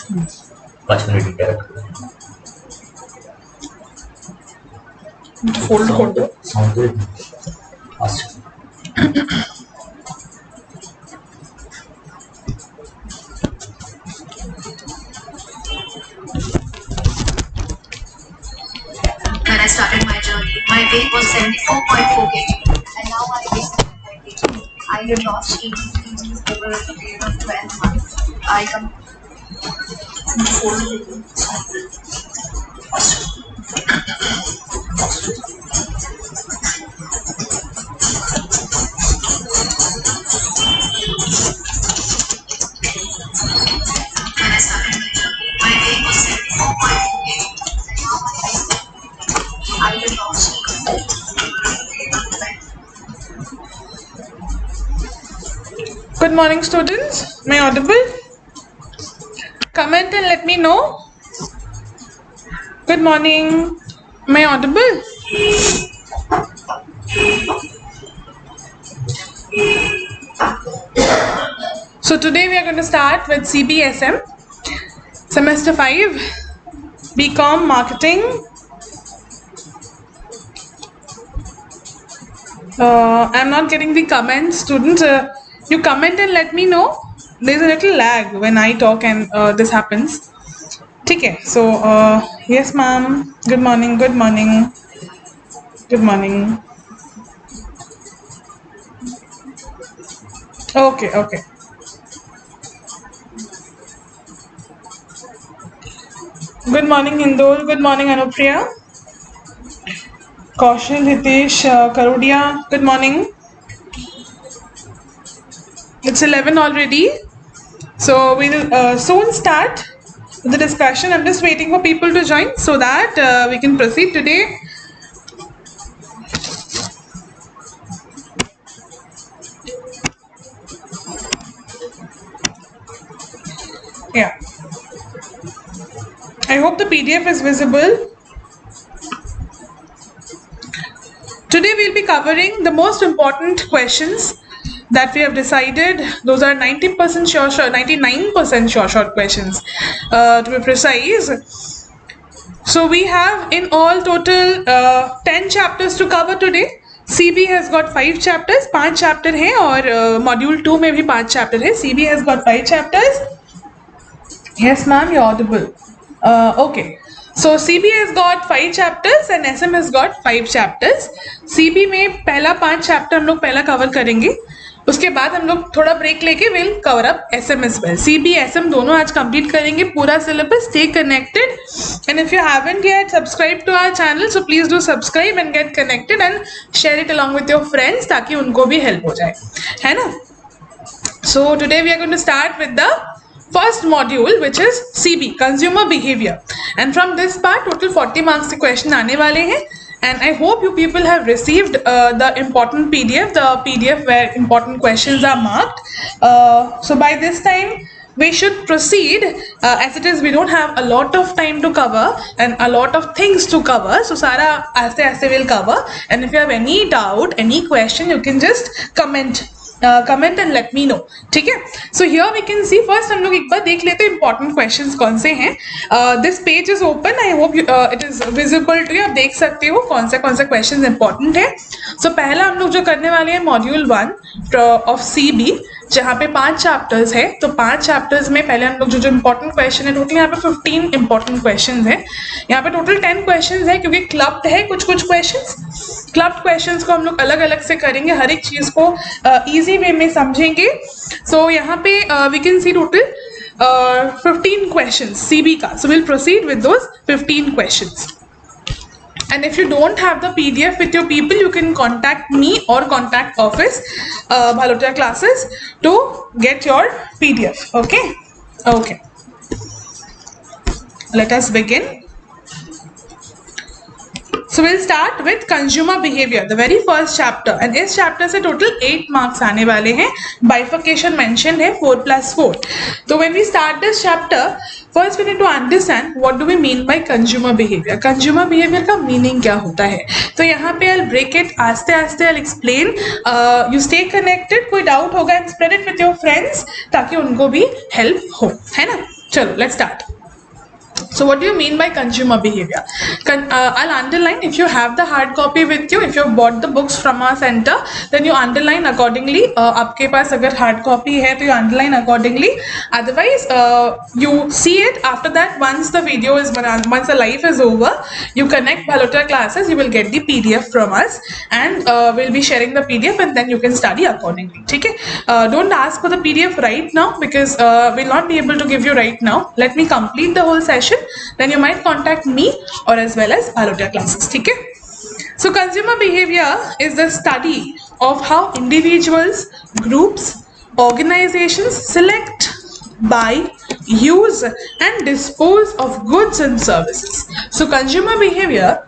5 minute क्या fold कर दो। साउंड तो When I started my journey, my weight was 74.4 kg, and now I weigh 75 kg. I have lost 18 kgs over a period of 12 months. I come. When I started my journey, my weight was 74.4 kg, and now I have lost 18 kgs over a period of 12 months. Good morning, students. Am I audible? Comment and let me know. Good morning. Am I audible? So today we are going to start with Cbsm, semester 5, BCom marketing. I'm not getting the comments, students. You comment and let me know. There's a little lag when I talk and this happens. Okay, so yes, ma'am. Good morning. Good morning. Good morning. Okay, okay. Good morning, Hindol. Good morning, Anupriya. Kaushal, Hitesh, Karudia. Good morning. It's 11 already. So we'll soon start the discussion. I'm just waiting for people to join so that we can proceed today. Yeah. I hope the PDF is visible. Today we'll be covering the most important questions that we have decided. Those are 90% sure shot, 99% sure shot questions to be precise. So we have in all total 10 chapters to cover today. CB has got 5 chapters, 5 chapter है और module 2 में भी 5 chapter है. CB has got 5 chapters. Yes, ma'am, you're audible. Okay. So CB has got 5 chapters and SM has got 5 chapters. CB में पहला 5 chapter हम लोग पहला cover करेंगे. उसके बाद हम लोग थोड़ा ब्रेक लेके will cover up SM as well. CB SM दोनों आज कंप्लीट करेंगे पूरा syllabus. Stay connected and if you haven't yet subscribed to our channel, so please do subscribe and get connected and share it along with your friends ताकि उनको भी help हो जाए, है ना? So today we are going to start with the first module, which is CB, consumer behavior, and from this part total 40 marks के question आने वाले हैं. And I hope you people have received the important PDF, the PDF where important questions are marked. So by this time we should proceed as it is we don't have a lot of time to cover and a lot of things to cover. So सारा आस्ते आस्ते will cover. And if you have any doubt, any question, you can just comment and let me know. ठीक है? So here we can see first हम लोग एक बार देख लेते हैं important questions कौन से हैं. This page is open. I hope it is visible to you. आप देख सकते हो कौन से questions important है. So पहला हम लोग जो करने वाले हैं module 1 of CB जहाँ पे 5 chapters है. तो 5 chapters में पहले हम लोग जो important question है total यहाँ पे 15 important questions है. यहाँ पे total 10 questions है क्योंकि clubbed है कुछ questions. Clubbed questions को हम लोग अलग अलग से करेंगे, हर एक चीज को easy way में समझेंगे. So यहाँ पे we can see total 15 questions CB का. So we'll proceed with those 15 questions. And if you don't have the PDF with your people, you can contact me or contact office Bhalotia classes to get your PDF. Okay? Okay. Let us begin. So we'll start with consumer behavior, the very first chapter. And इस chapter से total 8 marks आने वाले हैं. Bifurcation mentioned है 4+4. So when we start this chapter, first we need to understand what do we mean by consumer behavior. Consumer behavior का meaning क्या होता है? तो यहाँ पे I'll break it आस्ते आस्ते I'll explain. You stay connected. कोई doubt होगा and spread it with your friends ताकि उनको भी help हो, है ना? Chalo, let's start. So what do you mean by consumer behavior? I'll underline. If you have the hard copy with you, if you have bought the books from our center, then you underline accordingly. आपके पास अगर hard copy है तो you underline accordingly. Otherwise, you see it after that. Once the video is once the live is over, you connect Bhalotia classes. You will get the PDF from us, and we'll be sharing the PDF, and then you can study accordingly. Okay? Don't ask for the PDF right now because we'll not be able to give you right now. Let me complete the whole session. Then you might contact me or as well as Bhalotia classes. Okay? So consumer behavior is the study of how individuals, groups, organizations select, buy, use and dispose of goods and services. So consumer behavior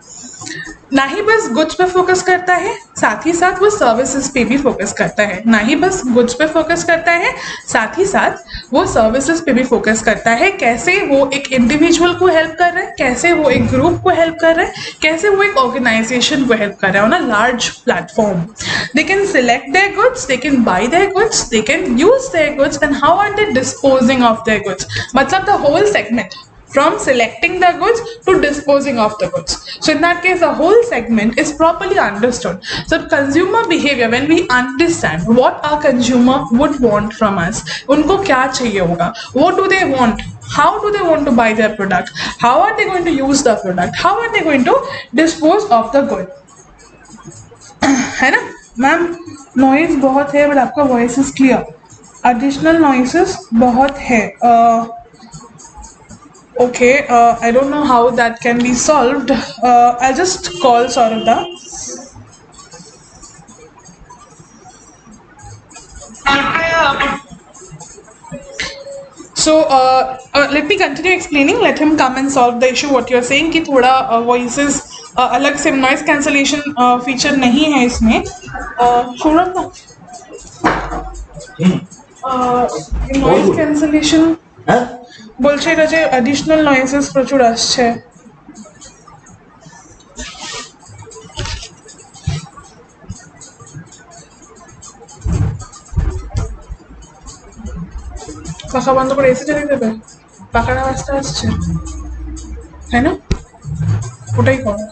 ना ही बस goods पे focus करता है, साथ ही साथ वो services पे भी फोकस करता है. ना ही बस गुड्स पे फोकस करता है, साथ ही साथ वो सर्विसेज पे भी फोकस करता है. कैसे वो एक इंडिविजुअल को हेल्प कर रहा है, कैसे वो एक ग्रुप को हेल्प कर रहा है, कैसे वो एक ऑर्गेनाइजेशन को हेल्प कर रहा है on a large platform. They can select their goods, they can buy their goods, they can use their goods and how are they disposing of their goods. मतलब the whole segment from selecting the goods to disposing of the goods. So in that case, the whole segment is properly understood. So consumer behavior, when we understand what our consumer would want from us, उनको क्या चाहिए होगा, what do they want, how do they want to buy their product, how are they going to use the product, how are they going to dispose of the good. है ना ma'am? Noise बहुत है but आपका voice is clear. Additional noises बहुत है. Okay, I don't know how that can be solved. I'll just call Saurabha. So let me continue explaining. Let him come and solve the issue. What you're saying कि थोड़ा voices अलग से noise cancellation feature नहीं है इसमें. Saurabha, noise cancellation. বলছে এটা যে অ্যাডিশনাল নয়েজেস প্রচুর আসছে. পাখা বন্ধ করে এসি চালিয়ে দেবে, পাখার আওয়াজটা আসছে, তাই না? ওটাই করো.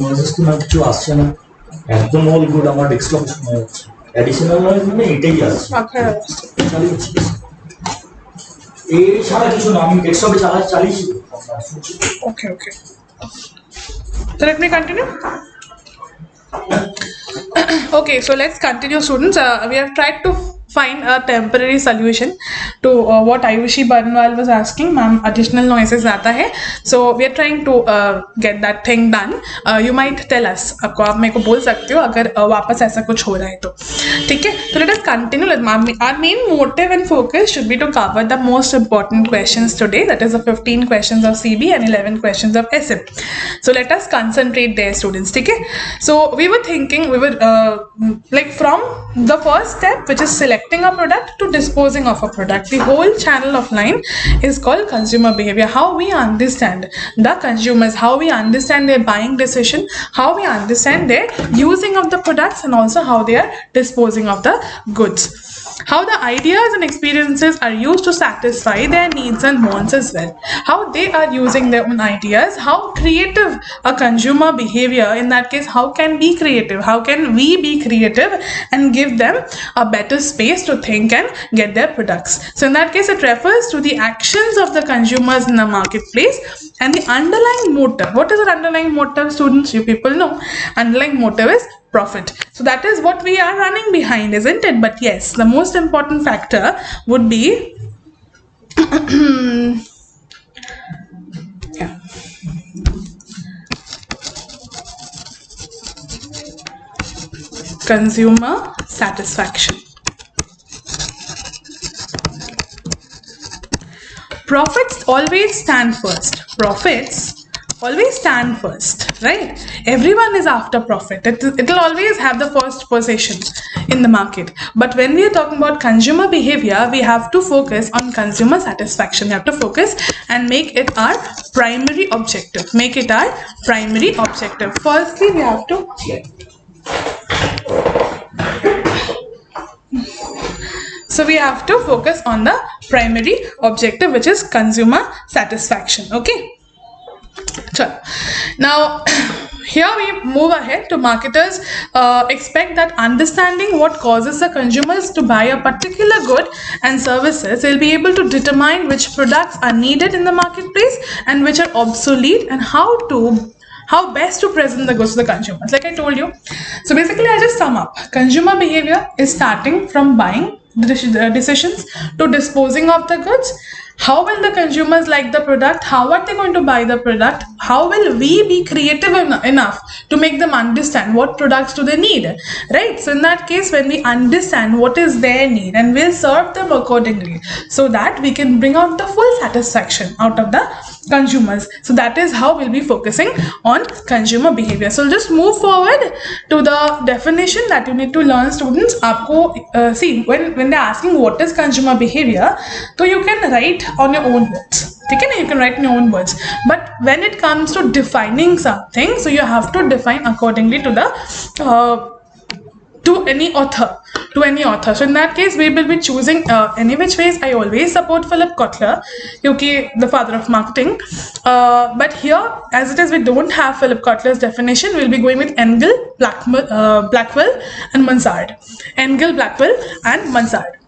নয়েজেস তো না কিছু আসছে না, একদম অল গুড. আমার ডেস্কটপে শোনা যাচ্ছে. অ্যাডিশনাল নয়েজ মানে এটাই আসছে. চালিয়েছি এই ছাড়া কিছু না. আমি ডেস্কটপে চালিয়েছি. ওকে ওকে, so let me continue. Okay, so let's continue, students. We have tried to find a temporary solution to what Ayushi Barnwal was asking. Ma'am, additional noises आता है, so we are trying to get that thing done. You might tell us, आपको आप मेरे को बोल सकते हो अगर वापस ऐसा कुछ हो रहा है तो. ठीक है, so let us continue. Our main motive and focus should be to cover the most important questions today. That is the 15 questions of CB and 11 questions of SM. So let us concentrate there, students. ठीक है, so we were thinking, we were like from the first step, which is selecting a product, to disposing of a product. The whole channel of line is called consumer behavior. How we understand the consumers, how we understand their buying decision, how we understand their using of the products, and also how they are disposing of the goods. How the ideas and experiences are used to satisfy their needs and wants as well. How they are using their own ideas, how creative a consumer behavior, in that case, how can be creative, how can we be creative and give them a better space to think and get their products. So in that case, it refers to the actions of the consumers in the marketplace and the underlying motive. What is the underlying motive, students? You people know. Underlying motive is profit. So that is what we are running behind, isn't it? But yes, the most important factor would be yeah. Consumer satisfaction. Profits always stand first. Profits always stand first, right? Everyone is after profit. It'll always have the first position in the market. But when we are talking about consumer behavior, we have to focus on consumer satisfaction. We have to focus and make it our primary objective. Make it our primary objective. Firstly, we have to focus on the primary objective, which is consumer satisfaction. Okay. So now here we move ahead to marketers expect that understanding what causes the consumers to buy a particular good and services, they'll be able to determine which products are needed in the marketplace and which are obsolete, and how best to present the goods to the consumers, like I told you. So basically, I just sum up. Consumer behavior is starting from buying decisions to disposing of the goods. How will the consumers like the product? How are they going to buy the product? How will we be creative enough to make them understand what products do they need, right? So in that case, when we understand what is their need, and we'll serve them accordingly, so that we can bring out the full satisfaction out of the consumers. So that is how we'll be focusing on consumer behavior. So just move forward to the definition that you need to learn, students. Aapko see, when they're asking what is consumer behavior, so you can write on your own words. Okay, you can write in your own words. But when it comes to defining something, so you have to define accordingly to the to any author. So in that case, we will be choosing any which ways. I always support Philip Kotler, the father of marketing. But here, as it is, we don't have Philip Kotler's definition. We'll be going with Engel, Blackwell, and Mansard. Engel, Blackwell, and Mansard.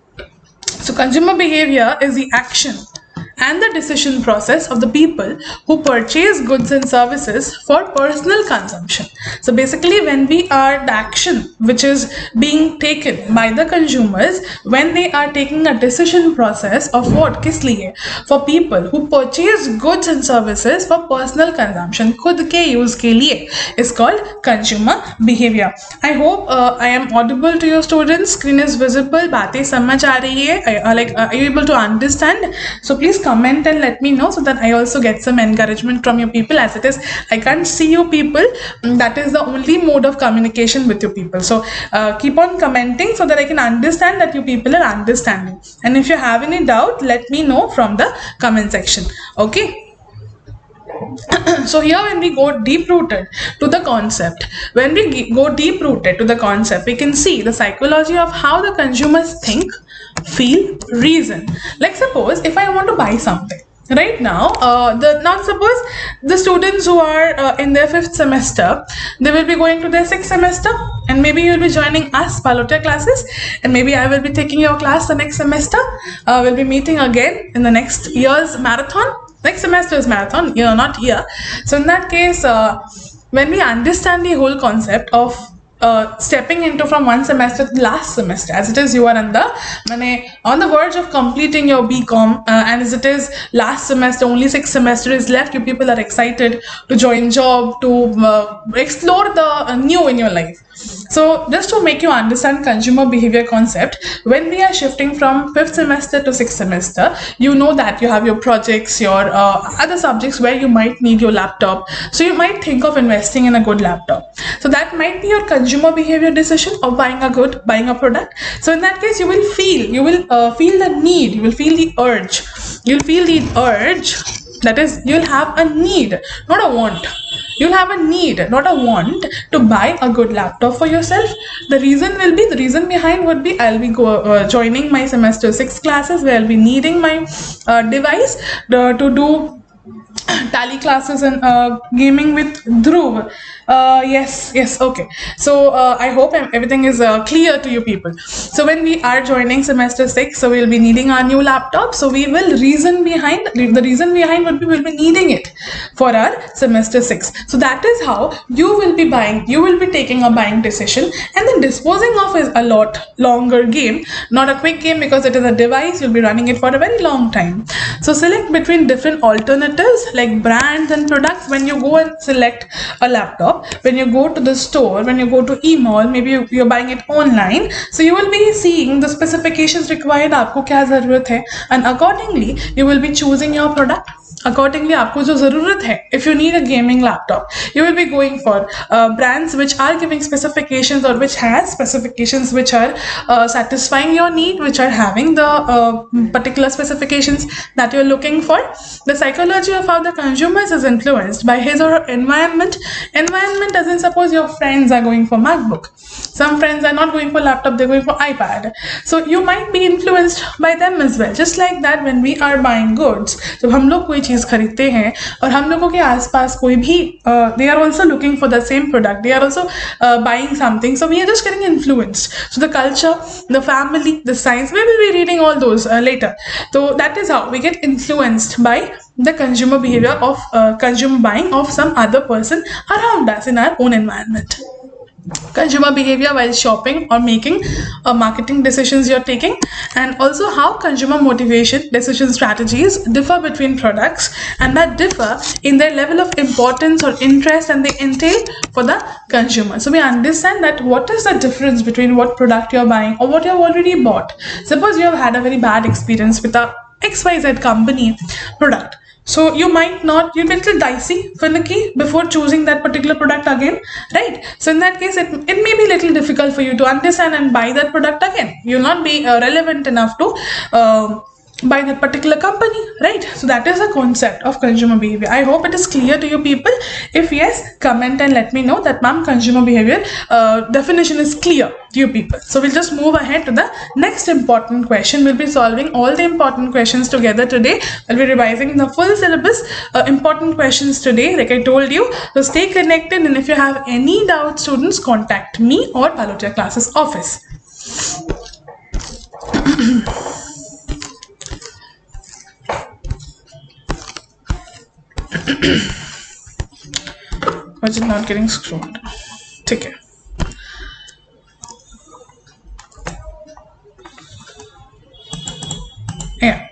So consumer behavior is the action and the decision process of the people who purchase goods and services for personal consumption. So basically, when we are the action which is being taken by the consumers, when they are taking a decision process of what, kis liye, for people who purchase goods and services for personal consumption, khud ke use ke liye, is called consumer behavior. I hope I am audible to your students. Screen is visible. Baatein samajh aa rahi hai. Are you able to understand? So please comment and let me know, so that I also get some encouragement from you people. As it is, I can't see you people. That is the only mode of communication with you people. So keep on commenting so that I can understand that you people are understanding. And if you have any doubt, let me know from the comment section. Okay. So here, when we go deep rooted to the concept, we can see the psychology of how the consumers think, feel, reason. Like suppose if I want to buy something right now, suppose the students who are in their 5th semester, they will be going to their 6th semester, and maybe you will be joining us Bhalotia classes, and maybe I will be taking your class the next semester. We'll be meeting again in the next year's marathon. Next semester is marathon, you're not here. So in that case, when we understand the whole concept of stepping into from one semester to the last semester, as it is you are on the verge of completing your BCom, and as it is last semester, only 6 semester is left, you people are excited to join job, to explore the new in your life. So just to make you understand consumer behavior concept, when we are shifting from 5th semester to 6th semester, you know that you have your projects, your other subjects where you might need your laptop. So you might think of investing in a good laptop. So that might be your consumer behavior decision of buying a product. So in that case, you will feel the need, you will feel the urge. That is, you'll have a need, not a want. You'll have a need, not a want, to buy a good laptop for yourself. The reason behind would be, I'll be joining my semester 6 classes where I'll be needing my device to do tally classes and gaming with Dhruv. Yes, okay. So I hope everything is clear to you people. So when we are joining semester 6, so we'll be needing our new laptop. So we will the reason behind would be we'll be needing it for our semester 6. So that is how you will be taking a buying decision, and then disposing of is a lot longer game, not a quick game, because it is a device, you'll be running it for a very long time. So select between different alternatives like brands and products. When you go and select a laptop, when you go to the store, when you go to e-mall, maybe you're buying it online, so you will be seeing the specifications required, aapko kya zarurat hai, and accordingly you will be choosing your product accordingly आपको जो ज़रूरत है, if you need a gaming laptop, you will be going for brands which are giving specifications or which has specifications which are satisfying your need, which are having the particular specifications that you're looking for. The psychology of how the consumers is influenced by his or her environment. Environment doesn't suppose your friends are going for MacBook. Some friends are not going for laptop, they're going for iPad. So you might be influenced by them as well. Just like that, when we are buying goods, जब हम लोग कोई चीज़ खरीदते हैं और हम लोगों के आसपास कोई भी they are also looking for the same product, they are also buying something, so we are just getting influenced. So the culture, the family, the science, we will be reading all those later. So that is how we get influenced by the consumer behavior of consumer buying of some other person around us in our own environment. Consumer behavior while shopping or making marketing decisions you're taking, and also how consumer motivation decision strategies differ between products, and that differ in their level of importance or interest and they entail for the consumer. So we understand that what is the difference between what product you're buying or what you've already bought. Suppose you have had a very bad experience with a XYZ company product. So you might not, you'll be a little dicey, finicky before choosing that particular product again, right? So in that case, it may be a little difficult for you to understand and buy that product again. You'll not be relevant enough to by that particular company, right? So that is the concept of consumer behavior. I hope it is clear to you people. If yes, comment and let me know that ma'am, consumer behavior definition is clear to you people. So we'll just move ahead to the next important question. We'll be solving all the important questions together today. We'll be revising the full syllabus important questions today, like I told you. So stay connected, and if you have any doubts, students, contact me or Bhalotia classes office. Why is it not getting scrolled? Take care. Yeah,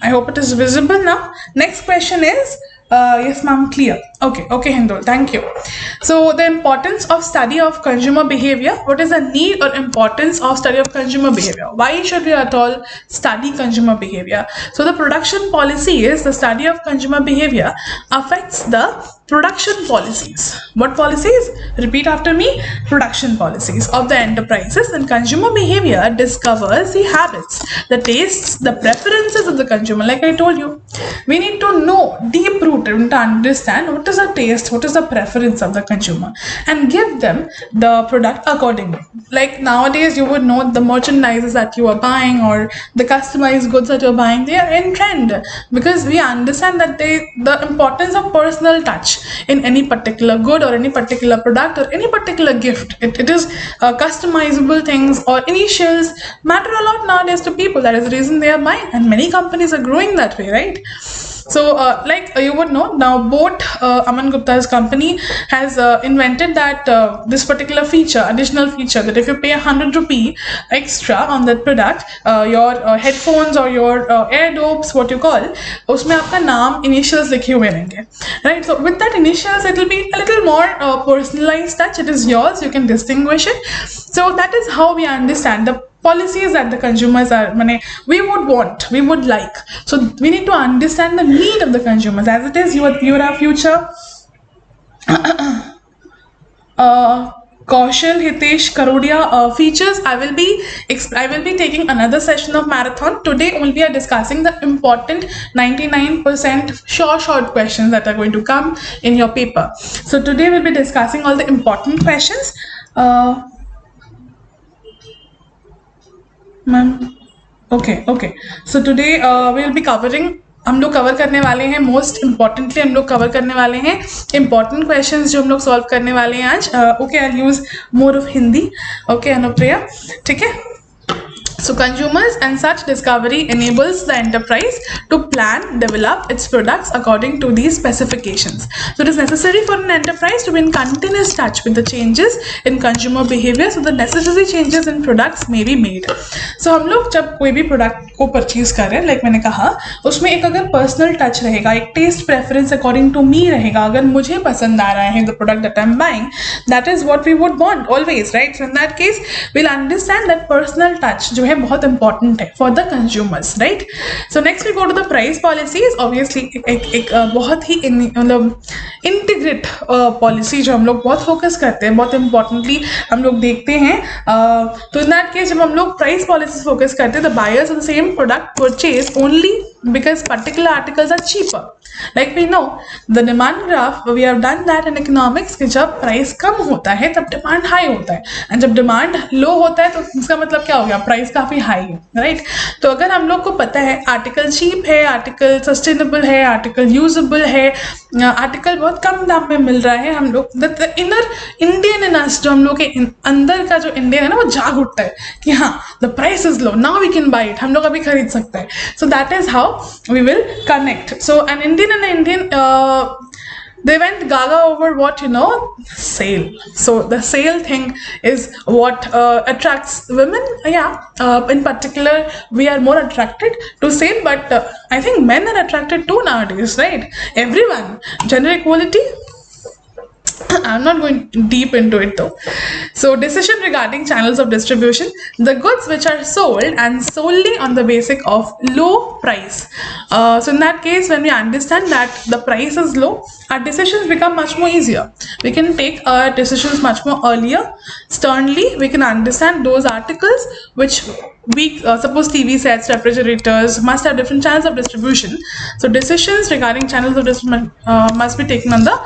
I hope it is visible now. Next question is yes ma'am, clear. Okay Hindol, thank you. So the importance of study of consumer behavior. What is the need or importance of study of consumer behavior? Why should we at all study consumer behavior? So the production policy is the study of consumer behavior affects the production policies. What policies? Repeat after me. Production policies of the enterprises. And consumer behavior discovers the habits, the tastes, the preferences of the consumer. Like I told you, we need to know, deep rooted, to understand what is the taste, what is the preference of the consumer, and give them the product accordingly. Like nowadays, you would know the merchandises that you are buying or the customized goods that you're buying, they are in trend because we understand that the importance of personal touch in any particular good or any particular product or any particular gift. It is customizable things or initials matter a lot nowadays to people. That is the reason they are buying, and many companies are growing that way, right? So like you would know now, Boat Aman Gupta's company has invented that this particular feature, additional feature, that if you pay 100 rupee extra on that product, your headphones or your air dopes, what you call, उसमें आपका नाम initials लिखे हुए रहेंगे, right? So with that initials, it will be a little more personalized touch. It is yours, you can distinguish it. So that is how we understand the policies that the consumers are, we would want, we would like. So we need to understand the need of the consumers. As it is, you are our future. Kaushal, Hitesh, Karodia features. I will be taking another session of marathon. Today only we are discussing the important 99% short questions that are going to come in your paper. So today we'll be discussing all the important questions. Ma'am, okay. So today we'll be covering, हम लोग cover करने वाले हैं, most importantly हम लोग cover करने वाले हैं इम्पॉर्टेंट क्वेश्चंस जो हम लोग सॉल्व करने वाले हैं आज. Okay, I use more of Hindi. Okay Anupriya, ठीक है. So consumers and such discovery enables the enterprise to plan, develop its products according to these specifications. So it is necessary for an enterprise to be in continuous touch with the changes in consumer behavior, so the necessary changes in products may be made. So हम लोग जब कोई भी product को purchase कर रहे हैं, like मैंने कहा, उसमें एक अगर पर्सनल टच रहेगा, एक test preference according to me रहेगा. अगर मुझे पसंद आ रहा है the product that I am buying, that is what we would want always, right? So in that case will understand that personal touch जो है बहुत इंपॉर्टेंट है for the consumers, right. So next we go to the price policies. Obviously एक बहुत ही मतलब integrate policy जो हम लोग बहुत फोकस करते हैं, बहुत इंपॉर्टेंटली हम लोग देखते हैं. तो इन दैट केस जब हम लोग प्राइस पॉलिसी फोकस करते हैं, the buyers of the same product purchase only because particular articles are cheaper. Like we know the demand graph, we have done that in economics कि जब price कम होता है तब डिमांड हाई होता है, and जब डिमांड लो होता है तो इसका मतलब क्या हो गया, प्राइस काफ़ी हाई है, राइट. तो अगर हम लोग को पता है आर्टिकल चीप है, आर्टिकल सस्टेनेबल है, आर्टिकल यूजेबल है, आर्टिकल बहुत कम दाम में मिल रहा है, हम लोग द इनर इंडियन इन अस, जो हम लोग के अंदर का जो इंडियन है ना, वो जाग उठता है कि हाँ the price is low, now we can buy it, हम लोग अभी खरीद सकते हैं. So that is how we will connect. So an Indian they went gaga over what, sale. So the sale thing is what attracts women. In particular we are more attracted to sale, but I think men are attracted too nowadays, right? Everyone, gender equality. I'm not going deep into it though. So decision regarding channels of distribution, the goods which are sold and solely on the basic of low price. So in that case, when we understand that the price is low, our decisions become much more easier. We can take our decisions much more earlier. Sternly, we can understand those articles which we suppose TV sets, refrigerators must have different channels of distribution. So decisions regarding channels of distribution must be taken on the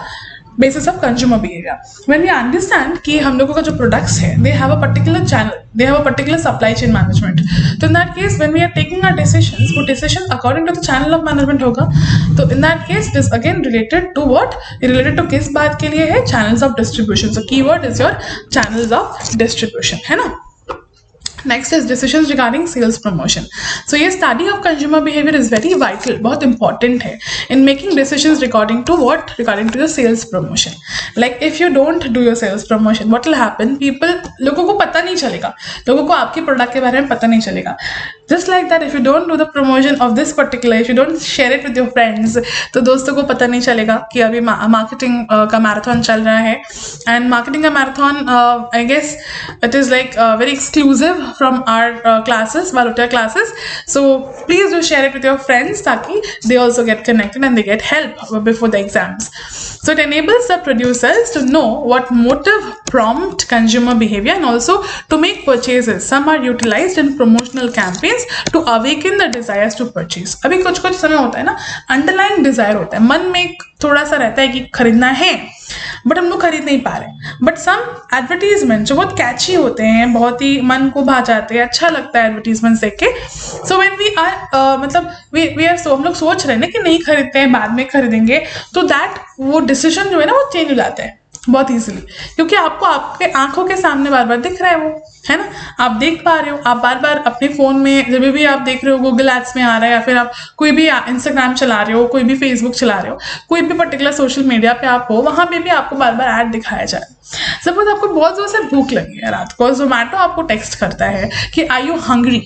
basis of consumer behavior. When we understand कि हम लोगों का जो products है, they have a particular channel, they have a particular supply chain management. So in that case, when we are taking our decisions, वो decision according to the channel of management होगा. तो in that case, it is again related to what? Related to किस बात के लिए है? Channels of distribution. So keyword is your channels of distribution, है ना? Next is decisions regarding sales promotion. So ये study of consumer behavior is very vital, बहुत important है in making decisions regarding to what? Regarding to your sales promotion. Like if you don't do your sales promotion, what will happen? People, लोगों को पता नहीं चलेगा, लोगों को आपके प्रोडक्ट के बारे में पता नहीं चलेगा. Just like that, if you don't do the promotion of this particular, if you don't share it with your friends, तो दोस्तों को पता नहीं चलेगा कि अभी मार्केटिंग का मैराथन चल रहा है. एंड मार्केटिंग का marathon I guess it is like very exclusive from our classes, Bhalotia classes. So please do share it with your friends ताकि they also get connected and they get help before the exams. So it enables the producers to know what motive prompt consumer behavior and also to make purchases. Some are utilized in promotional campaigns to awaken the desires to purchase. अभी कुछ समय होता है ना, underlying desire होता है, मन में थोड़ा सा रहता है कि खरीदना है, बट हम लोग खरीद नहीं पा रहे. बट सम एडवर्टीजमेंट जो बहुत कैची होते हैं, बहुत ही मन को भा जाते हैं, अच्छा लगता है एडवर्टीजमेंट देख के. सो व्हेन वी आर मतलब वी आर हम लोग सोच रहे हैं ना कि नहीं खरीदते हैं, बाद में खरीदेंगे, तो दैट वो डिसीजन जो है ना वो चेंज हो जाता है बहुत ईजिली, क्योंकि आपको आपके आंखों के सामने बार बार दिख रहा है, वो है ना, आप देख पा रहे हो. आप बार बार अपने फ़ोन में जब भी आप देख रहे हो, गूगल एड्स में आ रहा है, या फिर आप कोई भी इंस्टाग्राम चला रहे हो, कोई भी फेसबुक चला रहे हो, कोई भी पर्टिकुलर सोशल मीडिया पे आप हो, वहाँ पे भी आपको बार बार ऐड दिखाया जाए. सपोज आपको बहुत ज़ोर से भूख लगी है, रात को जोमेटो आपको टेक्स्ट करता है कि आर यू हंग्री,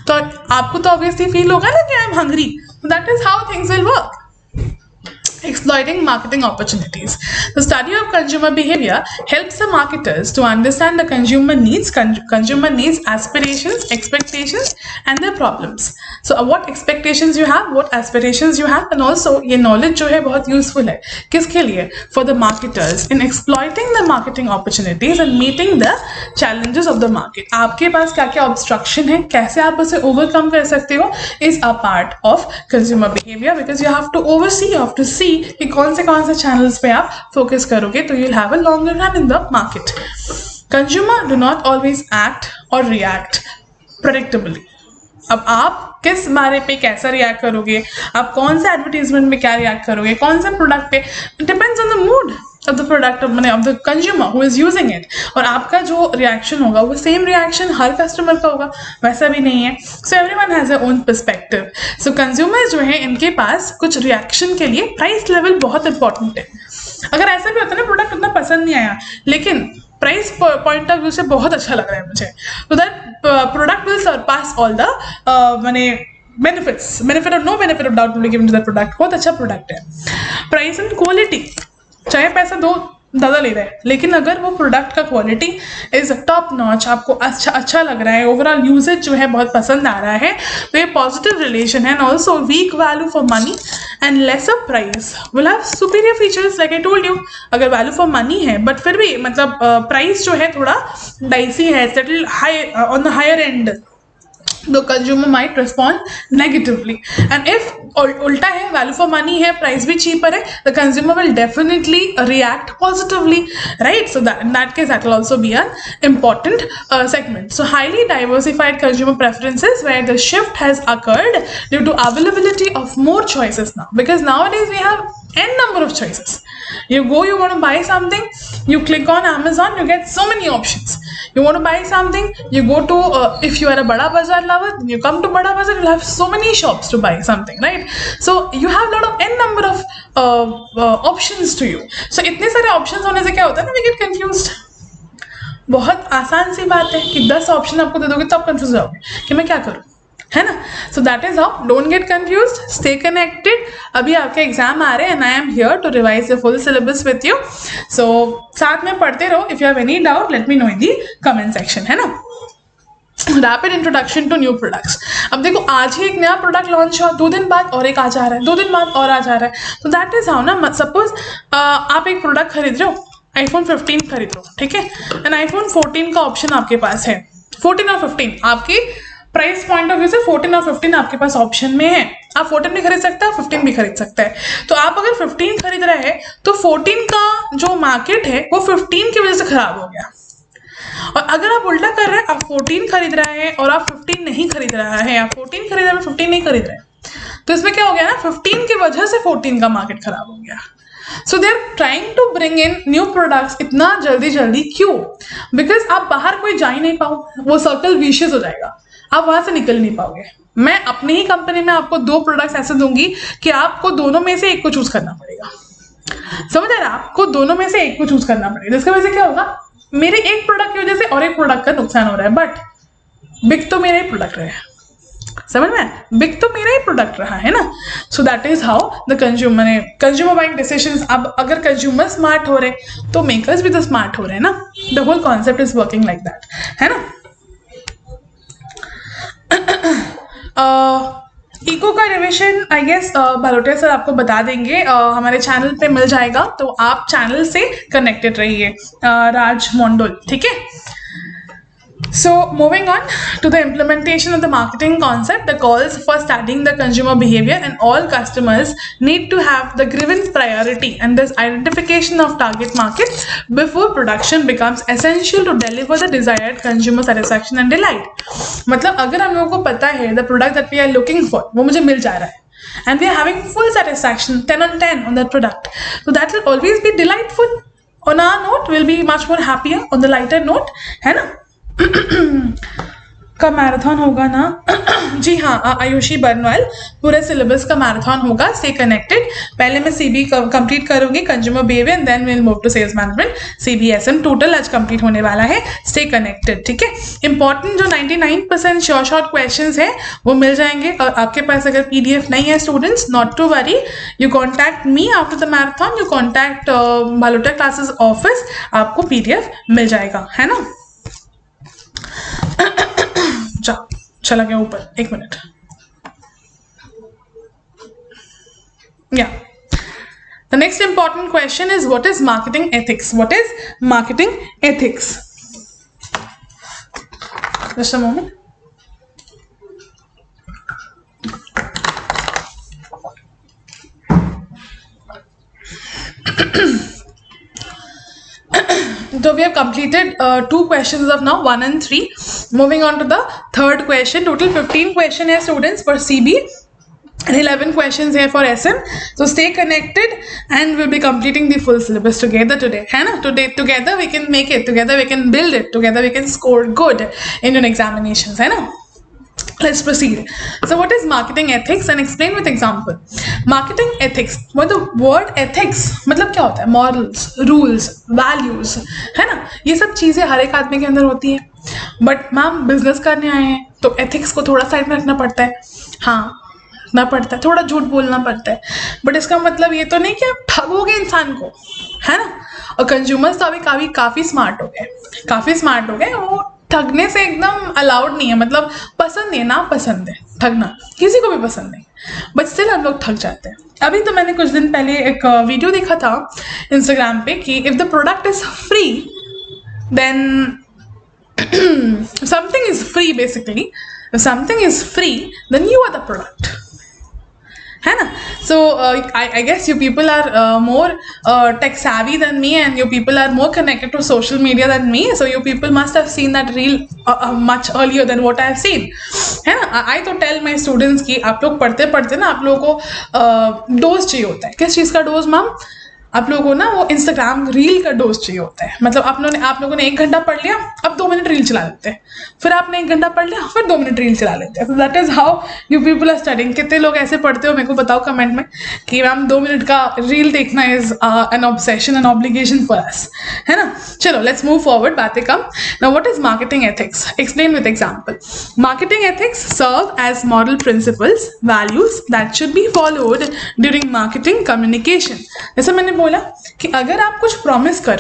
तो आपको तो ऑब्वियसली फील होगा ना कि I am hungry. That is how things will work. Exploiting marketing opportunities. The study of consumer behavior helps the marketers to understand the consumer needs, aspirations, expectations, and their problems. So what expectations you have, what aspirations you have, and also ये knowledge जो है बहुत useful है किसके लिए? For the marketers in exploiting the marketing opportunities and meeting the challenges of the market. आपके पास क्या क्या obstruction है, कैसे आप उसे overcome कर सकते हो, is a part of consumer behavior, because you have to oversee, you have to see कि कौन से चैनल्स पे आप फोकस करोगे, तो you'll have a longer run in the market. Consumer do not always act or react predictably. अब आप किस बारे पे कैसा रिएक्ट करोगे, आप कौन सा एडवर्टीजमेंट में क्या रिएक्ट करोगे, कौन सा प्रोडक्ट पे, depends on the mood off the product of the consumer who is using it. और आपका जो रिएक्शन होगा वो सेम रिएक्शन हर कस्टमर का होगा, वैसा भी नहीं है. So everyone has their own perspective. So consumers जो है इनके पास कुछ रिएक्शन के लिए प्राइस लेवल बहुत इंपॉर्टेंट है. अगर ऐसा भी होता है ना, प्रोडक्ट उतना पसंद नहीं आया लेकिन प्राइस पॉइंट ऑफ व्यू से बहुत अच्छा लग रहा है मुझे, तो that product will Sarpass all the benefit or no benefit of doubt will be given to that product. बहुत अच्छा प्रोडक्ट है. प्राइस एंड क्वालिटी, चाहे पैसा दो ज़्यादा ले रहे हैं, लेकिन अगर वो प्रोडक्ट का क्वालिटी इज टॉप नॉच, आपको अच्छा लग रहा है, ओवरऑल यूजेज जो है बहुत पसंद आ रहा है, तो ये पॉजिटिव रिलेशन है. And also weak value for money and lesser price will have superior features like I told you. अगर वैल्यू फॉर मनी है बट फिर भी मतलब प्राइस जो है थोड़ा डाइसी है, settle high on the higher end, the consumer might respond negatively. And if उल्टा है, वैल्यू फॉर मनी है, प्राइस भी चीपर है, the consumer will definitely react positively, right? So that in that case that will also be an important segment. So highly diversified consumer preferences where the shift has occurred due to availability of more choices now, because nowadays we have n number of choices. You want to buy something, you click on Amazon, you get so many options. You want to buy something, you go to if you are a Bada Bazaar lover, you come to Bada Bazaar, you'll have so many shops to buy something, right? So you have lot of n number of options to you. So इतने सारे options होने से क्या होता है ना, we get confused. बहुत आसान सी बात है कि 10 ऑप्शन आपको दे दोगे तो आप कंफ्यूज हो जाओगे कि मैं क्या करूँ, है ना. So that is how, don't get confuse, stay connected. अभी आपके एग्जाम आ रहे हैं and I am here to revise the full syllabus with you. So साथ में पढ़ते रहो. If you have any doubt let me know in the comment section, है ना. Rapid introduction to new products. अब देखो आज ही एक नया प्रोडक्ट लॉन्च हुआ, 2 दिन बाद और एक आ जा रहा है, 2 दिन बाद और आ जा रहा है. तो दैट इज हाउ ना. सपोज आप एक प्रोडक्ट खरीद रहे हो, iPhone 15 खरीद लो, ठीक है, एंड iPhone 14 का ऑप्शन आपके पास है. 14 और 15 आपकी प्राइस पॉइंट ऑफ व्यू से 14 और 15 आपके पास ऑप्शन में है. आप 14 भी खरीद सकते हैं, 15 भी खरीद सकते हैं. तो आप अगर 15 खरीद रहे हैं तो 14 का जो मार्केट है वो 15 की वजह से खराब हो गया. और अगर आप उल्टा कर रहे हैं, आप 14 खरीद रहे हैं और आप 15 नहीं खरीद रहा है, आप 14 खरीद रहे हैं 15 नहीं खरीद रहे हैं, तो इसमें क्या हो गया ना, 15 की वजह से 14 का मार्केट खराब हो गया. So they're trying to bring in new products इतना जल्दी क्यों? बिकॉज आप बाहर कोई जा ही नहीं पाओ, वो सर्कल विशियस हो जाएगा, आप वहां से निकल नहीं पाओगे. मैं अपनी ही कंपनी में आपको 2 प्रोडक्ट्स ऐसे दूंगी कि आपको दोनों में से एक को चूज करना पड़ेगा. समझ आ रहा है? आपको दोनों में से एक को चूज करना पड़ेगा. जिसकी वजह से क्या होगा, मेरे एक प्रोडक्ट की वजह से और एक प्रोडक्ट का नुकसान हो रहा है, बट बिक तो मेरा ही प्रोडक्ट रहा है. समझ में, बिग तो मेरा ही प्रोडक्ट रहा है ना. So that is how the consumer buying decisions. अब अगर कंज्यूमर स्मार्ट हो रहे तो मेकर्स भी तो स्मार्ट हो रहे हैं ना. The whole concept is working like that, है ना. इको का revision I guess Bhalotia sir आपको बता देंगे, हमारे चैनल पे मिल जाएगा, तो आप चैनल से कनेक्टेड रहिए. राज मंडल, ठीक है. So moving on to the implementation of the marketing concept, the calls for studying the consumer behavior, and all customers need to have the grievance priority and this identification of target market before production becomes essential to deliver the desired consumer satisfaction and delight. मतलब अगर हम लोगों को पता है the product that we are looking for वो मुझे मिल जा रहा है and we are having full satisfaction 10 on 10 on that product, so that will always be delightful. On our note we'll be much more happier on the lighter note, है ना. का marathon होगा ना. जी हाँ, आयुषी बर्नवाल, पूरे सिलेबस का मैराथन होगा. Stay connected. पहले मैं सीबी कंप्लीट करूंगी, consumer behaviour, and then will move to sales management. CBSM total आज कंप्लीट होने वाला है. स्टे कनेक्टेड, ठीक है. इंपॉर्टेंट जो 99% श्योर शॉर्ट क्वेश्चंस है वो मिल जाएंगे. और आपके पास अगर पीडीएफ नहीं है students, not to worry, you contact me after the marathon, you contact Bhalotia classes office, आपको पीडीएफ मिल जाएगा, है ना. चला गया ऊपर, 1 minute. The next important question is, what is marketing ethics? What is marketing ethics? Just a moment. So we have completed 2 questions of now, 1 and 3. Moving on to the third question. Total 15 question है students for CB and 11 questions here for SM. So stay connected and we'll be completing the full syllabus together today. है ना? Together we can make it. Together we can build it. Together we can score good in your examinations. है ना? Let's proceed. So what is marketing ethics and explain with example. Marketing ethics, what the word ethics मतलब क्या होता है? Morals, rules, values, है ना. ये सब चीजें हर एक आदमी के अंदर होती है. बट मैम बिजनेस करने आए हैं तो एथिक्स को थोड़ा साइड में रखना पड़ता है. हाँ, ना पड़ता है, थोड़ा झूठ बोलना पड़ता है, बट इसका मतलब ये तो नहीं कि आप ठगोगे इंसान को, है ना। और कंज्यूमर्स तो अभी काफ़ी स्मार्ट हो गए, काफ़ी स्मार्ट हो गए, वो ठगने से एकदम अलाउड नहीं है, मतलब पसंद है ना, पसंद है ठगना, किसी को भी पसंद नहीं, बट स्टिल हम लोग ठग जाते हैं। अभी तो मैंने कुछ दिन पहले एक वीडियो देखा था इंस्टाग्राम पे कि if the product is free then something is free, basically if something is free then you are the product, है ना। So I guess you people are more tech savvy than me, and you people are more connected to social media than me, so you people must have seen that reel much earlier than what I have seen, है ना। I तो tell my students कि आप लोग पढ़ते पढ़ते ना आप लोगों को डोज चाहिए होता है। किस चीज़ का डोज मैम? आप लोगों को ना वो इंस्टाग्राम रील का डोज चाहिए होता है। मतलब आप लोगों ने 1 घंटा पढ़ लिया, अब 2 मिनट रील चला लेते हैं, फिर आपने 1 घंटा पढ़ लिया, फिर 2 मिनट रील चला लेते हैं। तो that is how you people are studying. कितने लोग ऐसे पढ़ते हो मेरे को बताओ कमेंट में कि मैम 2 मिनट का रील देखना is an obsession and obligation for us, है ना। चलो लेट्स मूव फॉरवर्ड, बातें कम। Now what is marketing ethics? Explain with example. Marketing ethics serve as moral principles, values that should be followed during marketing communication. जैसे मैंने बोला कि अगर आप कुछ प्रॉमिस कर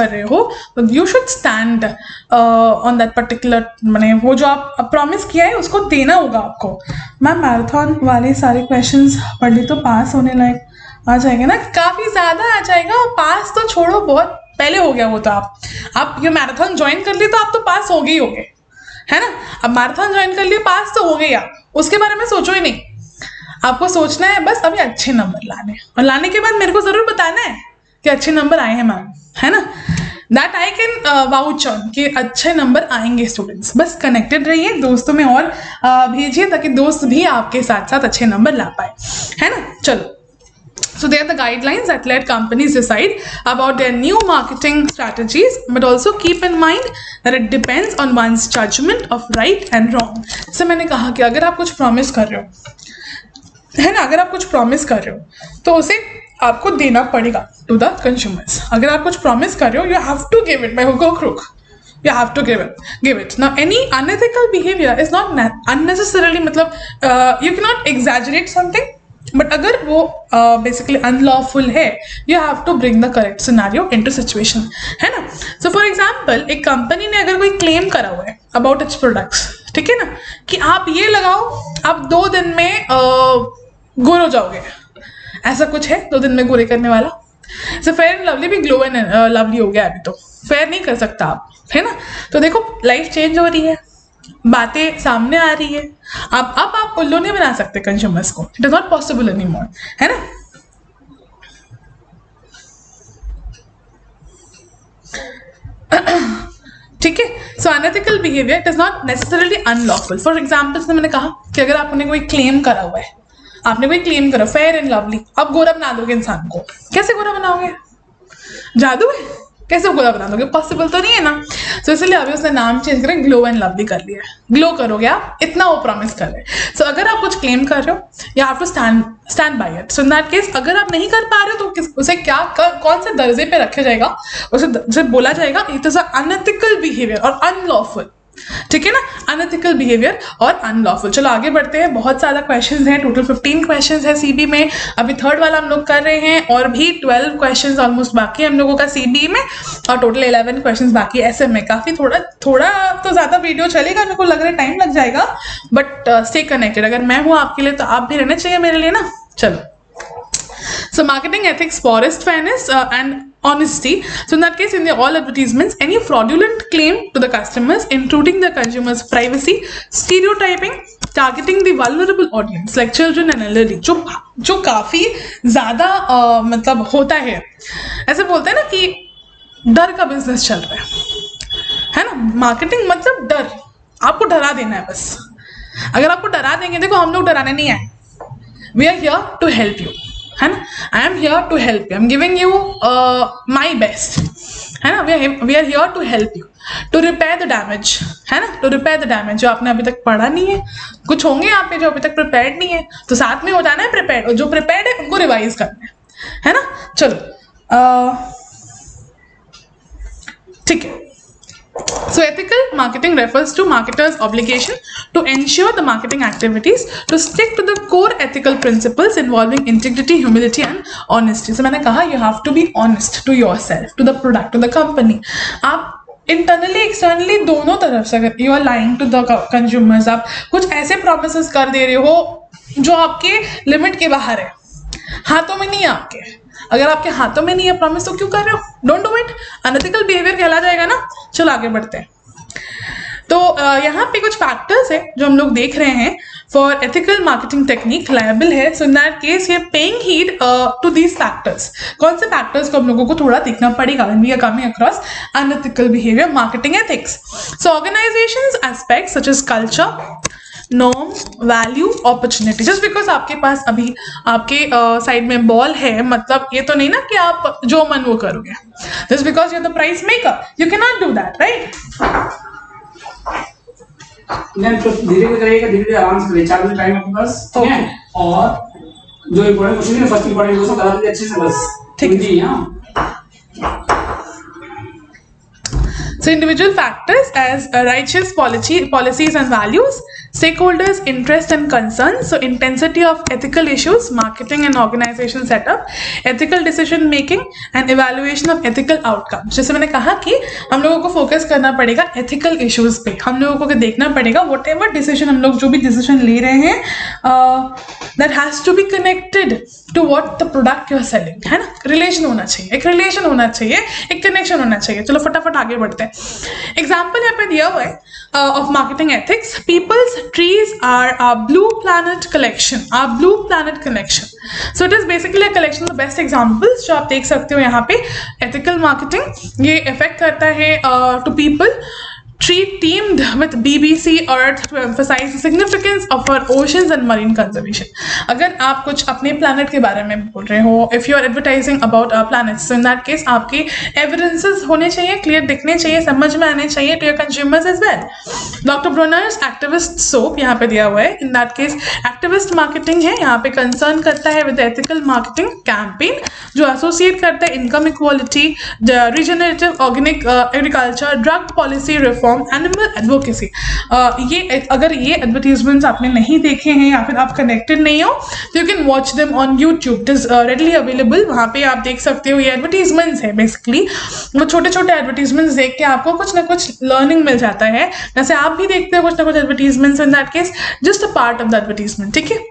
रहे हो तो you should stand on that particular, मैंने वो जो आप प्रॉमिस किया है उसको देना होगा आपको। मैम मैराथन वाले सारे क्वेश्चंस पढ़ ली तो पास होने लायक आ जाएगा ना? काफ़ी ज़्यादा आ जाएगा, और पास तो छोड़ो, बहुत पहले हो गया वो तो। आप ये मैराथन ज्वाइन कर लिए तो आप तो पास हो गए ही होगे, है ना। अब मैराथन ज्वाइन कर लिए, पास तो हो गए आप, उसके बारे में सोचो ही नहीं। आपको सोचना है बस अभी अच्छे नंबर लाने, और लाने के बाद मेरे को जरूर बताना है कि अच्छे नंबर आए हैं मैम, है ना। That I can vouch on कि अच्छे नंबर आएंगे स्टूडेंट्स। बस कनेक्टेड रहिए, दोस्तों में और भेजिए ताकि दोस्त भी आपके साथ साथ अच्छे नंबर ला पाए, है ना। चलो, so they are the guidelines that let companies decide about their new marketing strategies, but also keep in mind that it depends on one's judgment of right and wrong. जैसे मैंने कहा कि अगर आप कुछ प्रॉमिस कर रहे हो, है ना, अगर आप कुछ प्रॉमिस कर रहे हो तो उसे आपको देना पड़ेगा टू द कंज्यूमर्स। अगर आप कुछ प्रॉमिस कर रहे हो, you have to give it by hook और crook, you have to give it. Now any unethical behavior is not unnecessarily, मतलब you cannot exaggerate something, but अगर वो basically unlawful है, you have to bring the correct scenario into situation, है ना। So for example, एक company ने अगर कोई क्लेम करा हुआ है about its products, ठीक है ना, कि आप ये लगाओ, आप 2 दिन में गोरे हो जाओगे, ऐसा कुछ है 2 दिन में गोरे करने वाला। So फेयर एंड लवली भी ग्लो एंड लवली हो गया, अभी तो फेयर नहीं कर सकता आप, है ना। तो देखो लाइफ चेंज हो रही है, बातें सामने आ रही है, अब आप उल्लू नहीं बना सकते कंज्यूमर्स को, it is not possible any more, है ना। ठीक है। So unethical behaviour it is not necessarily unlawful. For example से मैंने कहा कि अगर आपने कोई क्लेम करा हुआ है, आपने कोई क्लेम करा फेयर एंड लवली, आप गोरा बना दोगे इंसान को। कैसे गोरा बनाओगे? जादू है? कैसे गोरा बना दोगे? पॉसिबल तो नहीं है ना। तो इसलिए अभी उसने नाम चेंज करके ग्लो एंड लवली कर लिया है। ग्लो करोगे आप, इतना वो प्रॉमिस कर रहे हैं। सो अगर आप कुछ क्लेम कर रहे हो, you have to stand by it. So in that case अगर आप नहीं कर पा रहे हो तो उसे कौन से दर्जे पे रखा जाएगा? उसे बोला जाएगा इट इज अनएथिकल बिहेवियर और अनलॉफुल, ठीक है ना। अनएथिकल बिहेवियर और अनलॉफुल। चलो आगे बढ़ते हैं, बहुत सारा क्वेश्चंस हैं, टोटल 15 क्वेश्चंस है सीबी में। अभी 3rd वाला हम लोग कर रहे हैं, और भी 12 क्वेश्चंस ऑलमोस्ट बाकी हम लोगों का सीबी में, और टोटल 11 क्वेश्चंस बाकी एसएम में। काफी थोड़ा तो ज्यादा वीडियो चलेगा, मेरे को लग रहा है टाइम लग जाएगा, बट स्टे कनेक्टेड। अगर मैं हूँ आपके लिए तो आप भी रहना चाहिए मेरे लिए ना। चलो, so marketing ethics, forest fairness and honesty. So in that case, in the all advertisements, any fraudulent claim to the customers, intruding the consumer's privacy, stereotyping, targeting the vulnerable audience like children and elderly, जो काफी ज्यादा मतलब होता है। ऐसे बोलते हैं ना कि डर का बिजनेस चल रहा है ना। मार्केटिंग मतलब डर, आपको डरा देना है बस। अगर आपको डरा देंगे, देखो हम लोग डराने नहीं आए, we are here to help you, है ना। I am here to help you, I am giving you my best, है ना। We are here to help you to repair the damage, है ना, टू रिपेयर द डैमेज जो आपने अभी तक पढ़ा नहीं है। कुछ होंगे यहाँ पे जो अभी तक प्रिपेयर्ड नहीं है, तो साथ में हो जाना है प्रिपेयर्ड, और जो प्रिपेयर्ड है उनको रिवाइज करना है ना। चलो ठीक है, So ethical marketing refers to marketers' obligation to ensure the marketing activities to stick to the core ethical principles involving integrity, humility and honesty. So मैंने कहा you have to be honest to yourself, to the product, to the company. आप internally externally दोनों तरफ से अगर you are lying to the consumers, आप कुछ ऐसे प्रोमिसेस कर दे रहे हो जो आपके लिमिट के बाहर है, हाथों में नहीं है आपके, अगर आपके हाथों में नहीं है प्रॉमिस तो क्यों कर रहे हो? Don't do it, unethical behaviour कहला जाएगा ना। चलो आगे बढ़ते हैं। तो यहाँ पे कुछ फैक्टर्स है जो हम लोग देख रहे हैं for ethical marketing technique liable है। सो इन दैट केस ये paying heed to these factors. कौन से फैक्टर्स को हम लोगों को थोड़ा देखना पड़ेगा when we are coming across unethical behaviour marketing ethics. So organisations aspects such as culture, norm, value, opportunity. Just because आपके पास अभी आपके साइड में बॉल है मतलब ये तो नहीं ना कि आप जो मन वो करोगे। Just because you are the price maker you can not do that, right? धीरे धीरे करिएगा, धीरे धीरे आराम से करिए, 4 मिनट टाइम आपके पास, ठीक है? और जो इम्पोर्टेंट क्वेश्चन है फर्स्ट इम्पोर्टेंट क्वेश्चन करा दीजिए अच्छे से बस, ठीक है? हाँ। So individual factors as righteous policies and values, stakeholders' interest and concerns, so intensity of ethical issues, marketing and organization setup, ethical decision making and evaluation of ethical outcomes. जैसे मैंने कहा कि हम लोगों को फोकस करना पड़ेगा ethical issues पे, हम लोगों को देखना पड़ेगा whatever decision हम लोग जो भी decision ले रहे हैं that has to be connected to what the product you are selling, है ना? रिलेशन होना चाहिए, एक रिलेशन होना चाहिए, एक कनेक्शन होना चाहिए। चलो फटाफट आगे बढ़ते हैं। एग्जाम्पल यहाँ पे दिया हुआ है of marketing ethics. Peoples trees are blue planet collection, blue planet collection. So it is basically a collection of best examples जो आप देख सकते हो यहाँ पे। एथिकल मार्केटिंग ये इफेक्ट करता है to people tree teamed with BBC Earth to emphasize the significance of our oceans and marine conservation. अगर आप कुछ अपने planet के बारे में बोल रहे हो, if you are advertising about our planet, so in that case आपके evidences होने चाहिए, clear दिखने चाहिए, समझ में आने चाहिए to your consumers as well. Dr. Bronner's activist soap यहाँ पे दिया हुआ है। In that case activist marketing है, यहाँ पे concern करता है with the ethical marketing campaign जो associate करता है income equality, regenerative organic agriculture, drug policy reform, animal advocacy. ये अगर ये एडवर्टीजमेंट्स आपने नहीं देखे हैं या फिर आप कनेक्टेड नहीं हो तो you can watch them on YouTube, it is readily available. वहाँ पे आप देख सकते हो, ये एडवर्टीजमेंट्स है बेसिकली। वो छोटे छोटे एडवर्टीजमेंट्स देख के आपको कुछ ना कुछ लर्निंग मिल जाता है, जैसे आप भी देखते हो कुछ ना कुछ advertisements. In that case just a part of the advertisement, ठीक है?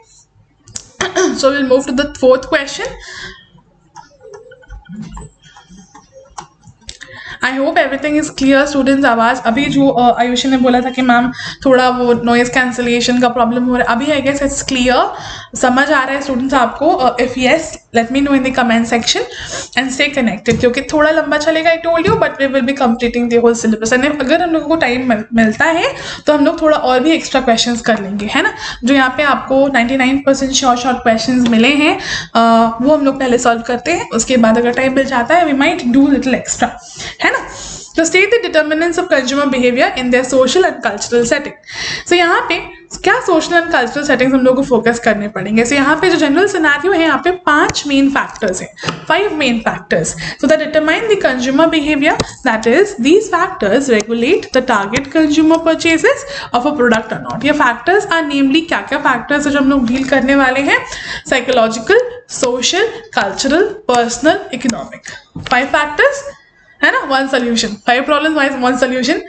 So will move to the fourth question. I hope everything is clear students. आवाज़ अभी जो आयुषी ने बोला था कि मैम थोड़ा वो नॉइज कैंसिलेशन का प्रॉब्लम हो रहा है, अभी आई गेस इट्स क्लियर, समझ आ रहा है स्टूडेंट्स आपको? If yes let me know in the comment section and stay connected, क्योंकि थोड़ा लंबा चलेगा I told you, but we will be completing the whole syllabus. And अगर हम लोगों को टाइम मिलता है तो हम लोग थोड़ा और भी एक्स्ट्रा क्वेश्चंस कर लेंगे, है ना? जो यहाँ पे आपको 99% शॉर्ट क्वेश्चंस मिले हैं वो हम लोग पहले सॉल्व करते हैं, उसके बाद अगर टाइम मिल जाता है we might do little extra, है ना? To state the determinants of consumer behavior in their social and cultural setting. So यहाँ पे क्या social and cultural settings हम लोग को फोकस करने पड़ेंगे? So यहाँ पे जो जनरल सिनेरियो है यहाँ पे 5 मेन फैक्टर्स हैं, 5 main factors so that determine the consumer behavior. That is, these factors regulate the target consumer purchases of a product or not. ये factors are namely क्या क्या factors है जो हम लोग डील करने वाले हैं? Psychological, social, cultural, personal, economic. 5 factors है ना, 1 solution, 5 problems 1 solution.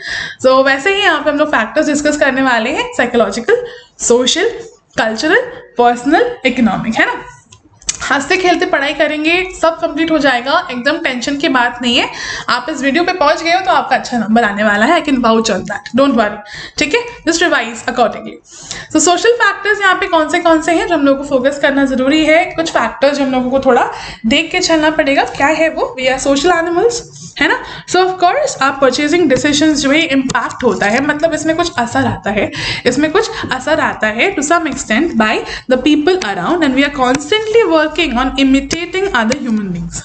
So वैसे ही यहाँ पे हम लोग फैक्टर्स डिस्कस करने वाले हैं, psychological, social, cultural, personal, economic, है ना? हंसते खेलते पढ़ाई करेंगे, सब कंप्लीट हो जाएगा, एकदम टेंशन की बात नहीं है। आप इस वीडियो पे पहुंच गए हो तो आपका अच्छा नंबर आने वाला है, I can vouch on that, don't worry, ठीक है? Just revise accordingly. So social factors यहाँ पे कौन से हैं जो हम लोग को फोकस करना जरूरी है? कुछ फैक्टर्स हम लोगों को थोड़ा देख के चलना पड़ेगा, क्या है वो? वी आर सोशल एनिमल्स, है ना? सो ऑफ कोर्स आप परचेजिंग डिसीजंस जो है इम्पैक्ट होता है, मतलब इसमें कुछ असर आता है, इसमें कुछ असर आता है to some extent by the people around, and we are constantly working on imitating other human beings.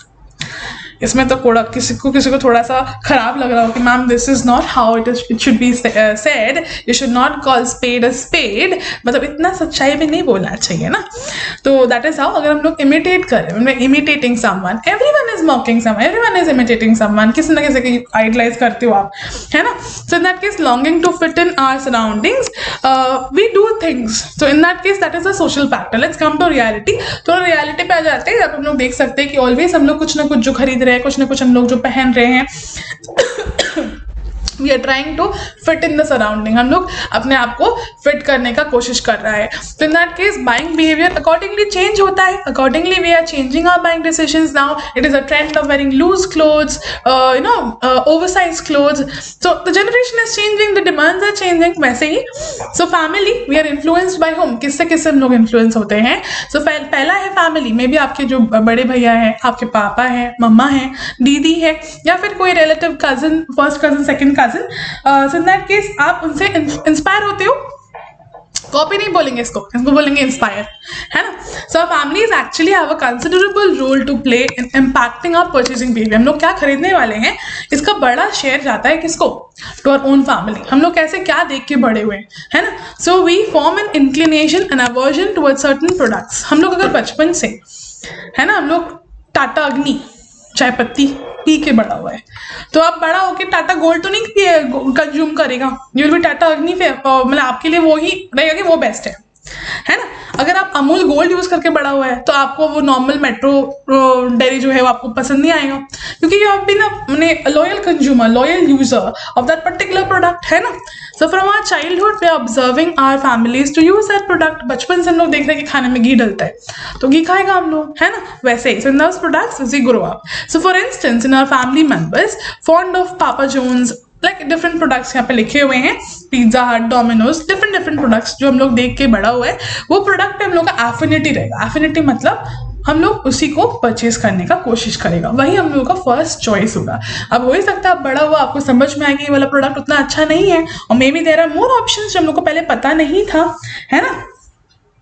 इसमें तो किसी को थोड़ा सा खराब लग रहा हो कि ma'am this is not how it should be said, you should not call spade a spade, मतलब इतना सच्चाई भी नहीं बोलना चाहिए ना। तो दैट इज हाउ अगर हम लोग इमिटेट करें, imitating someone, everyone is मॉकिंग someone, everyone is imitating someone, किसी ना किसी की आइडलाइज करते हो आप, है ना। So in that case longing to fit in our surroundings, we do things, so in that case that is a social factor. Let's come to reality. तो रियलिटी पे आ जाते हैं, आप हम लोग देख सकते हैं कि ऑलवेज हम लोग कुछ ना कुछ जो खरीद रहे हैं, कुछ ना कुछ हम लोग जो पहन रहे हैं, we are trying to fit in the surrounding, हम लोग अपने आप को फिट करने का कोशिश कर रहा है। तो in that case buying behaviour accordingly change होता है, accordingly we are changing our buying decisions now. It is a trend of wearing loose clothes, oversize clothes, so the generation is changing, the demands are changing, वैसे ही। So family, we are influenced by home, किससे किससे हम लोग influence होते हैं। सो पहला है फैमिली, में भी आपके जो बड़े भैया हैं, आपके पापा हैं, मम्मा हैं, दीदी है, या फिर कोई relative, cousin, first cousin, second cousin. So in that case आप उनसे इंस्पायर होते हो, कॉपी नहीं बोलेंगे इसको बोलेंगे इंस्पायर, है ना। So family is actually have a considerable role to play in impacting our purchasing behaviour. हम लोग क्या खरीदने वाले हैं, इसका बड़ा शेयर जाता है किसको, टू आवर ओन फैमिली। हम लोग कैसे क्या देख के बड़े हुए, है ना। So we form an inclination and aversion towards certain products. हम लोग अगर बचपन से, है ना, हम लोग टाटा अग्नि चाय पत्ती पी के बड़ा हुआ है, तो आप बड़ा होके टाटा गोल्ड तो नहीं कंज्यूम करेगा, यू विल बी टाटा अग्नि, मतलब आपके लिए वो ही रहेगा कि वो बेस्ट है ना। अगर आप अमूल गोल्ड यूज करके बड़ा हुआ है तो आपको वो नॉर्मल मेट्रो डेयरी जो है वो आपको पसंद नहीं आएगा, क्योंकि you have been a loyal consumer, loyal user of that particular product, है ना। So from our childhood we are observing our families to use that product. बचपन से हम लोग देख रहे हैं कि खाने में घी डलता है तो घी खाएगा हम लोग, है ना। वैसे ही, so in those products we grow up. So for instance in our family members fond of Papa John's, like different products यहाँ पे लिखे हुए हैं, पिज्जा हट, डोमिनोज, डिफरेंट प्रोडक्ट्स जो हम लोग देख के बड़ा हुआ है, वो प्रोडक्ट पे हम लोग का एफिनिटी रहेगा। एफिनिटी मतलब हम लोग उसी को परचेज करने का कोशिश करेगा, वही हम लोगों का फर्स्ट चॉइस होगा। अब हो ही सकता है आप बड़ा हुआ आपको समझ में आएगी ये वाला प्रोडक्ट उतना अच्छा नहीं है, और maybe there are more options जो हम लोग को पहले पता नहीं था, है ना।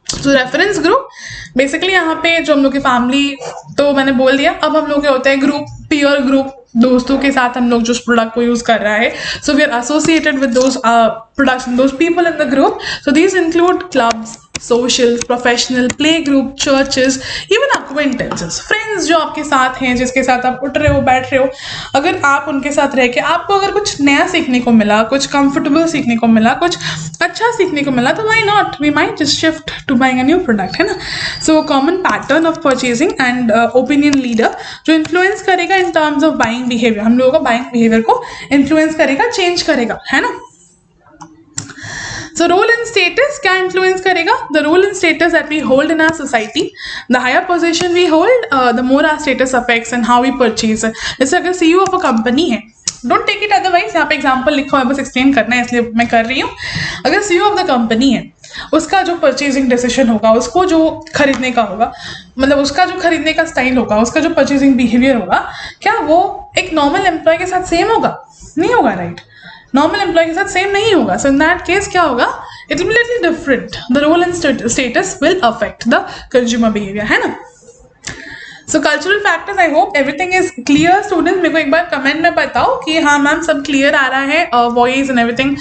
सो रेफरेंस ग्रुप बेसिकली यहाँ पे जो हम लोग की फैमिली, तो मैंने बोल दिया। अब हम लोग के होते हैं ग्रुप, पीयर ग्रुप, दोस्तों के साथ हम लोग जो प्रोडक्ट को यूज कर रहा है। So we are associated with those products and those people in the group. So these include clubs, social, professional, play group, churches, even acquaintances, friends जो आपके साथ हैं, जिसके साथ आप उठ रहे हो, बैठ रहे हो। अगर आप उनके साथ रह के आपको अगर कुछ नया सीखने को मिला, कुछ कंफर्टेबल सीखने को मिला, कुछ अच्छा सीखने को मिला, तो why not, we might just shift to buying a new product, है ना। So common pattern of purchasing and opinion leader जो इन्फ्लुएंस करेगा in terms of buying behaviour, हम लोगों का बाइंग बिहेवियर को इन्फ्लुएंस करेगा, चेंज करेगा, है ना। So role and status क्या influence करेगा? The role and status that we hold in our society, the higher position we hold, the more our status affects and how we purchase. जैसे अगर CEO of a company है, don't take it otherwise, यहाँ पे example लिखा हुआ है, बस explain करना है इसलिए मैं कर रही हूँ। अगर CEO of the company है, उसका जो परचेजिंग डिसीजन होगा, उसको जो खरीदने का होगा, मतलब उसका जो खरीदने का स्टाइल होगा, उसका जो परचेजिंग बिहेवियर होगा, क्या वो एक नॉर्मल एम्प्लॉय के साथ सेम होगा? नहीं होगा, राइट। नॉर्मल एम्प्लॉय के साथ सेम नहीं होगा। सो इन दैट केस क्या होगा, it will be little different, the role and status will affect the consumer behaviour, है ना। So cultural factors, I hope everything is clear students. मेरे को एक बार कमेंट में बताओ कि हाँ मैम सब क्लियर आ रहा है, voice and everything,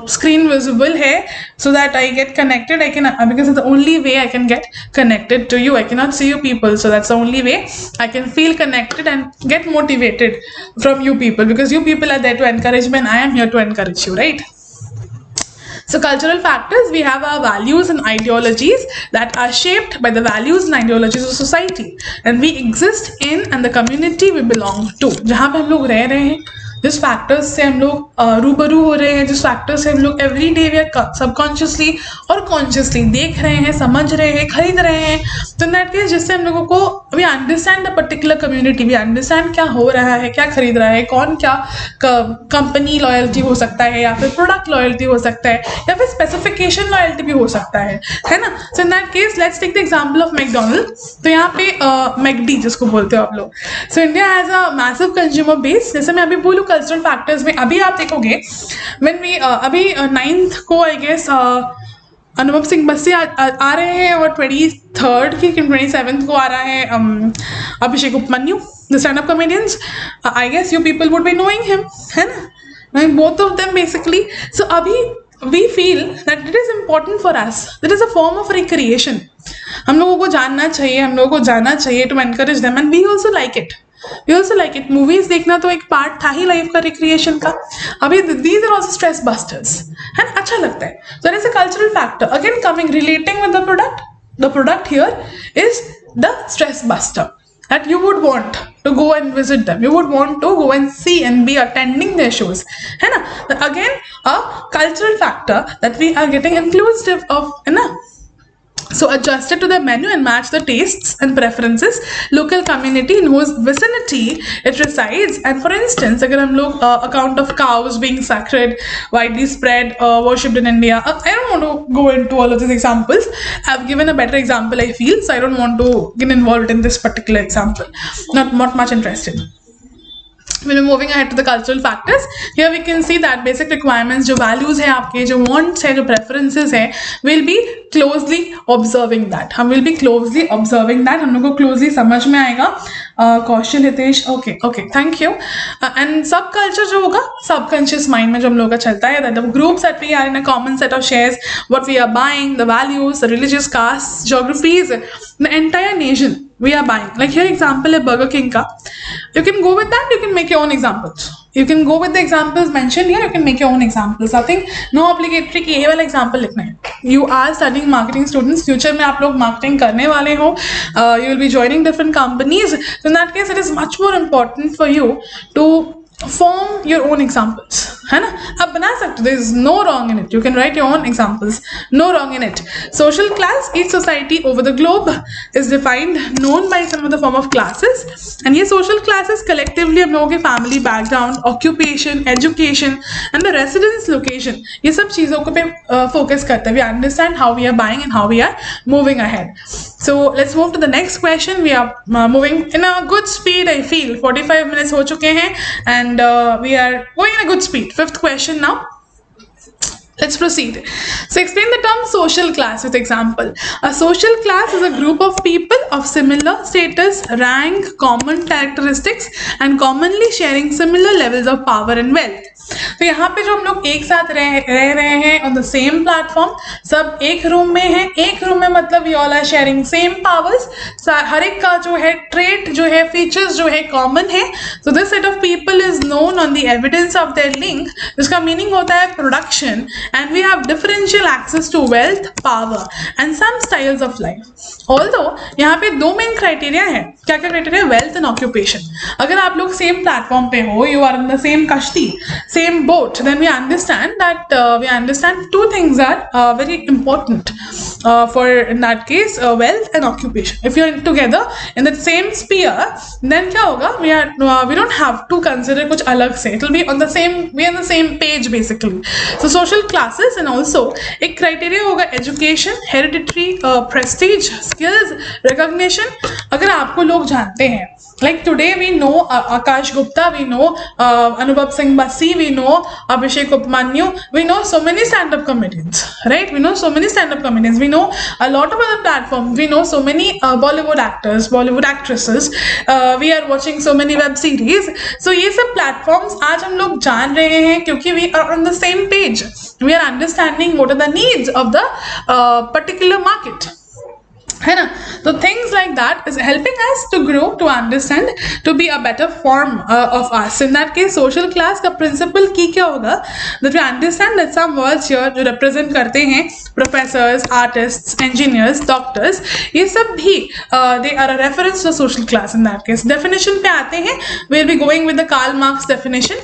screen visible है, so that I get connected, I can, because the only way I can get connected to you, I can not see you people, so that's the only way I can feel connected and get motivated from you people, because you people are there to encourage me and I am here to encourage you, right? So cultural factors, we have our values and ideologies that are shaped by the values and ideologies of society, and we exist in and the community we belong to, जहाँ पे हम लोग रह रहे हैं, जिस factors से हम लोग रूबरू हो रहे हैं, जिस फैक्टर्स से हम लोग every day we are subconsciously और कॉन्शियसली देख रहे हैं, समझ रहे हैं, खरीद रहे हैं। तो इन दैट केस जिससे हम लोगों को we understand the particular community, we understand क्या हो रहा है, क्या खरीद रहा है, कौन क्या कंपनी लॉयल्टी हो सकता है, या फिर प्रोडक्ट लॉयल्टी हो सकता है, या फिर स्पेसिफिकेशन लॉयल्टी भी हो सकता है ना। So in that case let's take the example of McDonald. तो यहाँ पे मैकडी जिसको बोलते हो आप लोग, so India has a massive consumer base. जैसे मैं अभी बोलूँ कल्चरल फैक्टर्स में, अभी आप देखोगे व्हेन वी अभी 9th को आई गेस अनुभव सिंह बस्सी आ रहे हैं और 23rd की 27th को आ रहा है Abhishek Upamanyu, the stand up comedians. I guess you people would be knowing him, है ना, knowing both of them basically. So abhi we feel that it is important for us, that is a form of recreation. हम लोगों को जानना चाहिए, हम लोगों को जाना चाहिए to encourage them, and we also like it. We also like it. Movies देखना तो एक पार्ट था ही लाइफ का रिक्रिएशन का. अभी these are also stress busters, है ना, अच्छा लगता है. So there is a cultural factor. Again coming relating with the product. The product here is the stress buster that you would want to go and visit them. You would want to go and see and be attending their shows, है ना. Again a cultural factor that we are getting inclusive of, है ना. So adjust it to the menu and match the tastes and preferences local community in whose vicinity it resides. And for instance, अगर हम लोग account of cows being sacred, widely spread, worshipped in India. I don't want to go into all of these examples. I've given a better example, I feel, so I don't want to get involved in this particular example. Not much interested. When we're moving ahead to the cultural factors, here we can see that basic requirements, जो values हैं आपके, जो wants हैं, जो preferences हैं, we'll be closely observing that. हम will be closely observing that. हम लोग को closely समझ में आएगा. कौशल Hitesh, okay, thank you. And subculture जो होगा, subconscious mind में जो हम लोग का चलता है, that the groups that we are in a common set of shares, what we are buying, the values, the religious castes, geographies, the entire nation we are buying. Like here example है Burger King का. You can go with that, you can make your own examples. You can go with the examples mentioned here, you can make your own examples. I think no obligatory कि ये वाला example लिखना है. You are studying marketing students, future में आप लोग marketing करने वाले हो, you will be joining different companies. So in that case, it is much more important for you to form your own examples, है ना. आप बना सकते हो, there is no wrong in it. You can write your own examples, no wrong in it. Social class, each society over the globe is defined, known by some of the form of classes, and ये social classes collectively हम लोगों के family background, occupation, education, and the residence location, ये सब चीज़ों को पे focus करते हैं. We understand how we are buying and how we are moving ahead. So let's move to the next question. We are moving in a good speed, I feel. 45 minutes हो चुके हैं, and we are going in a good speed. 5th question now. Let's proceed. So explain the term social class with example. A social class is a group of people of similar status, rank, common characteristics, and commonly sharing similar levels of power and wealth. तो यहाँ पे जो हम लोग एक साथ रह रहे हैं on the same platform, सब एक रूम में हैं. एक रूम में मतलब we all are sharing same powers. हर एक का जो है trait जो है features जो है common है. So this set of people is known on the evidence of their link, जिसका meaning होता है production, and we have differential access to wealth, power, and some styles of life. Although यहाँ पे दो main criteria है. क्या क्या criteria है? Wealth and occupation. अगर आप लोग same platform पे हो, you are in the same कश्ती, same boat, then we understand that two things are very important for, in that case, wealth and occupation. If you are together in the same sphere, then क्या होगा? We don't have to consider कुछ अलग से. It will be on the same, we are on the same page basically. So social classes, and also एक criteria होगा education, hereditary, prestige, skills, recognition. अगर आपको लोग जानते हैं, like today we know Akash Gupta, we know Anubhav Singh Bassi, we know Abhishek Upmanyu, we know so many stand-up comedians, right? We know so many stand-up comedians, we know a lot of other platforms, we know so many Bollywood actors, Bollywood actresses, we are watching so many web series. So ये सब platforms आज हम लोग जान रहे हैं क्योंकि we are on the same page. We are understanding what are the needs of the particular market. है ना. So things like that is helping us to grow, to understand, to be a better form of us. In that case, social class का principle की क्या होगा? That we understand that some words here जो represent करते हैं professors, artists, engineers, doctors, ये सब भी they are a reference to social class. In that case, definition पे आते हैं. We'll be going with the Karl Marx definition.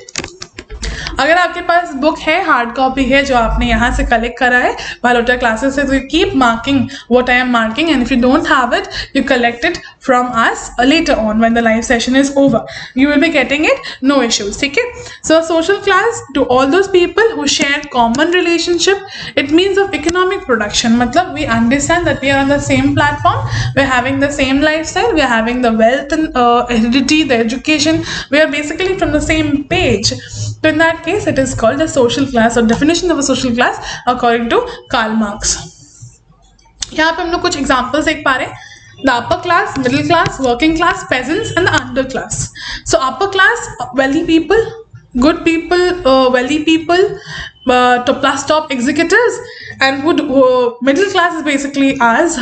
अगर आपके पास बुक है, हार्ड कॉपी है जो आपने यहाँ से कलेक्ट करा है Bhalotia classes से, तो you keep marking what I am marking, and if you don't have it, you collect it from us later on when the live session is over. You will be getting it, no issues. ठीक है. So social class to all those people who share common relationship. It means of economic production. मतलब we understand that we are on the same platform, we are having the same lifestyle, we are having the wealth and heredity, the education. We are basically from the same page. So in that case, it is called a social class, or definition of a social class according to Karl Marx. यहाँ पे हम लोग कुछ examples देख पा रहे हैं. The upper class, middle class, working class, peasants, and the underclass. So upper class, wealthy people, good people, wealthy people, top executives, and middle class is basically us,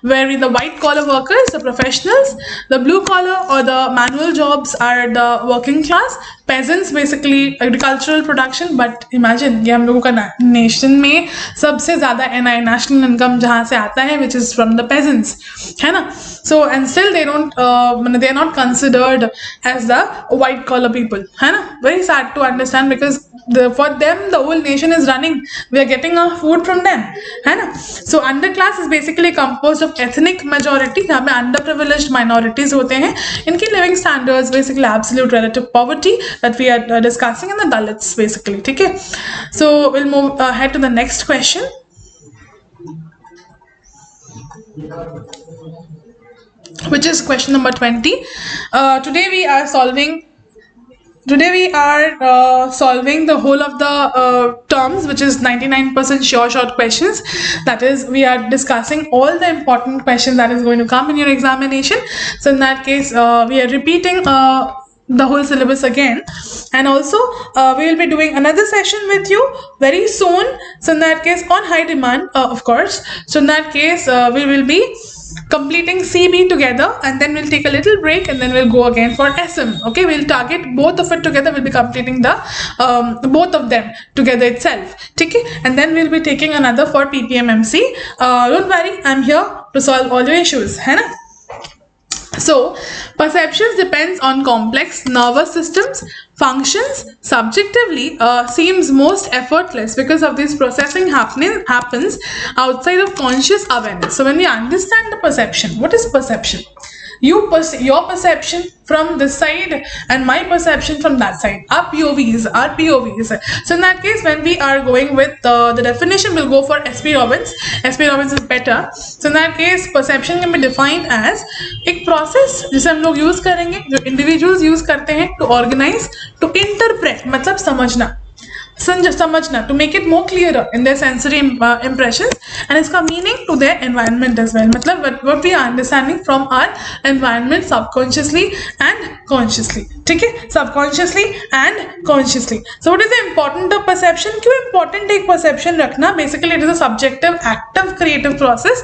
where the white collar workers, the professionals, the blue collar or the manual jobs are the working class, peasants basically agricultural production. But imagine ये हम लोगों का nation में सबसे ज़्यादा NI national income जहाँ से आता है, which is from the peasants, है ना. So and still they are not considered as the white collar people, है ना. Very sad to understand, because for them the whole nation is running. We are getting our food from them, है ना. So underclass is basically composed of ethnic majority, जहाँ पे underprivileged minorities होते हैं. इनकी living standards basically absolute relative poverty that we are discussing, in the Dalits basically. ठीक है. So we'll move ahead to the next question, which is question number 20. Today we are solving the whole of the terms, which is 99% sure short questions. That is, we are discussing all the important questions that is going to come in your examination. So in that case, we are repeating the whole syllabus again, and also we will be doing another session with you very soon. So in that case, on high demand, of course. So in that case, we will be completing CB together, and then we'll take a little break, and then we'll go again for SM. Okay, we'll target both of it together. We'll be completing the both of them together itself. Okay, and then we'll be taking another for PPMMC. Don't worry, I'm here to solve all your issues, है ना. So perceptions depends on complex nervous systems. Functions subjectively seems most effortless because of this processing happens outside of conscious awareness. So when we understand the perception, what is perception? Your perception from this side and my perception from that side. Our POVs, our POVs. So in that case, when we are going with the definition, we'll go for SP Robbins. SP Robbins is better. So in that case, perception can be defined as एक process जिसे हम लोग use करेंगे, जो individuals use करते हैं to organize, to interpret, मतलब समझना, to make it more clearer in their sensory impressions, and इसका meaning to their environment as well. मतलब what we are understanding from our environment subconsciously and consciously. ठीक है, subconsciously and consciously. So what is the importance of perception? क्यों important एक perception रखना? Basically it is a subjective, active, creative process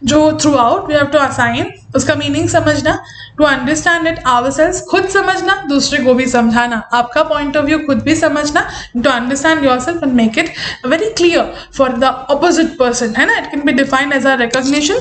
जो throughout we have to assign, उसका meaning समझना, to understand it ourselves, खुद समझना, दूसरे को भी समझाना, आपका point of view खुद भी समझना, to understand yourself and make it very clear for the opposite person, है ना. It can be defined as a recognition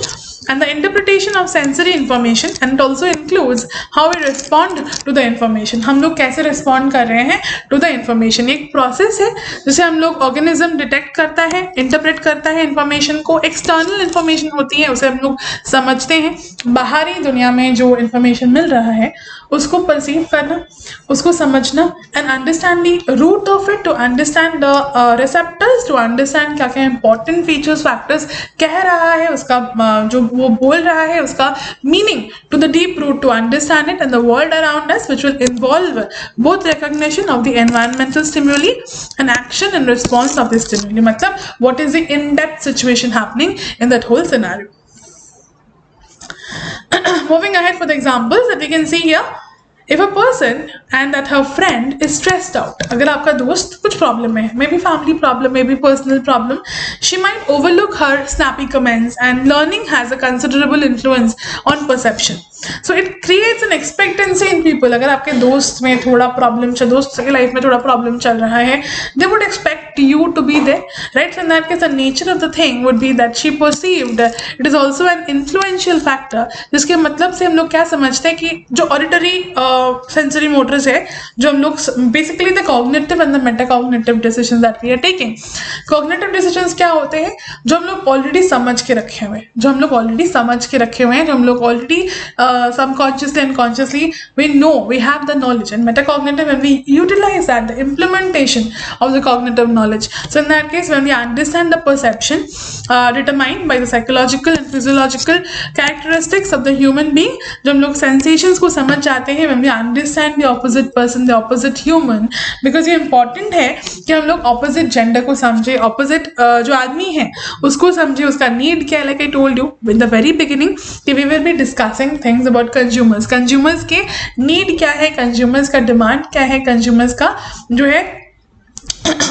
and the interpretation of sensory information, and it also includes how we respond to the information. हम लोग कैसे respond कर रहे हैं to the information. एक process है जिसे हम लोग organism detect करता है, interpret करता है information को. external information होती है, उसे हम लोग समझते हैं. बाहरी दुनिया में जो information मिल रहा है उसको perceive करना, उसको समझना, and understand the root of it, to understand the receptors, to understand क्या क्या important features, factors कह रहा है, उसका जो वो बोल रहा है उसका meaning, to the deep root, to understand it and the world around us, which will involve both recognition of the environmental stimuli and action and response of the stimuli. मतलब what is the in-depth situation happening in that whole scenario. Moving ahead for the examples that we can see here. If a person and that her friend is stressed out, अगर आपका दोस्त कुछ problem है, maybe family problem, maybe personal problem, she might overlook her snappy comments, and learning has a considerable influence on perception. So it creates an expectancy in people. अगर आपके दोस्त में थोड़ा problem चल, दोस्त के life में थोड़ा problem चल रहा है, they would expect you to be there, right? So in that case, the nature of the thing would be that she perceived it is also an influential factor. जिसके मतलब से हम लोग क्या समझते हैं कि जो auditory sensory motors है, जो हम लोग basically the cognitive and the metacognitive decisions that we are taking. Cognitive decisions क्या होते हैं? जो हम लोग already समझ के रखे हुए हैं, जो हम लोग already subconsciously and consciously, we know, we have the knowledge. And metacognitive, when we utilize that, the implementation of the cognitive knowledge. So in that case, when we understand the perception determined by the psychological and physiological characteristics of the human being, जब हम लोग sensations को समझ जाते हैं, when we understand the opposite person, the opposite human, because ये important है कि हम लोग opposite gender को समझे, opposite जो आदमी है उसको समझे, उसका need क्या है. Like I told you in the very beginning कि we will be discussing things about consumers. Consumers के need क्या है, consumers का demand क्या है, consumers का जो है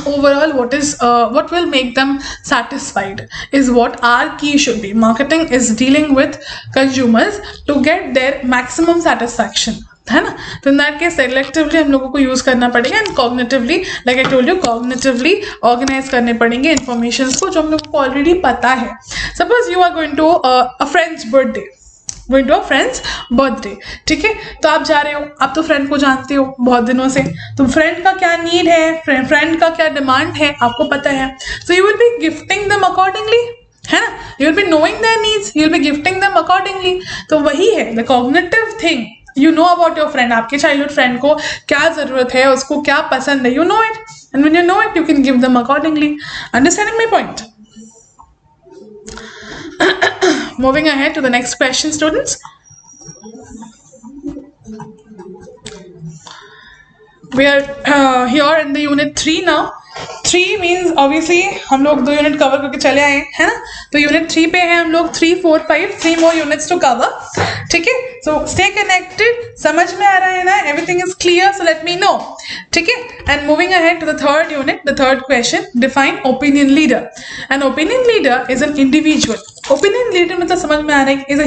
overall what will make them satisfied is what our key should be. Marketing is dealing with consumers to get their maximum satisfaction, है ना. तो इन दैट केस सेलेक्टिवली हम लोगों को यूज करना पड़ेगा and cognitively, like I told you, cognitively organise करने पड़ेंगे इन्फॉर्मेशन को जो हम लोगों को ऑलरेडी पता है. Suppose you are going to a friend's birthday, going to a friend's birthday, ठीक है. तो आप जा रहे हो, आप तो फ्रेंड को जानते हो बहुत दिनों से, तो फ्रेंड का क्या नीड है, फ्रेंड का क्या डिमांड है आपको पता है. So you will be gifting them accordingly, है ना. You will be knowing there needs, you will be gifting them accordingly. तो वही है the cognitive thing. You know about your friend, आपके चाइल्डहुड फ्रेंड को क्या जरूरत है, उसको क्या पसंद है, you know it, and when you know it you can give them accordingly. Understanding my point? Moving ahead to the next question, students. We are here in the unit 3 now. 3 means obviously हम लोग 2 unit cover करके चले आए हैं ना. तो unit 3 पे हैं हम लोग, 3, 4, 5, 3 more units to cover. ठीक है. So stay connected. समझ में आ रहा है ना? Everything is clear. So let me know. ठीक है. And moving ahead to the third unit, the third question, define opinion leader. An opinion leader is an individual. Opinion leader मतलब समझ में आ रहा है, is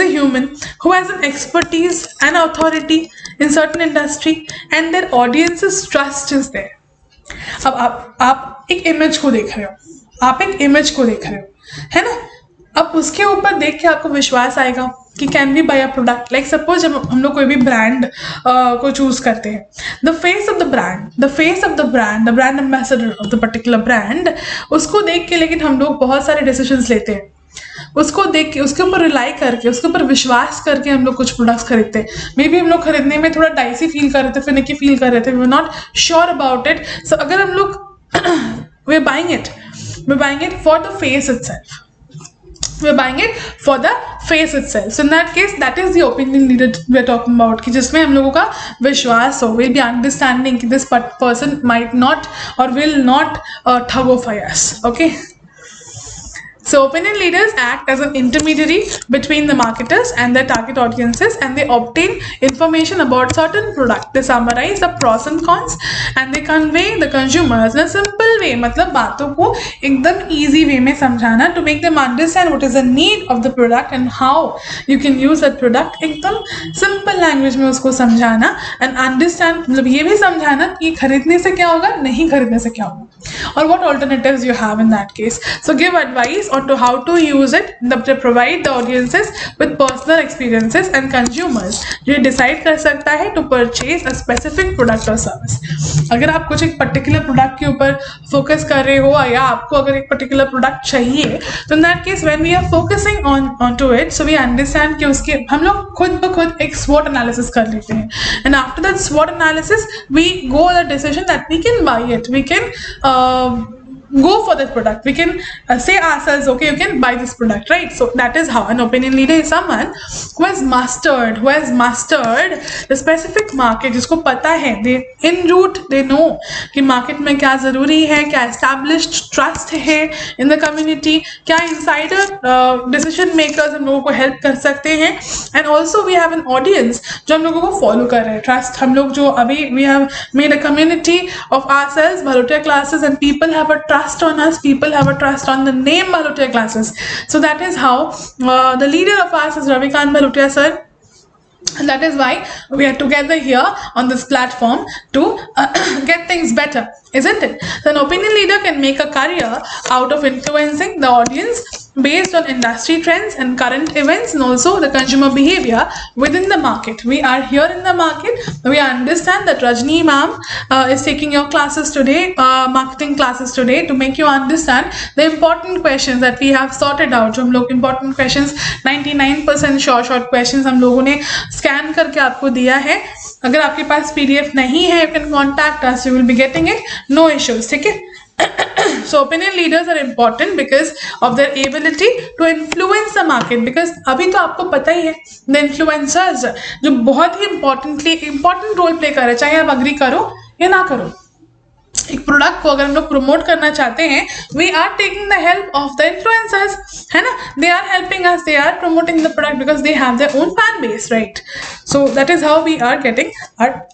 a human who has an expertise and authority in certain industry and their audience's trust is there. अब आप एक image को देख रहे हो, है ना. अब उसके ऊपर देख के आपको विश्वास आएगा कि can we buy a product. Like suppose जब हम लोग कोई भी ब्रांड को चूज करते हैं, the face of the brand, the brand ambassador of the particular brand, उसको देख के लेकिन हम लोग बहुत सारे डिसीजंस लेते हैं. उसको देख के, उसके ऊपर रिलाई करके, उसके ऊपर विश्वास करके हम लोग कुछ प्रोडक्ट्स खरीदते हैं. मे बी हम लोग खरीदने में थोड़ा डाइसी फील कर रहे थे, फिनिकी फील कर रहे थे, we were not sure about it. So अगर हम लोग we are buying it for the face itself. So in that case, that is the opinion leader we are talking about, कि जिसमें हम लोगों का विश्वास हो. We'll be understanding कि this person might not or will not thugify us. Okay. So opinion leaders act as an intermediary between the marketers and their target audiences, and they obtain information about certain product. They summarize the pros and cons and they convey the consumers in a simple way. मतलब बातों को एकदम easy way में समझाना, to make them understand what is the need of the product and how you can use that product. एकदम simple language में उसको समझाना and understand, मतलब ये भी समझाना कि खरीदने से क्या होगा, नहीं खरीदने से क्या होगा, or what alternatives you have in that case. So give advice on to how to use it. They provide the audiences with personal experiences and consumers जो decide कर सकता है to purchase a specific product or service. अगर आप कुछ एक particular product के ऊपर focus कर रहे हो या आपको अगर एक particular product चाहिए, तो in that case when we are focusing onto it, so we understand कि उसके हम लोग खुद ब खुद एक SWOT analysis कर लेते हैं, and after that SWOT analysis we go the decision that we can buy it, we can go for this product, we can say ourselves, okay, you can buy this product, right? So that is how an opinion leader is someone who has mastered the specific market, जिसको पता है, they en route they know कि market में क्या ज़रूरी है, क्या established trust है in the community, क्या insider decision makers हम लोगों को help कर सकते हैं, and also we have an audience जो हम लोगों को follow कर रहे हैं. Trust, हम लोग जो अभी we have made a community of ourselves, Bhalotia classes, and people have a trust on us, people have a trust on the name Bhalotia classes. So that is how the leader of us is Ravi Bhalotia sir. And that is why we are together here on this platform to get things better, isn't it? So an opinion leader can make a career out of influencing the audience based on industry trends and current events and also the consumer behavior within the market. We are here in the market. We understand that Rajni ma'am is taking your classes today, marketing classes today, to make you understand the important questions that we have sorted out. जो हम लोग important questions 99% short questions हम लोगों ने scan करके आपको दिया है. अगर आपके पास PDF नहीं है, you can contact us. You will be getting it. No issues. ठीक है? So opinion leaders are important because of their ability to influence the market. Because अभी तो आपको पता ही है the influencers जो बहुत ही important role play कर रहे हैं, चाहे आप agree करो या ना करो. एक प्रोडक्ट को अगर हम लोग प्रमोट करना चाहते हैं, we are taking the help of the influencers, है ना? They are helping us, they are promoting the product because they have their own fan base, right? So that is how we are getting our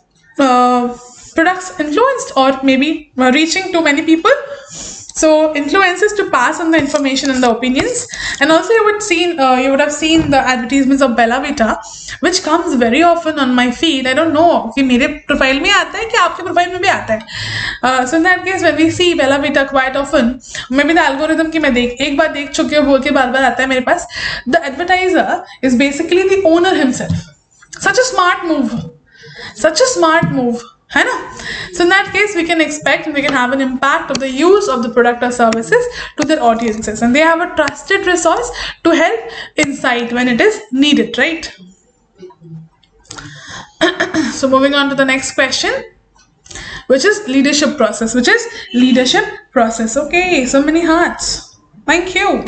products influenced or maybe reaching to many people. So influences to pass on the information and the opinions. And also you would have seen the advertisements of Bhalotia, which comes very often on my feed. I don't know कि मेरे profile में आता है कि आपके profile में भी आता है. So in that case when we see Bhalotia quite often, maybe the algorithm कि मैं एक बार देख चुकी हूँ बोल के बार आता है मेरे पास. The advertiser is basically the owner himself. Such a smart move. है ना? So in that case we can expect and we can have an impact of the use of the product or services to their audiences, and they have a trusted resource to help insight when it is needed, right? So moving on to the next question, which is leadership process. Okay, so many hearts. Thank you.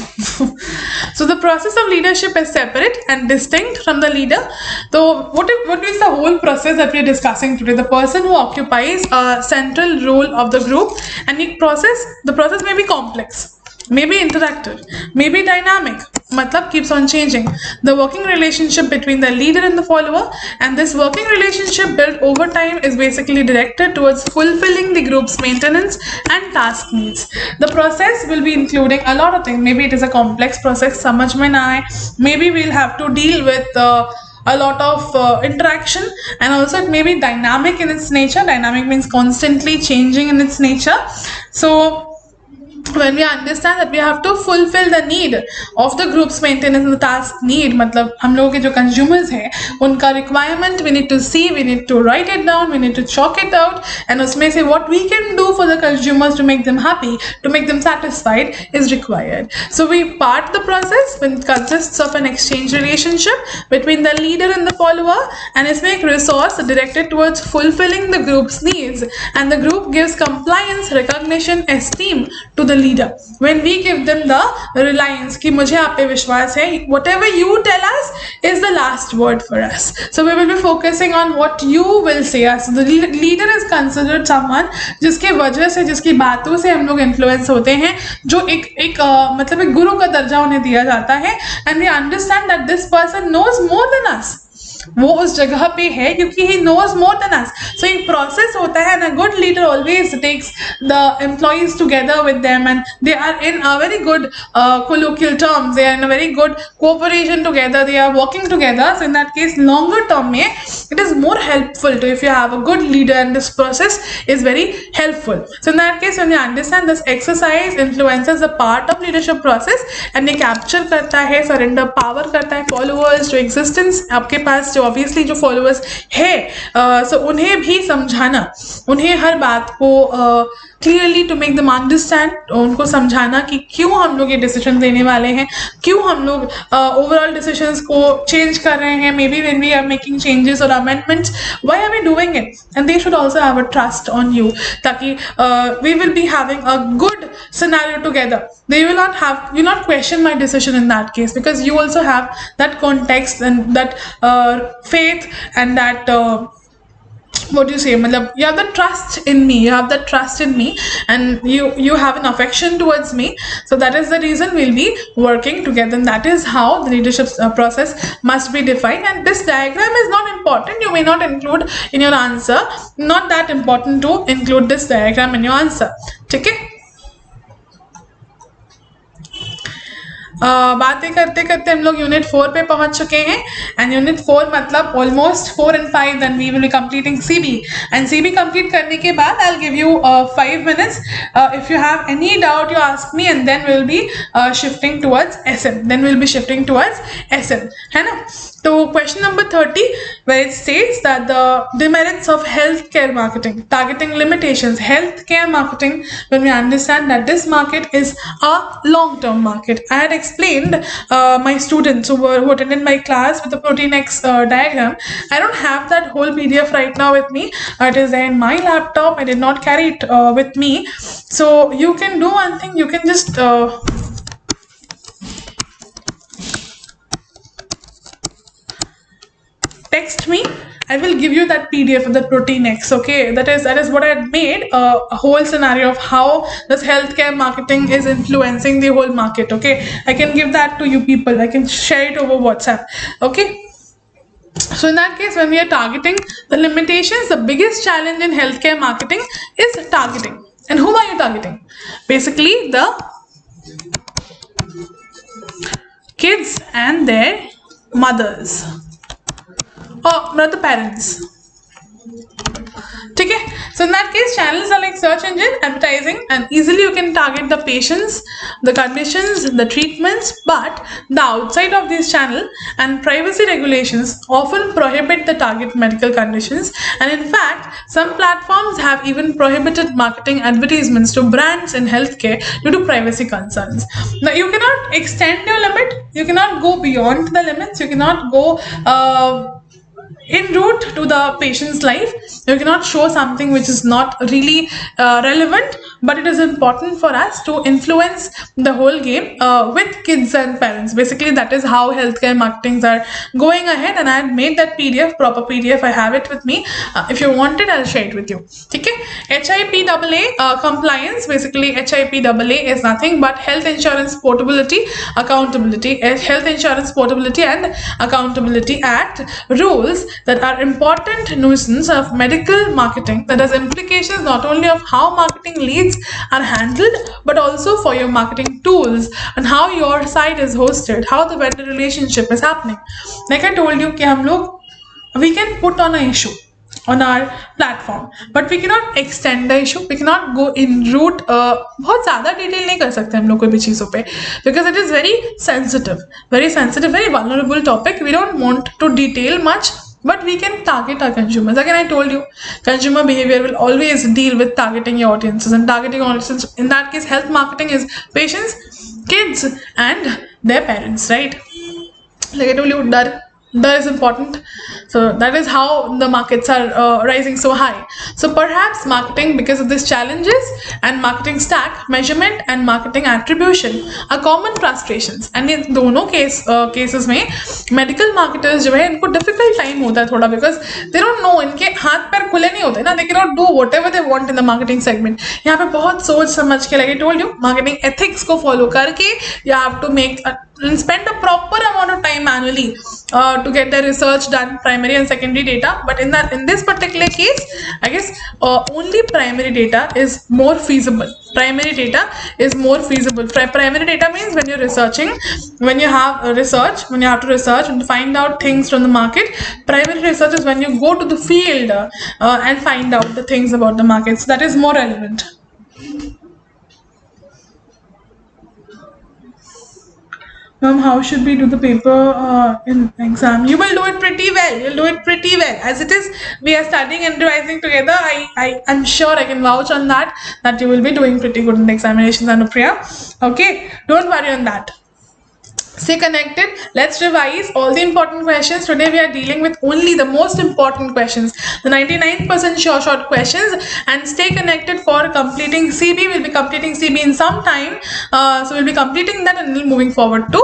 So the process of leadership is separate and distinct from the leader. So what is the whole process that we are discussing today? The person who occupies a central role of the group, and the process may be complex, may be interactive, may be dynamic. Matlab keeps on changing. The working relationship between the leader and the follower, and this working relationship built over time is basically directed towards fulfilling the group's maintenance and task needs. The process will be including a lot of things. Maybe it is a complex process, samajh mein na aaye. Maybe we'll have to deal with a lot of interaction, and also it may be dynamic in its nature. Dynamic means constantly changing in its nature. So when we understand that we have to fulfill the need of the group's maintenance and the task need, मतलब हम लोगों के जो consumers हैं उनका requirement we need to see, we need to write it down, we need to chalk it out, and उसमें से what we can do for the consumers to make them happy, to make them satisfied is required. So we part the process when it consists of an exchange relationship between the leader and the follower, and इसमें एक resource directed towards fulfilling the group's needs, and the group gives compliance, recognition, esteem to the leader. When we give them the reliance कि मुझे आप पे विश्वास है, whatever you tell us is the last word for us. So we will be focusing on what you will say us. The leader is considered someone जिसके वजह से, जिसकी बातों से हम लोग influence होते हैं, जो मतलब एक गुरु का दर्जा उन्हें दिया जाता है, and we understand that this person knows more than us. वो उस जगह पे है क्योंकि he knows more than us. So एक process होता है, and a good leader always takes the employees together with them, and they are in a very good colloquial terms. They are in a very good cooperation together. They are working together. So in that case, longer term में it is more helpful to if you have a good leader, and this process is very helpful. So in that case, when you understand this exercise influences a part of leadership process, and ये capture करता है, surrender power करता है followers to existence. आपके पास जो obviously जो followers है, so उन्हें भी समझाना, उन्हें हर बात को clearly to make them understand, उनको समझाना कि क्यों हम लोग ये decision देने वाले हैं, क्यों हम लोग overall decisions को change कर रहे हैं, maybe when we are making changes or amendments, why are we doing it, and they should also have a trust on you, ताकि we will be having a good scenario together. They will not question my decision in that case, because you also have that context and that faith and that what do you say, matlab, you have the trust in me, and you have an affection towards me. So that is the reason we'll be working together, and that is how the leadership process must be defined. And this diagram is not important, you may not include in your answer, not that important to include this diagram in your answer. Okay? बातें करते करते हम लोग unit 4 पे पहुंच चुके हैं and unit 4 मतलब almost 4 and 5 then we will be completing CB and CB complete करने के बाद I will give you 5 minutes if you have any doubt you ask me and then we'll be shifting towards SM है ना. तो question number 30 where it states that the demerits of healthcare marketing, targeting limitations, healthcare marketing, when we understand that this market is a long-term market. I had explained my students who attended my class with the Protein X diagram. I don't have that whole PDF right now with me. It is there in my laptop. I did not carry it with me. So you can do one thing. You can just text me. I will give you that PDF of the Protein X. Okay, that is what I had made a whole scenario of how this healthcare marketing is influencing the whole market. Okay, I can give that to you people. I can share it over WhatsApp. Okay. So in that case, when we are targeting the limitations, the biggest challenge in healthcare marketing is targeting. And whom are you targeting? Basically, the kids and their mothers. Oh, not the parents. Okay, so in that case, channels are like search engine, advertising, and easily you can target the patients, the conditions, the treatments. But the outside of this channel and privacy regulations often prohibit the target medical conditions. And in fact, some platforms have even prohibited marketing advertisements to brands in healthcare due to privacy concerns. Now, you cannot extend your limit. You cannot go beyond the limits. You cannot go en route to the patient's life. You cannot show something which is not really relevant, but it is important for us to influence the whole game with kids and parents. Basically, that is how healthcare marketings are going ahead, and I had made that PDF, proper PDF. I have it with me. If you want it, I'll share it with you. Okay, HIPAA compliance. Basically, HIPAA is nothing but Health Insurance Portability Accountability, Health Insurance Portability and Accountability Act rules that are important nuisance of medical marketing, that has implications not only of how marketing leads are handled, but also for your marketing tools and how your site is hosted, how the vendor relationship is happening. Like I told you, we can put on an issue on our platform, but we cannot extend the issue. We cannot go in route. बहुत ज़्यादा detail नहीं कर सकते हम लोग कोई भी चीज़ों पे, because it is very sensitive, very vulnerable topic. We don't want to detail much, but we can target our consumers. Again, I told you, consumer behavior will always deal with targeting your audiences, and targeting audiences in that case, health marketing is patients, kids, and their parents, right? Like I told you, that is important. So that is how the markets are rising so high. So perhaps marketing, because of these challenges, and marketing stack, measurement and marketing attribution are common frustrations. And in दोनों cases में medical marketers जो है इनको difficult time होता है थोड़ा, because they don't know, इनके हाथ पैर खुले नहीं होते ना, they cannot do whatever they want in the marketing segment. यहाँ पे बहुत सोच समझ के, like I told you, marketing ethics को follow करके you have to spend a proper amount of time manually to get the research done, primary and secondary data. But in this particular case, I guess only primary data is more feasible. Primary data is more feasible. Primary data means when you're researching, when you have to research and find out things from the market. Primary research is when you go to the field and find out the things about the market. So that is more relevant. Ma'am, how should we do the paper in exam? You will do it pretty well. You'll do it pretty well. As it is, we are studying and revising together. I'm sure I can vouch on that you will be doing pretty good in the examinations, Anupriya. Okay, don't worry on that. Stay connected. Let's revise all the important questions. Today we are dealing with only the most important questions, the 99% sure shot questions, and stay connected for completing CB. We'll be completing CB in some time. So we'll be completing that and then moving forward to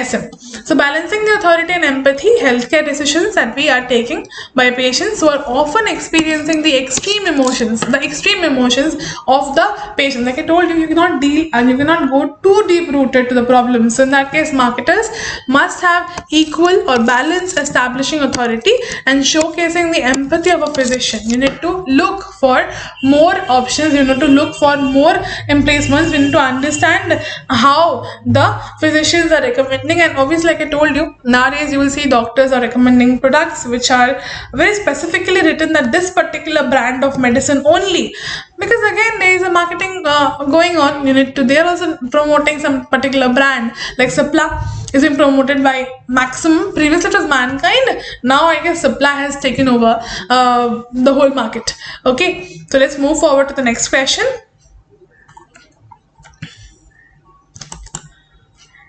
SM. So balancing the authority and empathy, healthcare decisions that we are taking by patients who are often experiencing the extreme emotions of the patient. Like I told you, you cannot deal and you cannot go too deep rooted to the problem. So in that case, marketers must have equal or balanced establishing authority and showcasing the empathy specialty of a physician. You need to look for more options, you need to look for more emplacements, you need to understand how the physicians are recommending. And obviously, like I told you, nowadays you will see doctors are recommending products which are very specifically written that this particular brand of medicine only, because again there is a marketing going on. You need to, they are also promoting some particular brand, like Cipla is being promoted by Maximum. Previously it was Mankind, now I guess Cipla has taken over the whole market. Okay, so let's move forward to the next question.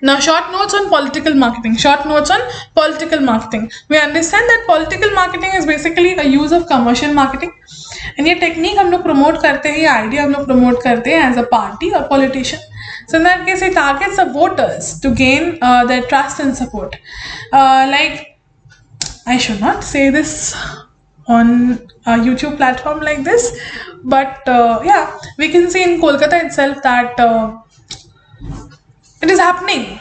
Now, short notes on political marketing. Short notes on political marketing. We understand that political marketing is basically a use of commercial marketing. And ये technique हम लोग promote करते हैं, ये idea हम लोग promote करते हैं as a party or politician. So in that case, it targets the voters to gain their trust and support. Like, I should not say this on a YouTube platform like this, but yeah, we can see in Kolkata itself that it is happening.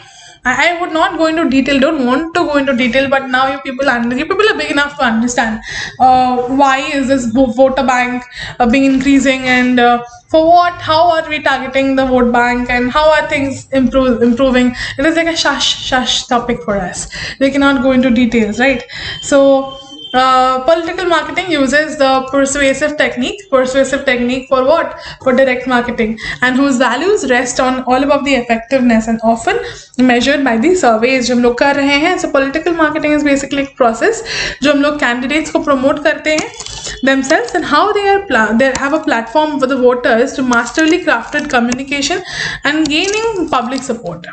I would not go into detail, don't want to go into detail, but now you people are big enough to understand why is this voter bank being increasing, and for what, how are we targeting the vote bank, and how are things improving. It is like a shush topic for us. We cannot go into details, right? So political marketing uses the persuasive technique for what? For direct marketing, and whose values rest on all above the effectiveness and often measured by the surveys जो हम लोग कर रहे हैं. So political marketing is basically a process जो हम लोग candidates को promote करते हैं themselves, and how they have a platform for the voters to masterly crafted communication and gaining public support.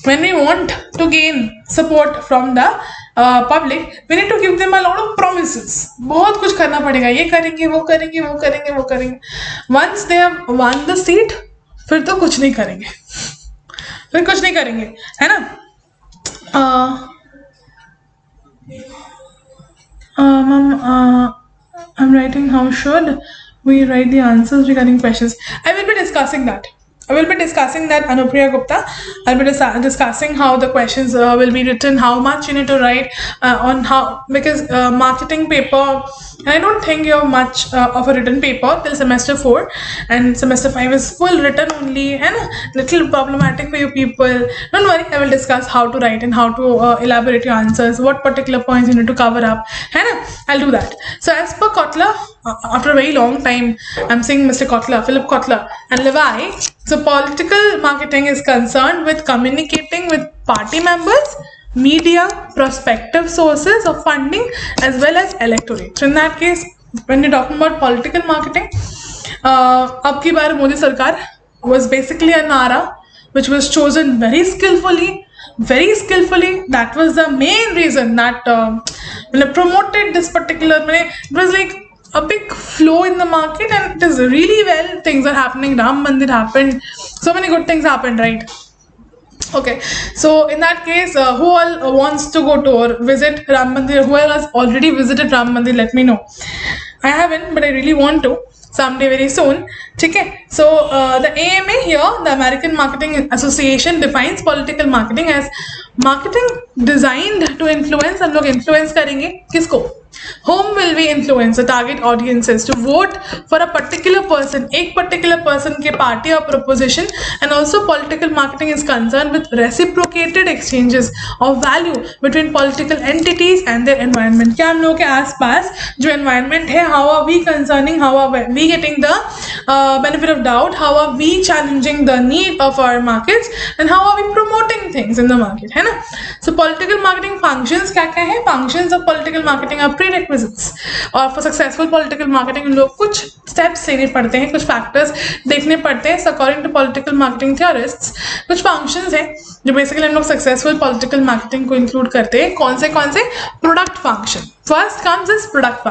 When we want to gain support from the public, we need to give them a lot of promises. बहुत कुछ करना पड़ेगा, ये करेंगे, वो करेंगे, वो करेंगे, वो करेंगे. Once they have won the seat, फिर तो कुछ नहीं करेंगे, फिर कुछ नहीं करेंगे, है ना? Ma'am, I'm writing how should we write the answers regarding questions. I will be discussing that. Anupriya Gupta. I'll be discussing how the questions will be written, how much you need to write on how, because marketing paper, I don't think you have much of a written paper till semester 4, and semester 5 is full written only, and little problematic for you people. Don't worry, I will discuss how to write and how to elaborate your answers, what particular points you need to cover up, and I'll do that. So as per Kotler, after a very long time, I'm saying Mr. Kotler, Philip Kotler and Levi. So political marketing is concerned with communicating with party members, media, prospective sources of funding, as well as electorate. So in that case, when you're talking about political marketing, ab ki baar Modi Sarkar was basically a nara which was chosen very skillfully. That was the main reason that promoted this particular, it was like a big flow in the market, and it is really well, things are happening. Ram Mandir happened, so many good things happened, right? Okay, so in that case, who all wants to go to or visit Ram Mandir? Who has already visited Ram Mandir? Let me know. I haven't, but I really want to someday very soon. Okay, so the AMA here, the American Marketing Association, defines political marketing as marketing designed to influence. हम लोग influence करेंगे किसको? Whom will we influence? The target audiences to vote for a particular person, एक particular person के party or proposition. And also political marketing is concerned with reciprocated exchanges of value between political entities and their environment. क्या हम लोग के आसपास जो environment है, how are we concerning, how are we getting the benefit of doubt, how are we challenging the need of our markets, and how are we promoting things in the market, है ना? So political marketing functions क्या क्या है? Functions of political marketing are prerequisites, और for successful political marketing हम लोग कुछ steps लेने पड़ते हैं, कुछ factors देखने पड़ते हैं. So according to political marketing theorists, कुछ functions हैं जो basically हम लोग successful political marketing को include करते हैं. कौन से? Product function. First comes is product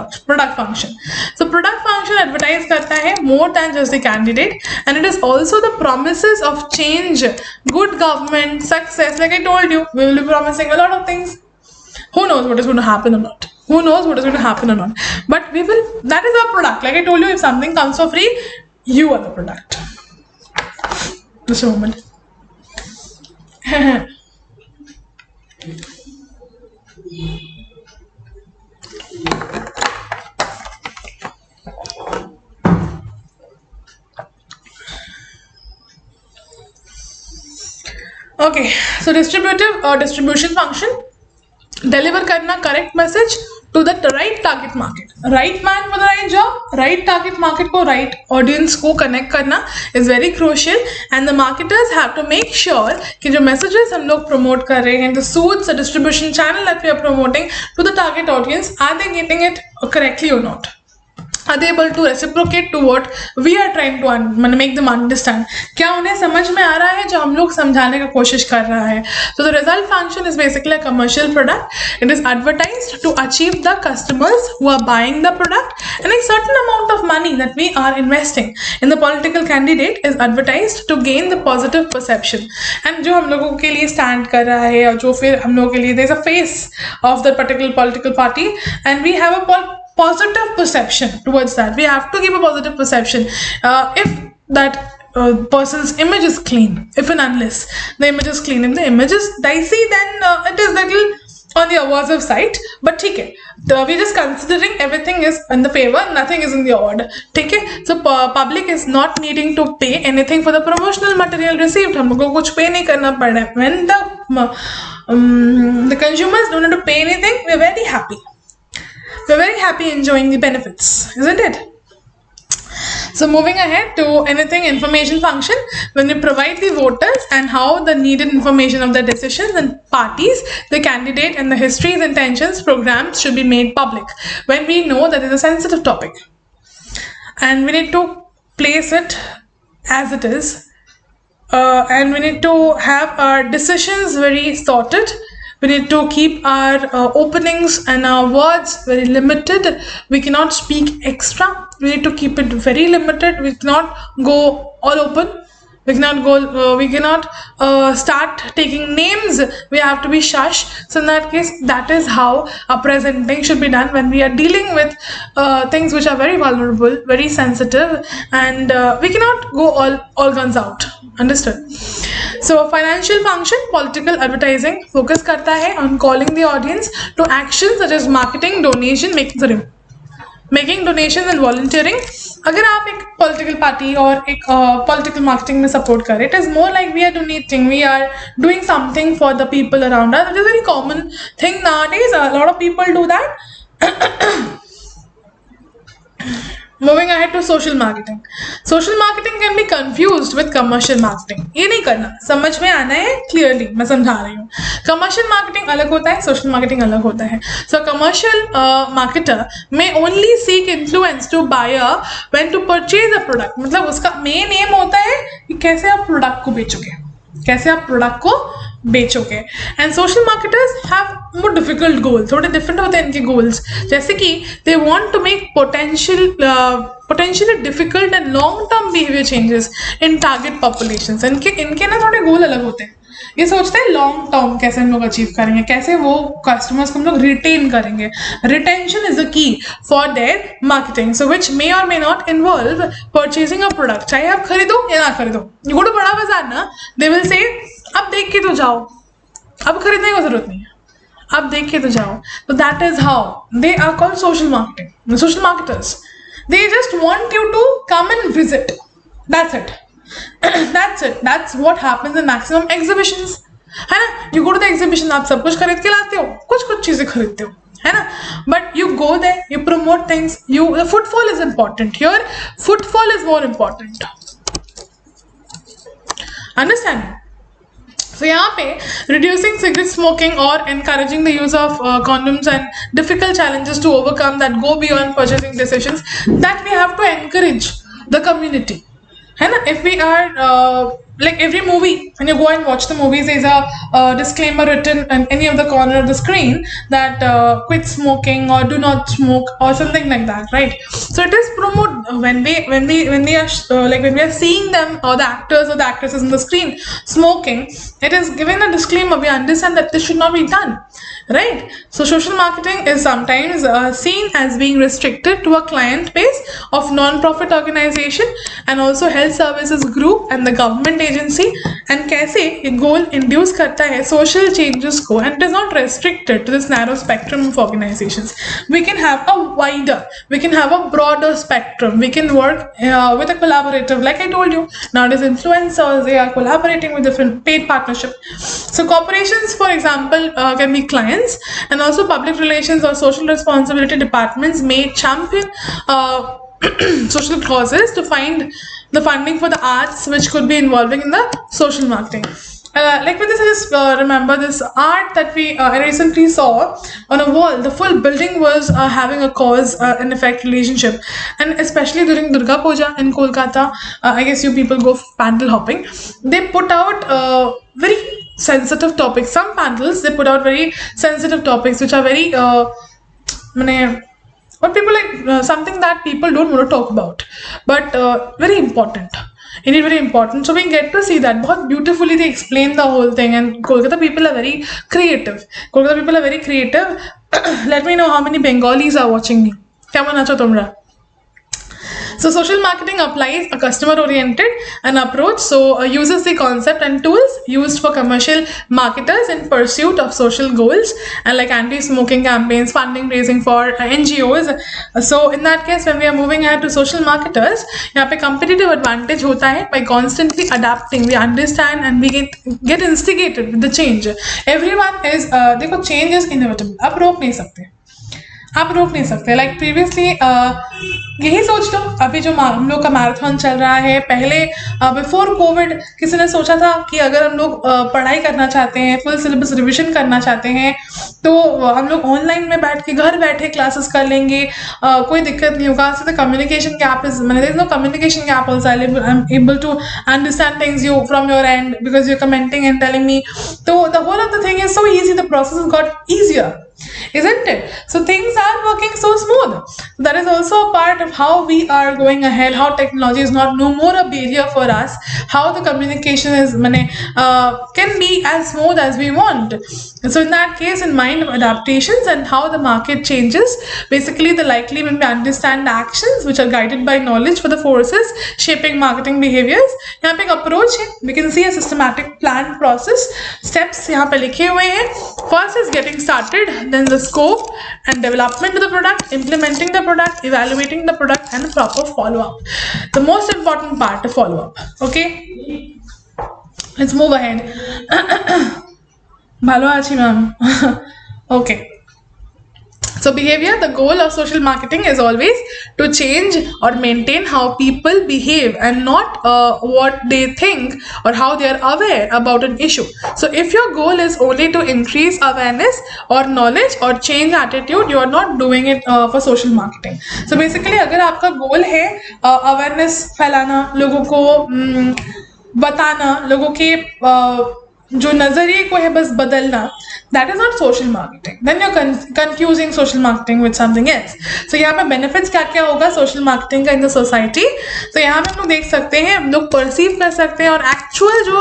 function. So product function advertise करता है more than just the candidate, and it is also the promises of change, good government, success. Like I told you, we will be promising a lot of things. Who knows what is going to happen or not? But we will, that is our product. Like I told you, if something comes for free, you are the product. Just a moment. Okay, so distributive or distribution function, deliver करना correct message to the right target market, right man for the right job, right target market को right audience को connect करना is very crucial, and the marketers have to make sure कि जो messages हम लोग promote कर रहे हैं, the suits, the distribution channel that we are promoting to the target audience, are they getting it correctly or not? Are they able to reciprocate to what we are trying to make them understand? क्या उन्हें समझ में आ रहा है जो हम लोग समझाने का कोशिश कर रहा है? So the result function is basically a commercial product. It is advertised to achieve the customers who are buying the product, and a certain amount of money that we are investing in the political candidate is advertised to gain the positive perception. And जो हम लोगों के लिए stand कर रहा है और जो फिर हम लोगों के लिए there is a face of the particular political party, and we have a positive perception towards that. We have to give a positive perception. If that person's image is clean, if and unless the image is clean, if the image is dicey, then it is little on the aversive side. But okay, we're just considering everything is in the favor, nothing is in the order. Okay, so public is not needing to pay anything for the promotional material received. हम लोगों को कुछ pay नहीं करना पड़ रहा है. When the consumers don't have to pay anything, we're very happy. We're very happy enjoying the benefits, isn't it? So moving ahead to anything information function, when we provide the voters and how the needed information of the decisions and parties, the candidate and the histories, intentions, programs should be made public when we know that it's a sensitive topic. And we need to place it as it is. And we need to have our decisions very sorted. We need to keep our openings and our words very limited. We cannot speak extra. We need to keep it very limited. We cannot go all open. We cannot start taking names. We have to be shush. So in that case, that is how our presenting should be done when we are dealing with things which are very vulnerable, very sensitive, and we cannot go all guns out. Understood? So financial function, political advertising focus करता है on calling the audience to actions such as marketing, donation, making donations and volunteering. अगर आप एक political party और एक political marketing में support करें, it is more like we are donating, we are doing something for the people around us. It is a very common thing nowadays. A lot of people do that. Moving ahead to social marketing. Social marketing can be confused with commercial marketing. ये नहीं करना, समझ में आना है clearly. मैं समझा रही हूँ. Commercial marketing अलग होता है, social marketing अलग होता है. So commercial marketer may only seek influence to buyer when to purchase a product. मतलब उसका main aim होता है कि कैसे आप product को बेचोगे, कैसे आप product को बेचोगे. And social marketers have more difficult goal, थोड़े डिफरेंट होते हैं इनके गोल्स. जैसे कि they want to make potentially difficult and long term behaviour changes in target populations. इनके ना थोड़े गोल अलग होते हैं. ये सोचते हैं लॉन्ग टर्म कैसे हम लोग अचीव करेंगे, कैसे वो कस्टमर्स को हम लोग रिटेन करेंगे. Retention is the key for their marketing, so which may और may not involve purchasing a product. चाहे आप खरीदो या ना खरीदो. यू गो टू बड़ा बाजार ना, दे विल से अब देख के तो जाओ, अब खरीदने की जरूरत नहीं है, अब देख के तो जाओ. तो that is how they are called social marketing, social marketers. They just want you to come and visit. That's it. That's what happens in maximum exhibitions, है ना. You go to the exhibition, आप सब कुछ खरीद के लाते हो, कुछ चीजें खरीदते हो, है ना. But you go there, you promote things. The footfall is important here. Footfall is more important. Understand? So यहाँ पे reducing cigarette smoking or encouraging the use of condoms and difficult challenges to overcome that go beyond purchasing decisions, that we have to encourage the community. है ना. If we are like every movie, when you go and watch the movies, there's a disclaimer written in any of the corner of the screen that quit smoking or do not smoke or something like that, right? So it is promote when we are like when we are seeing them or the actors or the actresses on the screen smoking, it is given a disclaimer. We understand that this should not be done. right? So social marketing is sometimes seen as being restricted to a client base of non-profit organization and also health services group and the government agency, and कैसे ये goal induce करता है social changes को, and it is not restricted to this narrow spectrum of organizations. We can have a wider, we can have a broader spectrum, we can work with a collaborative, like I told you, nowadays influencers, they are collaborating with different paid partnership. So corporations, for example, can be clients, and also public relations or social responsibility departments may champion social causes to find the funding for the arts, which could be involving in the social marketing. Like with this, I just remember this art that I recently saw on a wall. The full building was having a cause and effect relationship, and especially during Durga Puja in Kolkata, I guess you people go pandal hopping. They put out very sensitive topics. Some pandals, they put out very sensitive topics which are very what people like, something that people don't want to talk about, but very important. Indeed, very important. So we get to see that बहुत beautifully they explain the whole thing, and Kolkata people are very creative. Kolkata people are very creative. Let me know how many Bengalis are watching me. কেমন আছো তোমরা? So social marketing applies a customer-oriented an approach, so uses the concept and tools used for commercial marketers in pursuit of social goals, and like anti-smoking campaigns, funding raising for NGOs. So in that case, when we are moving ahead to social marketers, यहाँ पे competitive advantage होता है by constantly adapting. We understand and we get instigated with the change. Everyone is देखो, change is inevitable. आप रोक नहीं सकते, आप रोक नहीं सकते. लाइक प्रीवियसली यही सोच लो, अभी जो हम लोग का मैराथन चल रहा है, पहले बिफोर कोविड किसी ने सोचा था कि अगर हम लोग पढ़ाई करना चाहते हैं, फुल सिलेबस रिविजन करना चाहते हैं, तो हम लोग ऑनलाइन में बैठ के घर बैठे क्लासेस कर लेंगे, कोई दिक्कत नहीं होगा. So the communication gap is, there is no communication gap also. I am able to understand things you from your end because you are commenting and telling me. तो the whole of the thing is so easy, the process got easier, isn't it? So things are working so smooth. That is also a part of how we are going ahead, how technology is not no more a barrier for us, how the communication is can be as smooth as we want. So in that case, in mind of adaptations and how the market changes, basically the likely when we understand the actions which are guided by knowledge for the forces shaping marketing behaviors. यहाँ पे एक approach है, we can see a systematic planned process, steps यहाँ पे लिखे हुए हैं. First is getting started, then the scope and development of the product, implementing the product, evaluating the product, and proper follow-up. The most important part, the follow-up. Okay, let's move ahead. ভালো আছি ma'am. Okay. So behavior, the goal of social marketing is always to change or maintain how people behave and not what they think or how they are aware about an issue. So if your goal is only to increase awareness or knowledge or change attitude, you are not doing it for social marketing. So basically अगर आपका goal है awareness फैलाना, लोगों को बताना, लोगों के जो नजरिए को है बस बदलना, that is not social marketing. Then you're confusing social marketing with something else. So यहाँ पे benefits क्या क्या होगा social marketing का in the society. So यहाँ पे हम लोग देख सकते हैं, हम लोग perceive कर सकते हैं, और actual जो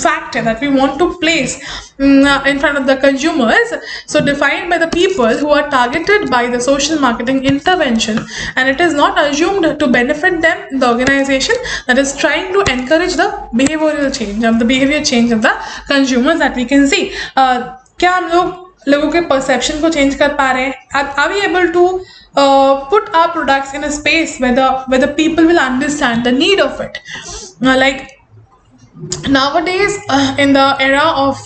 fact है that we want to place in front of the consumers, so defined by the people who are targeted by the social marketing intervention, and it is not assumed to benefit them, the organization that is trying to encourage the behavioral change of the behavior change of the consumers that we can see. क्या हम लोगों के perception को change कर पा रहे हैं? Are we able to put our products in a space where the people will understand the need of it? Like nowadays, in the era of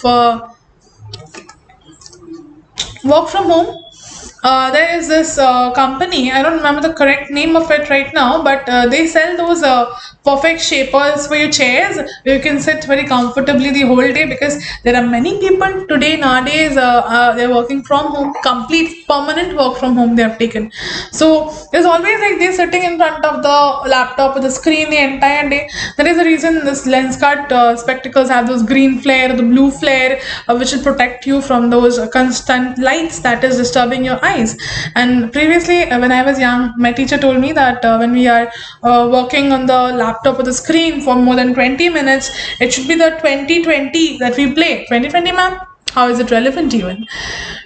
work from home, there is this company, I don't remember the correct name of it right now, but they sell those perfect shapers for your chairs. You can sit very comfortably the whole day, because there are many people today nowadays they're working from home, complete permanent work from home they have taken. So there's always like they're sitting in front of the laptop with the screen the entire day. That is the reason this lens cut spectacles have those green flare, the blue flare, which will protect you from those constant lights that is disturbing your eyes. And previously when I was young, my teacher told me that when we are working on the laptop with the screen for more than 20 minutes, it should be the 20-20 that we play. 20-20 ma'am? How is it relevant even?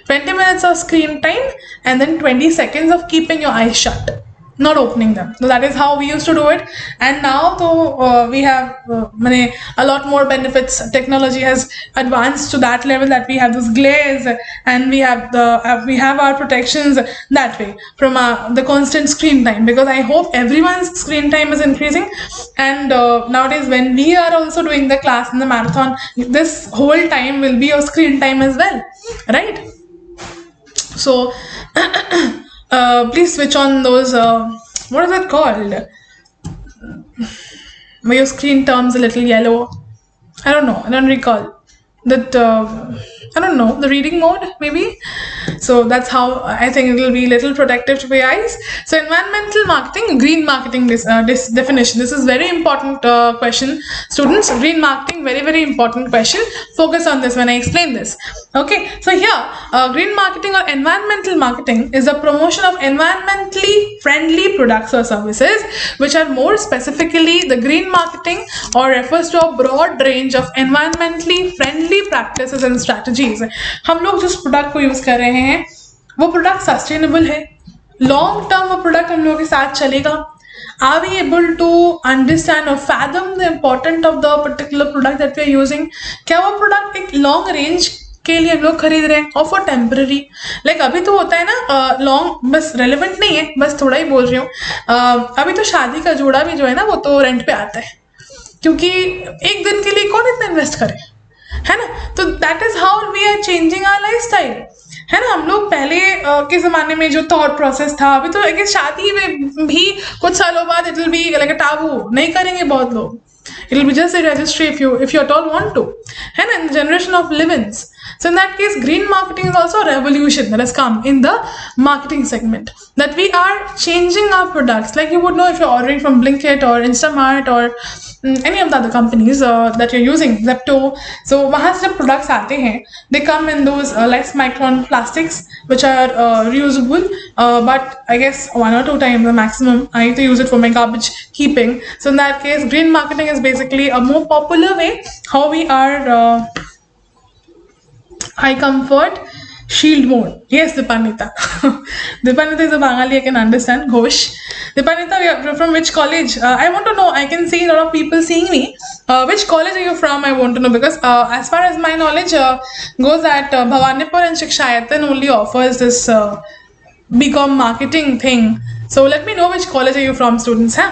20 minutes of screen time and then 20 seconds of keeping your eyes shut, not opening them. So that is how we used to do it. And now though we have a lot more benefits. Technology has advanced to that level that we have those glares, and we have our protections that way from the constant screen time, because I hope everyone's screen time is increasing. And nowadays when we are also doing the class in the marathon, this whole time will be your screen time as well, right? So please switch on those what is it called, where your screen turns a little yellow. I don't know, I don't recall that. I don't know, the reading mode maybe. So that's how I think it will be little protective to your eyes. So environmental marketing, green marketing, this definition. This is very important question, students. Green marketing, very, very important question. Focus on this when I explain this. Okay, so here green marketing or environmental marketing is the promotion of environmentally friendly products or services, which are more specifically the green marketing, or refers to a broad range of environmentally friendly practices and strategies. हम लोग जिस product को use कर रहे हैं वो product sustainable है, long term वो प्रोडक्ट हम लोगों के साथ चलेगा. Are we able to understand or fathom the importance of the particular product that we are using? क्या वो प्रोडक्ट एक लॉन्ग रेंज के लिए हम लोग खरीद रहे हैं, और फॉर टेम्पररी? लाइक अभी तो होता है ना लॉन्ग, बस रेलेवेंट नहीं है, बस थोड़ा ही बोल रही हूँ. अभी तो शादी का जोड़ा भी जो है ना वो तो रेंट पे आता है, क्योंकि एक दिन के लिए कौन इतना इन्वेस्ट करे, है ना? तो that is how we are changing our lifestyle, है ना? हम लोग पहले के ज़माने में जो थॉट प्रोसेस था, अभी तो एक शादी में भी कुछ सालों बाद इट विल बी लाइक अ टाबू, नहीं करेंगे बहुत लोग. It will be just a registry if you at all want to, and in the generation of live-ins. So in that case, green marketing is also a revolution that has come in the marketing segment, that we are changing our products. Like you would know if you're ordering from Blinkit or Instamart or any of the other companies that you're using, Zepto. So वहाँ से जब products आते हैं, they come in those less micron plastics which are reusable, but I guess 1 or 2 times the maximum. I need to use it for my garbage keeping. So in that case, green marketing is basically a more popular way how we are high comfort shield mode. Yes, Dipanita. Dipanita is a Bangali, I can understand. Ghosh. Dipanita, you're from which college? I want to know. I can see a lot of people seeing me. Which college are you from? I want to know, because as far as my knowledge goes, that Bhawanipur and Shikshayatan only offers this BCom marketing thing. So let me know which college are you from, students, huh?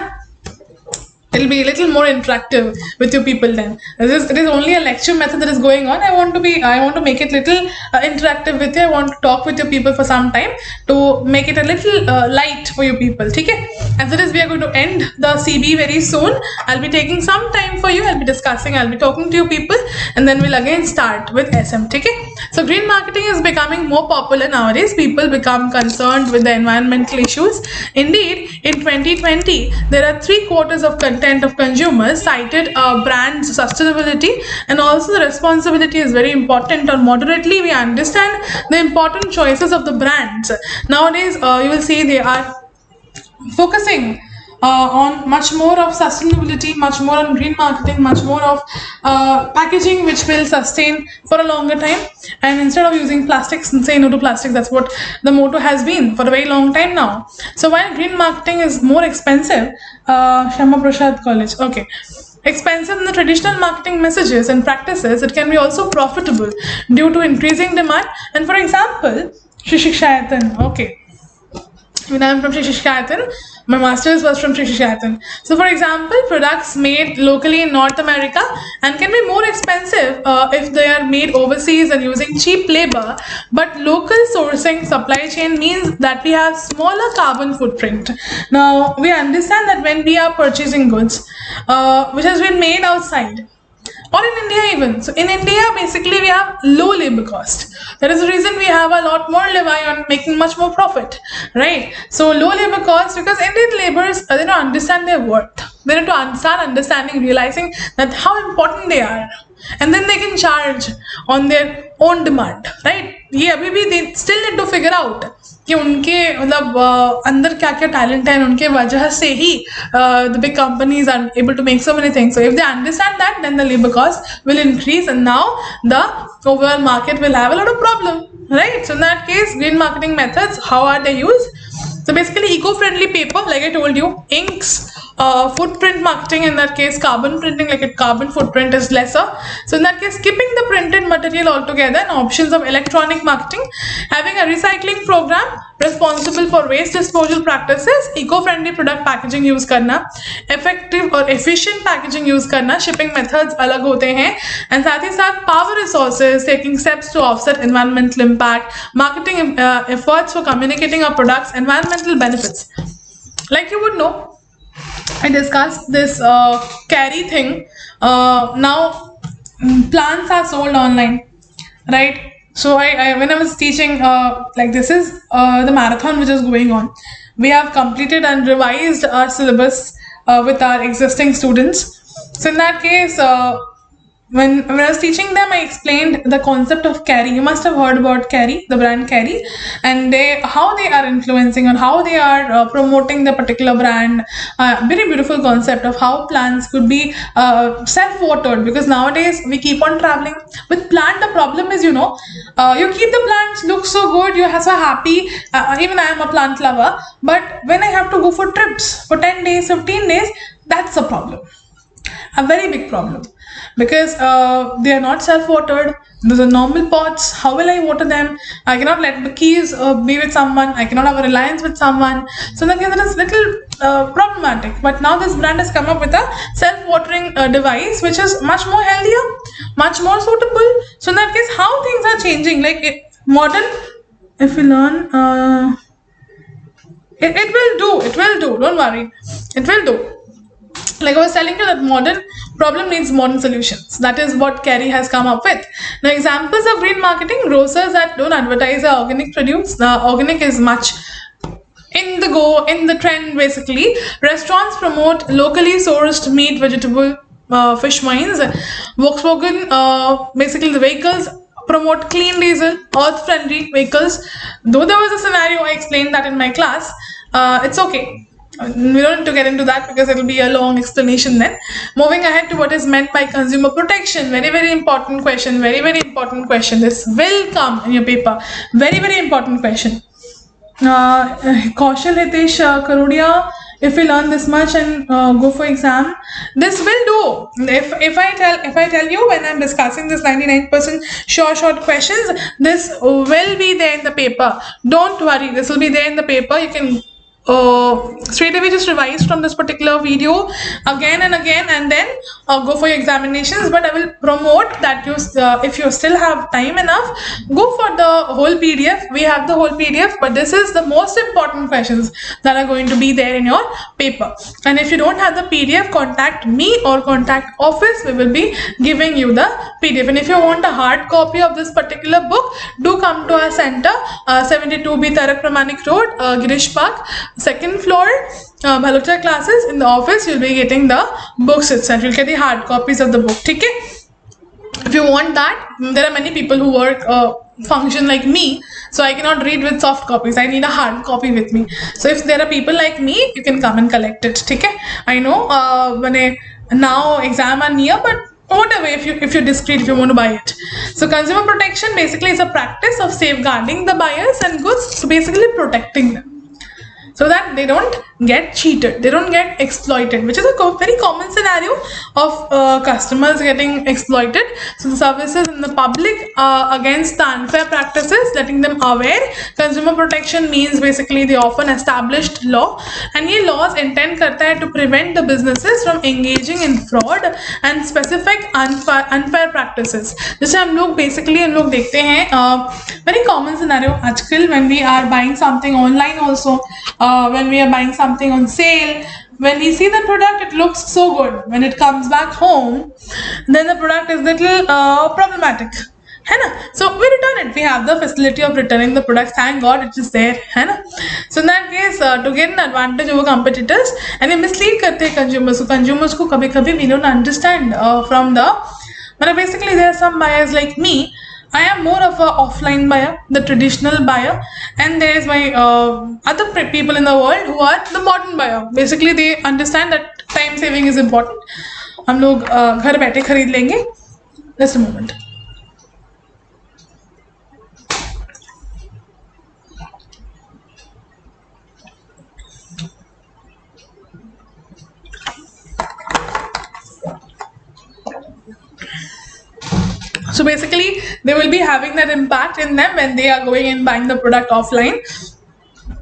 It'll be a little more interactive with your people then. It is only a lecture method that is going on. I want to make it little interactive with you. I want to talk with your people for some time to make it a little light for your people. Okay? As it is, we are going to end the CB very soon. I'll be taking some time for you. I'll be discussing. I'll be talking to you people, and then we'll again start with SM. Okay? So green marketing is becoming more popular nowadays. People become concerned with the environmental issues. Indeed, in 2020, there are 3/4 of content of consumers cited brand sustainability, and also the responsibility is very important, or moderately we understand the important choices of the brands. Nowadays, you will see they are focusing on much more of sustainability, much more on green marketing, much more of packaging which will sustain for a longer time, and instead of using plastics and say no to plastic. That's what the motto has been for a very long time now. So while green marketing is more expensive, Shama Prasad College, okay, expensive in the traditional marketing messages and practices, it can be also profitable due to increasing demand. And for example, Shikshayatan, okay, when I'm from Sureshot, my master's was from Sureshot. So for example, products made locally in North America and can be more expensive if they are made overseas and using cheap labor, but local sourcing supply chain means that we have smaller carbon footprint. Now we understand that when we are purchasing goods which has been made outside, or in India even. So in India, basically we have low labor cost. That is the reason we have a lot more levi on making much more profit, right? So low labor cost, because Indian laborers, they don't understand their worth. They need to start understanding, realizing that how important they are. And then they can charge on their own demand, right? ये अभी भी they still need to figure out कि उनके मतलब अंदर क्या क्या talent है, उनके वजह से ही the big companies are able to make so many things. So if they understand that, then the labor cost will increase, and now the overall market will have a lot of problem, right? So in that case, green marketing methods, how are they used? So basically, eco-friendly paper, like I told you, inks, footprint marketing, in that case, carbon printing, like a carbon footprint is lesser. So in that case, skipping the printed material altogether, and options of electronic marketing, having a recycling program, responsible for waste disposal practices, eco-friendly product packaging use करना, effective और efficient packaging use करना, shipping methods अलग होते हैं, and साथ ही साथ power resources, taking steps to offset environmental impact, marketing efforts for communicating our products, environmental benefits. Like you would know, I discussed this carry thing. Now plants are sold online, right? So I when I was teaching, like this is the marathon which is going on. We have completed and revised our syllabus with our existing students. So in that case, when I was teaching them, I explained the concept of carry. You must have heard about carry, the brand carry, and how they are influencing or how they are promoting the particular brand. Very beautiful concept of how plants could be self-watered, because nowadays we keep on traveling with plant. The problem is, you keep the plants look so good, you are so happy. Even I am a plant lover, but when I have to go for trips for 10 days, 15 days, that's a problem. A very big problem, because they are not self-watered. Those are normal pots. How will I water them? I cannot let the keys be with someone. I cannot have a reliance with someone. So that is little problematic. But now this brand has come up with a self-watering device, which is much more healthier, much more suitable. So in that case, how things are changing. Like modern, if we learn, it will do. It will do. Don't worry. It will do. Like I was telling you, that modern problem needs modern solutions. That is what Carey has come up with. Now, examples of green marketing: grocers that don't advertise their organic produce. Organic is much in the trend basically. Restaurants promote locally sourced meat, vegetable, fish wines. Volkswagen, basically the vehicles promote clean diesel, earth-friendly vehicles. Though there was a scenario, I explained that in my class. It's okay. We don't need to get into that because it will be a long explanation then. Moving ahead to what is meant by consumer protection. Very, very important question. Very, very important question. This will come in your paper. Very, very important question. Kaushal Hitesh Karudia, if we learn this much and go for exam, this will do. If I tell you when I'm discussing this 99% short questions, this will be there in the paper. Don't worry, this will be there in the paper. You can straight away just revise from this particular video again and again, and then go for your examinations. But I will promote that you if you still have time enough, go for the whole PDF. We have the whole PDF, but this is the most important questions that are going to be there in your paper. And if you don't have the PDF, contact me or contact office. We will be giving you the PDF. And if you want a hard copy of this particular book, do come to our center, 72B Tarak Pramanik Road, Girish Park, second floor, Bhalotia classes. In the office, you'll be getting the books itself. You'll get the hard copies of the book. Okay? If you want that, there are many people who work function like me, so I cannot read with soft copies. I need a hard copy with me. So if there are people like me, you can come and collect it. Okay? I know when now exam are near, but whatever, if you're discreet, if you want to buy it. So consumer protection basically is a practice of safeguarding the buyers and goods, so basically protecting them, so that they don't get cheated, they don't get exploited, which is a very common scenario of customers getting exploited. So the services in the public against the unfair practices, letting them aware. Consumer protection means basically the often established law, and ये laws intend करता है to prevent the businesses from engaging in fraud and specific unfair practices. जैसे हम लोग basically हम लोग देखते हैं very common scenario आजकल when we are buying something online also, when we are buying something on sale, when we see the product, it looks so good. When it comes back home, then the product is little problematic. है ना? So we return it. We have the facility of returning the product. Thank God it is there. है ना? So in that case, to get an advantage over competitors, and ये mislead करते हैं consumers. So consumers को कभी-कभी we don't understand from the. But basically there are some buyers like me I am more of a offline buyer, the traditional buyer, and there is my other people in the world who are the modern buyer. Basically, they understand that time saving is important. हम लोग घर बैठे खरीद लेंगे. Just a moment. So basically, they will be having that impact in them when they are going and buying the product offline.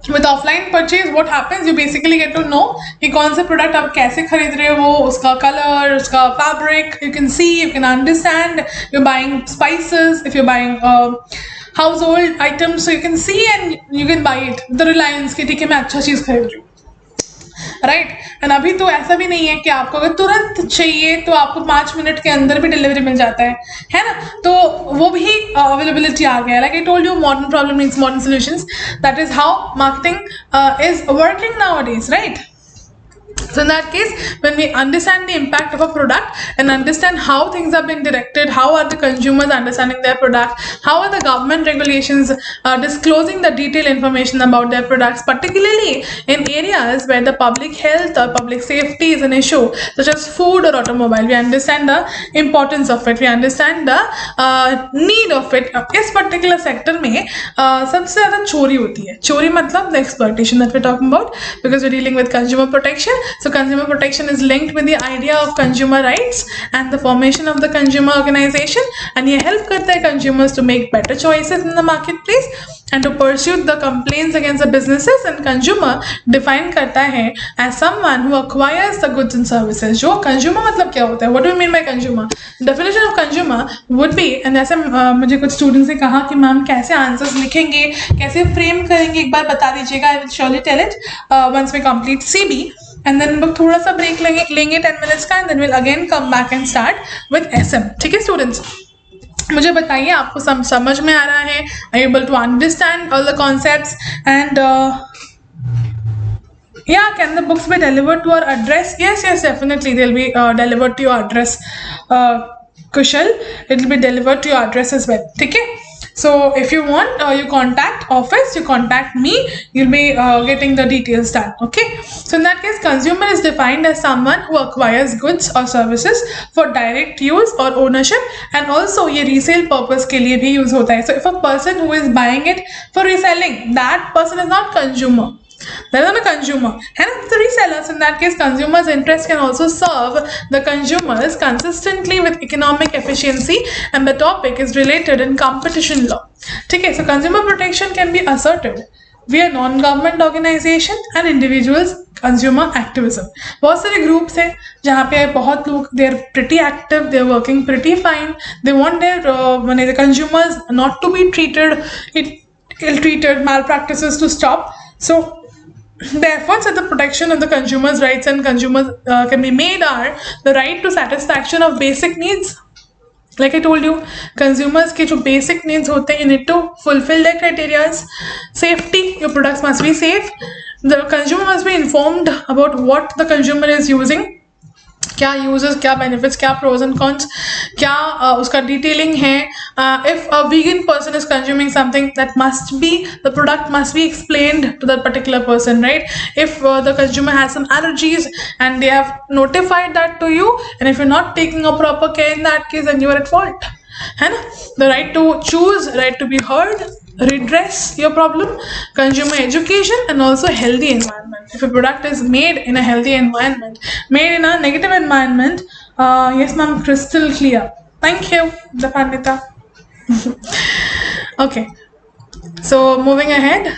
With offline purchase, what happens? You basically get to know कि कौन से product आप कैसे खरीद रहे हो, उसका color, उसका fabric. You can see, you can understand. You're buying spices. If you're buying household items, so you can see and you can buy it. The reliance कि ठीक है मैं अच्छा चीज खरीद रही हूँ. राइट एंड अभी तो ऐसा भी नहीं है कि आपको अगर तुरंत चाहिए तो आपको 5 मिनट के अंदर भी डिलीवरी मिल जाता है ना. तो वो भी अवेलेबिलिटी आ गया. Like I told you, modern problem means modern solutions. That is how marketing is working nowadays, right? So in that case, when we understand the impact of a product and understand how things are being directed, how are the consumers understanding their product, how are the government regulations disclosing the detailed information about their products, particularly in areas where the public health or public safety is an issue, such as food or automobile, we understand the importance of it, we understand the need of it. इस particular sector में सबसे ज़्यादा चोरी होती है. चोरी मतलब the exploitation that we're talking about, because we're dealing with consumer protection. So consumer protection is linked with the idea of consumer rights and the formation of the consumer organization, and ये help करता है consumers to make better choices in the marketplace and to pursue the complaints against the businesses. And consumer define करता है as someone who acquires the goods and services. जो consumer मतलब क्या होता है? What do you mean by consumer? Definition of consumer would be, and ऐसे मुझे कुछ students ने कहा कि मैम कैसे answers लिखेंगे, कैसे frame करेंगे, एक बार बता दीजिएगा. I will surely tell it once we complete CB. And then हम थोड़ा सा break लेंगे 10 minutes का, and then we'll again come back and start with SM. ठीक है students? मुझे बताइए आपको समझ में आ रहा है? Are you able to understand all the concepts? And yeah, can the books be delivered to our address? Yes, definitely they'll be delivered to your address. Kushal, it will be delivered to your address as well. ठीक है? So if you want, you contact office, you contact me, you'll be getting the details done. Okay? So in that case, consumer is defined as someone who acquires goods or services for direct use or ownership, and also ये resale purpose के लिए भी use होता है. So if a person who is buying it for reselling, that person is not consumer. That is not a consumer. And the resellers, in that case, consumers' interest can also serve the consumers consistently with economic efficiency, and the topic is related in competition law. Okay, so consumer protection can be asserted via non-government organization and individuals consumer activism. बहुत सारे groups हैं जहाँ पे बहुत लोग they are pretty active, they are working pretty fine, they want their the consumers not to be ill-treated, malpractices to stop. So the efforts at the protection of the consumers' rights and consumers can be made are the right to satisfaction of basic needs. Like I told you, consumers के जो basic needs होते हैं, you need to fulfill their criteria. Safety, your products must be safe. The consumer must be informed about what the consumer is using. क्या uses, क्या benefits, क्या pros and cons, क्या उसका detailing है. If a vegan person is consuming something, that must be, the product must be explained to that particular person, right? If the consumer has some allergies and they have notified that to you, and if you're not taking a proper care in that case, then you are at fault. है ना? The right to choose, right to be heard, redress your problem, consumer education, and also healthy environment. If a product is made in a healthy environment, made in a negative environment, yes ma'am, crystal clear. Thank you, Japandita. Okay, so moving ahead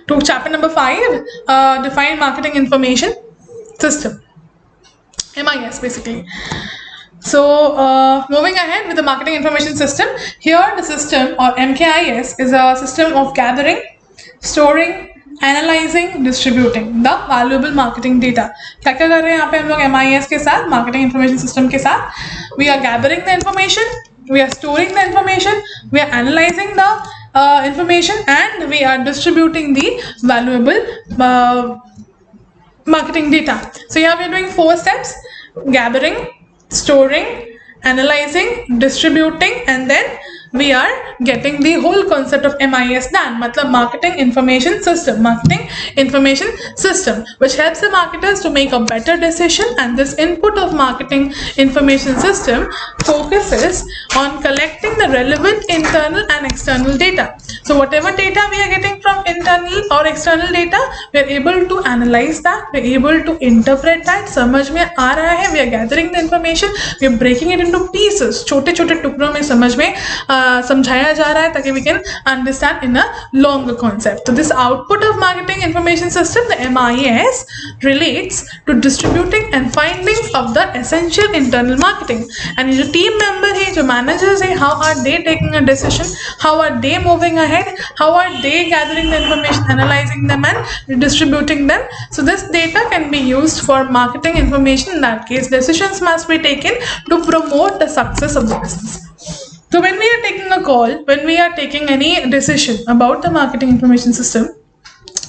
to chapter number 5, define marketing information system, MIS basically. So moving ahead with the marketing information system, here the system or MKIS is a system of gathering, storing, analyzing, distributing the valuable marketing data. क्या क्या कर रहे हैं यहाँ पे हम लोग MIS के साथ, marketing information system के साथ? We are gathering the information, we are storing the information, we are analyzing the information, and we are distributing the valuable marketing data. So here we are doing 4 steps: gathering, storing, analyzing, distributing, and then we are getting the whole concept of MIS done. Matlab marketing information system. Marketing information system, which helps the marketers to make a better decision, and this input of marketing information system focuses on collecting the relevant internal and external data. So whatever data we are getting from internal or external data, we are able to analyze that, we are able to interpret that, समझ में आ रहा है, we are gathering the information, we are breaking it into pieces, छोटे छोटे टुकड़ों में समझ में समझाया जा रहा है ताकि we can understand in a longer concept. So this output of marketing information system, the MIS, relates to distributing and findings of the essential internal marketing. And जो team member है, जो managers है, how are they taking a decision, how are they moving ahead, how are they gathering the information, analyzing them and distributing them. So this data can be used for marketing information. In that case, decisions must be taken to promote the success of the business. So when we are taking a call, when we are taking any decision about the marketing information system,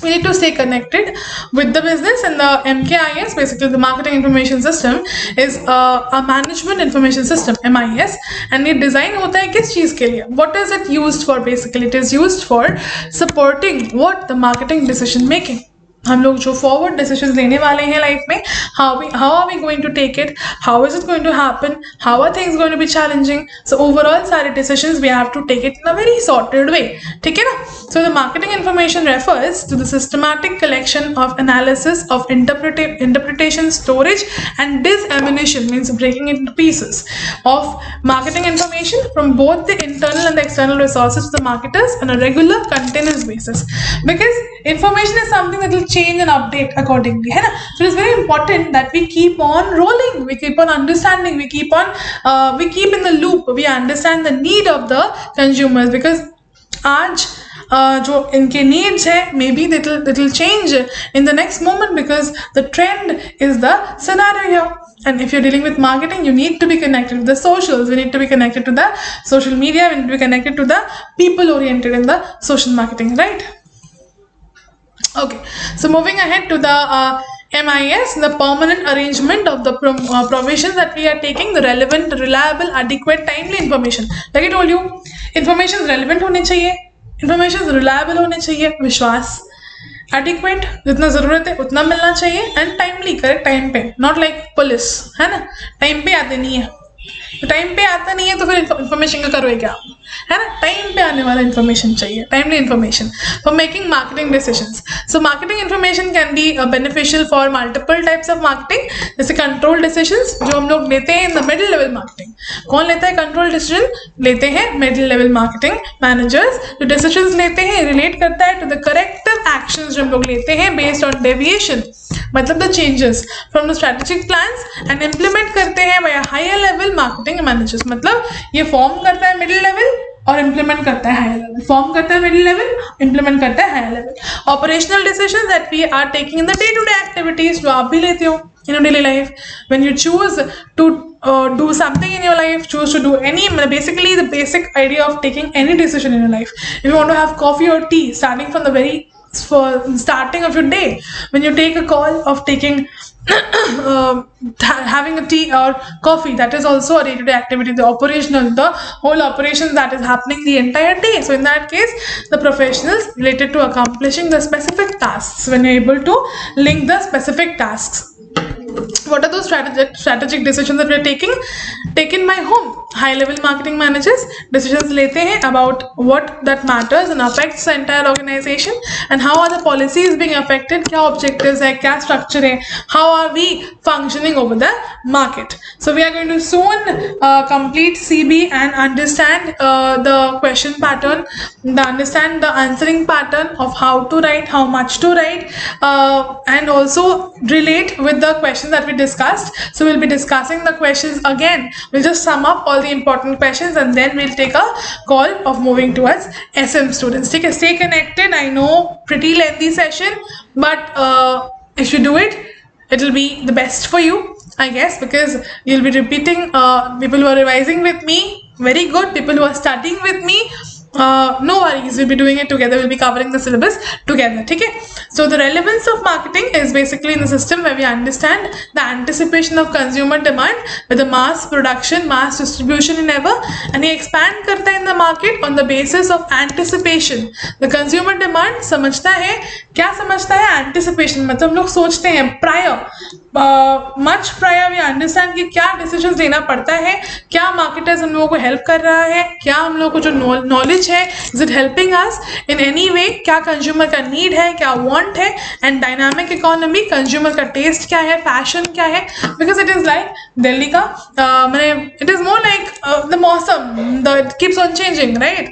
we need to stay connected with the business. And the MKIS, basically the marketing information system, is a management information system, MIS, and it design होता है किस चीज़ के लिए? What is it used for? Basically, it is used for supporting what the marketing decision making. हम लोग जो forward decisions लेने वाले हैं लाइफ में, how are we going to take it, how is it going to happen, how are things going to be challenging. So overall सारे decisions we have to take it in a very sorted way. ठीक है ना? So the marketing information refers to the systematic collection of analysis of interpretation, storage and dissemination, means breaking it into pieces, of marketing information from both the internal and the external resources to the marketers on a regular continuous basis, because information is something that will change and update accordingly, है ना? So it is very important that we keep on rolling, we keep on understanding, we keep in the loop, we understand the need of the consumers, because आज जो इनके needs है, maybe it will change in the next moment, because the trend is the scenario here. And if you're dealing with marketing, you need to be connected with the socials, we need to be connected to the social media, we need to be connected to the people oriented in the social marketing, right? Okay, so moving ahead to the MIS, the permanent arrangement of the provisions that we are taking, the relevant, reliable, adequate, timely information. Like I told you, information is relevant होने चाहिए, information is reliable होने चाहिए, विश्वास, adequate, जितना ज़रूरत है उतना मिलना चाहिए, and timely, correct time पे, not like police, है ना? Time पे आते नहीं है, तो टाइम पे आता नहीं है तो फिर इन्फॉर्मेशन का करोगे क्या, है ना? टाइम पे आने वाला इन्फॉर्मेशन चाहिए, timely information for making marketing decisions. So marketing information can be beneficial for multiple types of marketing, जैसे कंट्रोल डिसीजंस जो हम लोग लेते हैं in the middle level marketing. कौन लेता है कंट्रोल डिसीजन? लेते हैं मिडिल लेवल मार्केटिंग मैनेजर्स. जो डिसीजंस लेते हैं रिलेट करता है टू द करेक्टिव एक्शंस जो हम लोग लेते हैं बेस्ड ऑन डेविएशन, मतलब the changes from the strategic plans, and implement करते हैं by higher level marketing managers. मतलब ये फॉर्म करता है मिडिल लेवल और इम्प्लीमेंट करता है हायर लेवल, फॉर्म करता है मिडिल लेवल, इम्प्लीमेंट करता है higher level. Operational decisions that we are taking in the day to day activities, जो आप भी लेते हो in your daily life, when you choose to do something in your life, choose to do any, basically the basic idea of taking any decision in your life. If you want to have coffee or tea, starting from the very starting of your day, when you take a call of taking having a tea or coffee, that is also a day-to-day activity, the operational, the whole operations that is happening the entire day. So in that case, the professionals related to accomplishing the specific tasks, when you're able to link the specific tasks. What are those strategic decisions that we are taking? Taken by whom? High level marketing managers decisions लेते हैं about what that matters and affects the entire organization, and how are the policies being affected, क्या objectives है, क्या structure है, how are we functioning over the market. So we are going to soon complete CB and understand the question pattern, understand the answering pattern of how to write, how much to write, and also relate with the questions that we discussed. So we'll be discussing the questions again. We'll just sum up all the important questions and then we'll take a call of moving towards SM students. Take a stay connected. I know pretty lengthy session, but if you do it, it'll be the best for you, I guess, because you'll be repeating. People who are revising with me, very good. People who are studying with me, No worries, we'll be doing it together, we'll be covering the syllabus together, okay? So the relevance of marketing is basically in the system where we understand the anticipation of consumer demand with the mass production, mass distribution in ever, and he expand करता है in the market on the basis of anticipation. The consumer demand समझता है, क्या समझता है? Anticipation, मतलब लोग सोचते हैं prior, much prior we understand कि क्या decisions लेना पड़ता है, क्या marketers हम लोगों को help कर रहा है, क्या हम लोगों को जो knowledge है, is it helping us in any way, क्या consumer का need है, क्या want है, and dynamic economy, consumer का taste क्या है, fashion क्या है, because it is like Delhi का it is more like the मौसम, it keeps on changing, right?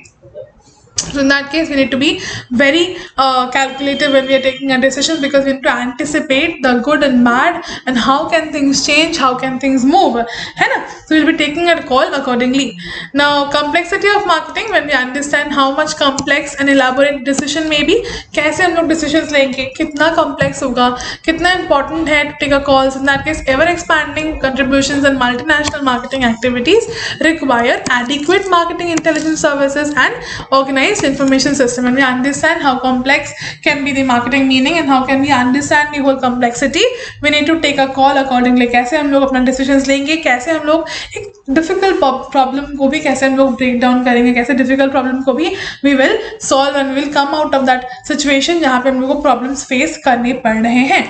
So in that case, we need to be very calculative when we are taking our decisions, because we need to anticipate the good and bad and how can things change, how can things move, है ना? So we'll be taking a call accordingly. Now, complexity of marketing, when we understand how much complex and elaborate decision may be, कैसे हम लोग decisions लेंगे, कितना complex होगा, कितना important है to take a calls. In that case, ever expanding contributions and multinational marketing activities require adequate marketing intelligence services and organized information system. When we understand how complex can be the marketing meaning and how can we understand the whole complexity, we need to take a call accordingly. कैसे हम लोग अपना decisions लेंगे, कैसे हम लोग एक difficult problem को भी कैसे हम लोग break down करेंगे, कैसे difficult problem को भी we will solve and we will come out of that situation जहाँ पे हम लोग को problems face करने पड़ रहे हैं.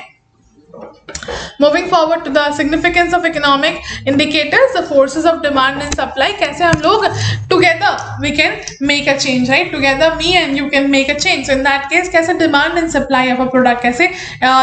Moving forward to the significance of economic indicators, the forces of demand and supply. कैसे हम लोग together we can make a change, right? Together me and you can make a change. So in that case, कैसे demand and supply of a product, कैसे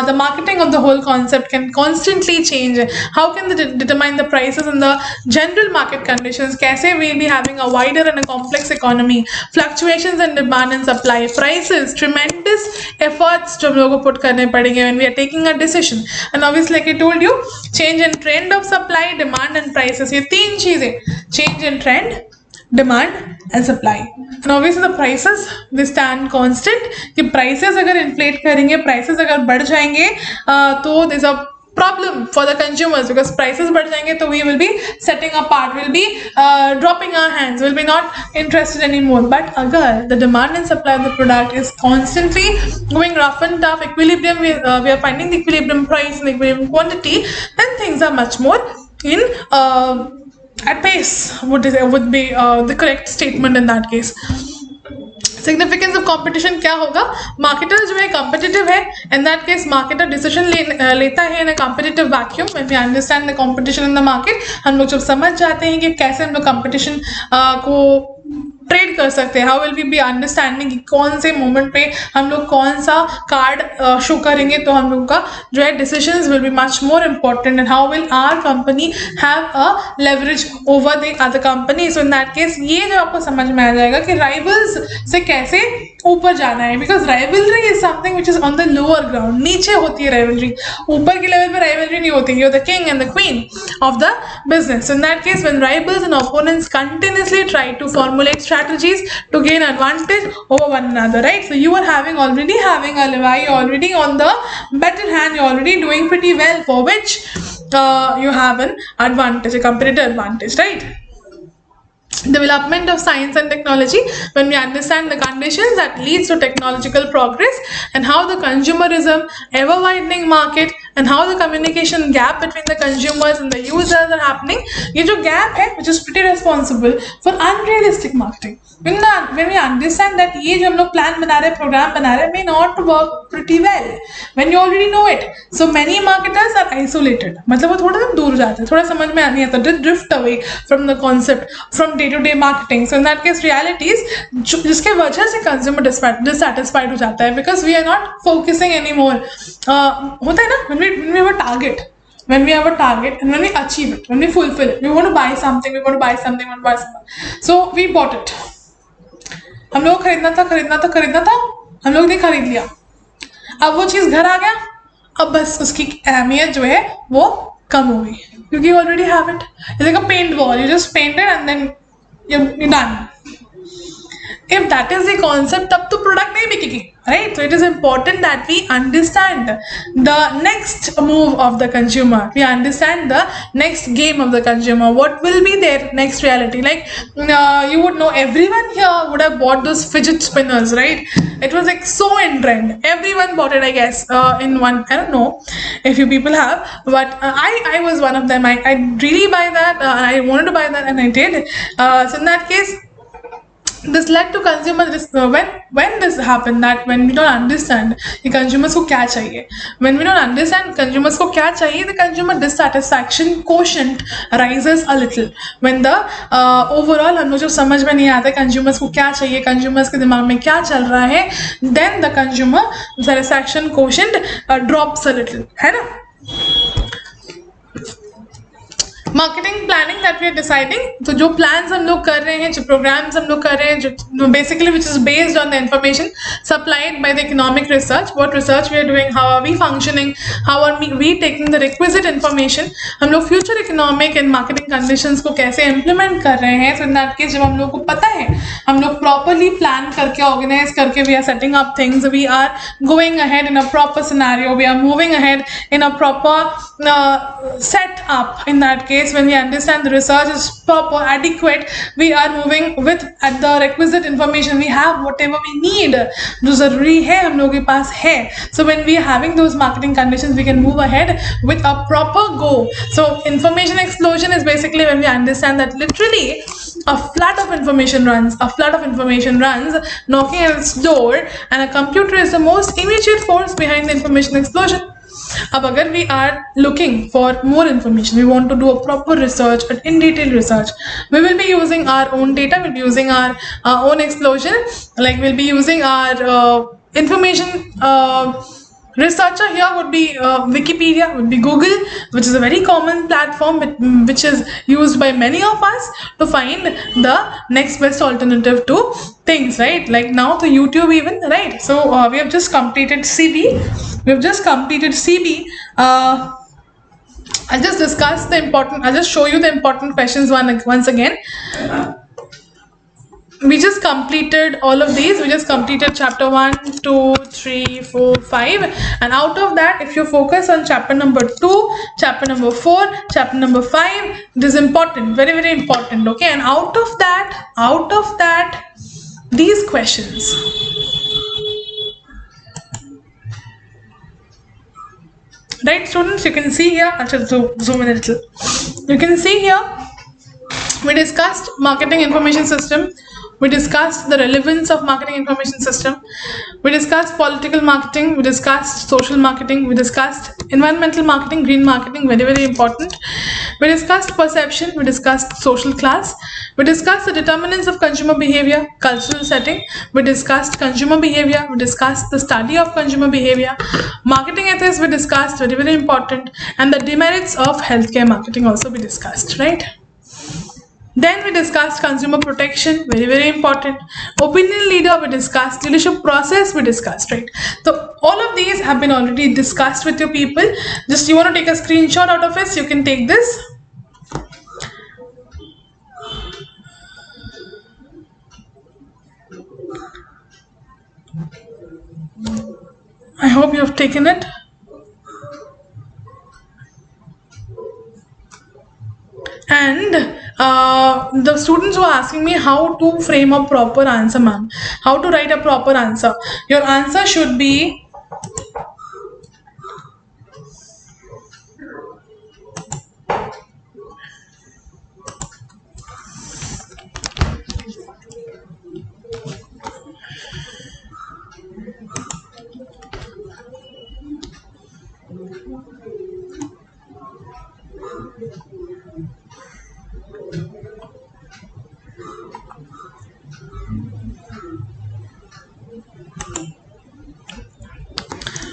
the marketing of the whole concept can constantly change. How can they determine the prices and the general market conditions? कैसे we'll be having a wider and a complex economy. Fluctuations in demand and supply, prices, tremendous efforts जो हम लोगों को put करने पड़ेंगे when we are taking a decision. And obviously, like I told you, change in trend of supply, demand and prices. ये तीन चीजें, change in trend, demand and supply. And obviously the prices they stand constant. कि prices अगर inflate करेंगे, prices अगर बढ़ जाएंगे, तो there's a problem for the consumers, because prices बढ़ जाएंगे तो we will be setting apart, we'll be dropping our hands, we'll be not interested anymore. But अगर the demand and supply of the product is constantly going rough and tough, equilibrium, we are finding the equilibrium price and equilibrium quantity, then things are much more in at pace, would be the correct statement in that case. Significance of competition क्या होगा? Marketer जो है competitive है, in that case marketer decision लेता है in a competitive vacuum. When we understand the competition in the market, हम लोग जब समझ जाते हैं कि कैसे हम लोग competition को ट्रेड कर सकते हैं, how will we be understanding कि कौन से मोमेंट पे हम लोग कौन सा कार्ड शो करेंगे, तो हम लोग का जो है decisions will be much more important, and how will our company have a leverage over the other company. So in that case ये जो आपको समझ में आ जाएगा कि राइवल्स से कैसे ऊपर जाना है, because rivalry is something which is on the lower ground. नीचे होती है राइवलरी, ऊपर के लेवल पे राइवलरी नहीं होती. You are the king and the queen of the business. In that case when rivals and opponents continuously try to formulate strategies to gain advantage over one another, right? So you are already having a levi, you're already on the better hand, you're already doing pretty well, for which you have an advantage, a competitive advantage, right? Development of science and technology, when we understand the conditions that leads to technological progress and how the consumerism, ever widening market, and how the communication gap between the consumers and the users are happening. ये जो gap है which is pretty responsible for unrealistic marketing. When we understand that ये जो हम लोग plan बना रहे, program बना रहे, may not work pretty well when you already know it. So many marketers are isolated, मतलब वो थोड़ा सा दूर जाते हैं, थोड़ा समझ में नहीं आता, drift away from the concept, from day-to-day marketing. So in that case realities जिसके वजह से consumer dissatisfied हो जाता है, because we are not focusing anymore. होता है ना, when we have a target, when we have a target and when we achieve it, when we fulfill it, we want to buy something, we want to buy something, we want to buy something. So we bought it. हम लोग खरीदना था, हम लोग ने खरीद लिया. अब वो चीज़ घर आ गया, अब बस उसकी अहमियत जो है वो कम हो गई, क्योंकि you already have it. It's like a paint wall, you just paint it and then you're done. If that is the concept, तब तो product नहीं बिकेगी, right? So it is important that we understand the next move of the consumer. We understand the next game of the consumer. What will be their next reality? Like you would know, everyone here would have bought those fidget spinners, right? It was like so in trend. Everyone bought it, I guess. In one, I don't know if you people have, but I was one of them. I really buy that. I wanted to buy that, and I did. So in that case, this led to consumer when this happened, that when we don't understand the consumers को क्या चाहिए, when we don't understand consumers को क्या चाहिए, the consumer dissatisfaction quotient rises a little. When the overall हम लोग जो समझ में नहीं आता consumers को क्या चाहिए, consumers के दिमाग में क्या चल रहा है, then the consumer satisfaction quotient drops a little, है ना? Marketing planning that we are deciding, तो जो प्लान्स हम लोग कर रहे हैं, जो प्रोग्राम्स हम लोग कर रहे हैं, जो basically which is based on the information supplied by the economic research, what research we are doing, how are we functioning, how are we taking the requisite information, हम लोग future economic and marketing conditions को कैसे implement कर रहे हैं. सो in that case जब हम लोग को पता है, हम लोग प्रॉपरली प्लान करके ऑर्गेनाइज करके we are setting up things, we are going ahead in a proper scenario, we are moving ahead in a proper set up. In that case, when we understand the research is proper, adequate, we are moving with at the requisite information, we have whatever we need, जो जरूरी है हम लोगों के पास है. So when we are having those marketing conditions, we can move ahead with a proper go. So information explosion is basically when we understand that literally a flood of information runs knocking at its door, and a computer is the most immediate force behind the information explosion. अब अगर we are looking for more information, we want to do a proper research, in detail research, we will be using our own data, we'll be using our own explosion, like we'll be using our information researcher here would be Wikipedia, would be Google, which is a very common platform which is used by many of us to find the next best alternative to things, right? Like now to YouTube even, right? So we have just completed CB. I'll just discuss I'll just show you the important questions once again. We just completed all of these. We just completed chapter 1, 2, 3, 4, 5, and out of that, if you focus on chapter number 2, chapter number 4, chapter number 5, it is important, very, very important, okay? And out of that, these questions. Right, students, you can see here, I'll just zoom in a little. You can see here, we discussed marketing information system. We discussed the relevance of marketing information system. We discussed political marketing. We discussed social marketing. We discussed environmental marketing, green marketing, very, very important. We discussed perception. We discussed social class. We discussed the determinants of consumer behavior, cultural setting. We discussed consumer behavior. We discussed the study of consumer behavior. Marketing ethics we discussed, very, very important. And the demerits of healthcare marketing also we discussed, right? Then we discussed consumer protection, very, very important. Opinion leader we discussed, leadership process we discussed, right? So all of these have been already discussed with your people. Just you want to take a screenshot out of it, you can take this. I hope you have taken it. And the students were asking me how to frame a proper answer, ma'am. How to write a proper answer. Your answer should be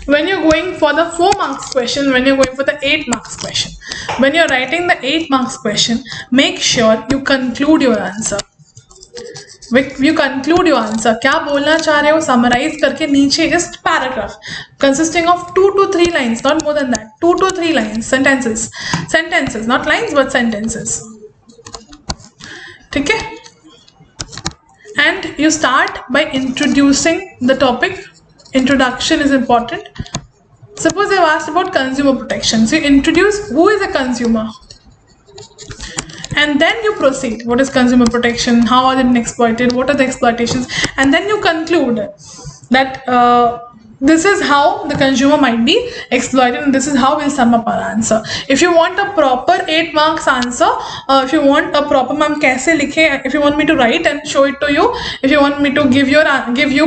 when you're going for the 4 marks question, when you're going for the 8 marks question, when you're writing the 8 marks question, make sure you conclude your answer. You conclude your answer. क्या बोलना चाह रहे हो summarize करके नीचे just paragraph consisting of 2 to 3 lines, not more than that. 2 to 3 lines, sentences, not lines but sentences. ठीक है? and you start by introducing the topic. Introduction is important. Suppose I've asked about consumer protection. So you introduce who is a consumer, and then you proceed. What is consumer protection? How are they being exploited? What are the exploitations? And then you conclude that this is how the consumer might be exploited, and this is how we'll sum up our answer. If you want a proper 8 marks answer, if you want a proper ma'am kaise likhe, if you want me to write and show it to you, if you want me to give you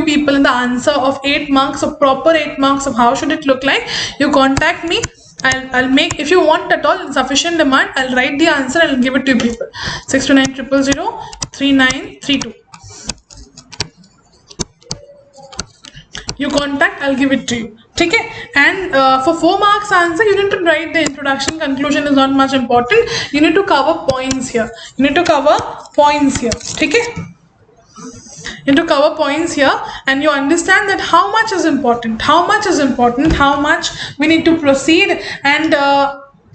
people the answer of 8 marks, of proper 8 marks of how should it look like, you contact me. I'll make, if you want at all in sufficient demand, I'll write the answer and I'll give it to you people. 629003932. You contact, I'll give it to you. Okay? And for 4 marks answer, you need to write the introduction. Conclusion is not much important. You need to cover points here. Okay? You need to cover points here, and you understand that how much is important, how much we need to proceed, and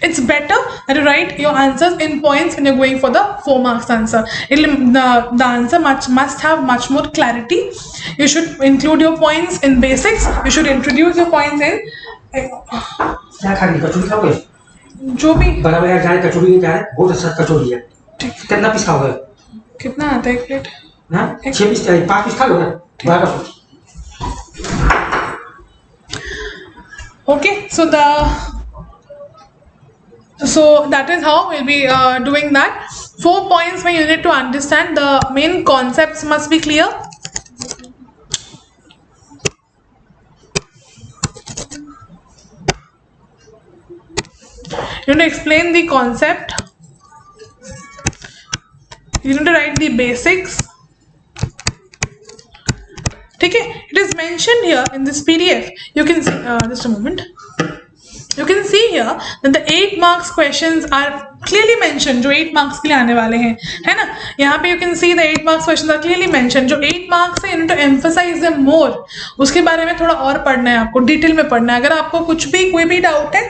it's better that you write your answers in points when you're going for the 4 marks answer. The answer must have much more clarity. You should include your points in basics. You should introduce your points in जो भी बराबर यार जाए कचौड़ी नहीं जाए बहुत अच्छा कचौड़ी है कितना पीस खाओगे कितना आता है एक प्लेट ना 6 पीस 5 पीस खा लो ना बराबर okay so that is how we'll be doing that. 4 points where you need to understand the main concepts must be clear. You need to explain the concept. You need to write the basics. Okay, it is mentioned here in this PDF. You can see, just a moment. You can see here that the 8 marks questions are clearly mentioned. जो 8 marks के लिए आने वाले हैं, है ना? यहाँ पे you can see the 8 marks questions are clearly mentioned. जो 8 marks है, you need to emphasize them more. उसके बारे में थोड़ा और पढ़ना है आपको, डिटेल में पढ़ना है. अगर आपको कुछ भी कोई भी डाउट है,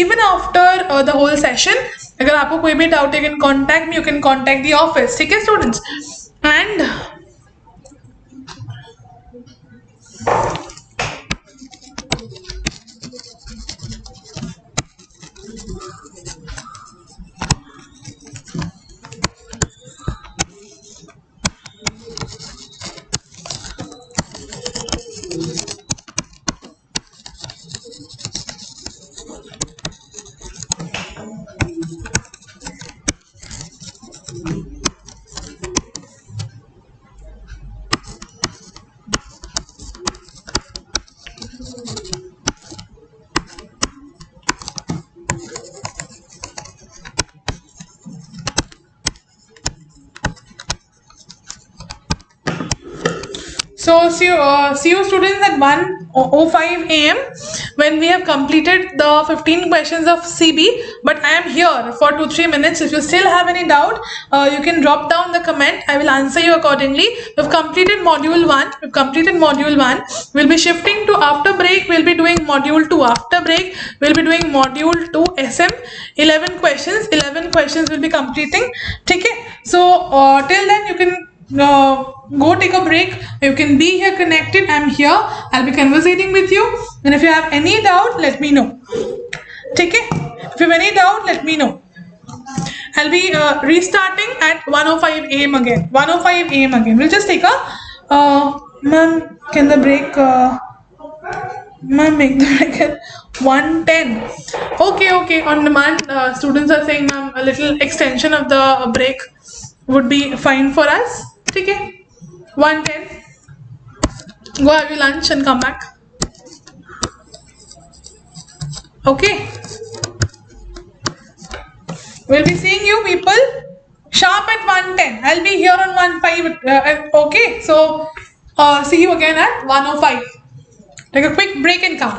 even after the whole session, अगर आपको कोई भी डाउट है, you can contact me. You can contact the office. ठीक है students? And so see you students at 1:05 AM when we have completed the 15 questions of CB. But I am here for 2-3 minutes. If you still have any doubt, you can drop down the comment. I will answer you accordingly. We've completed module 1. We'll be shifting to after break. We'll be doing module 2. After break, we'll be doing module 2 SM. 11 questions. 11 questions will be completing. Okay. So till then you can go take a break. You can be here connected. I'm here. I'll be conversating with you, and if you have any doubt, let me know. Take it. If you have any doubt, let me know. I'll be restarting at 1:05 AM again. 1:05 AM again. We'll just take a ma'am, can the break ma'am make the break at 1:10? Okay, on demand. Students are saying ma'am, a little extension of the break would be fine for us. Okay, 1:10. Go have your lunch and come back. Okay. We'll be seeing you people sharp at 1:10. I'll be here on 1:05. Okay, so see you again at 1:05. Take a quick break and come.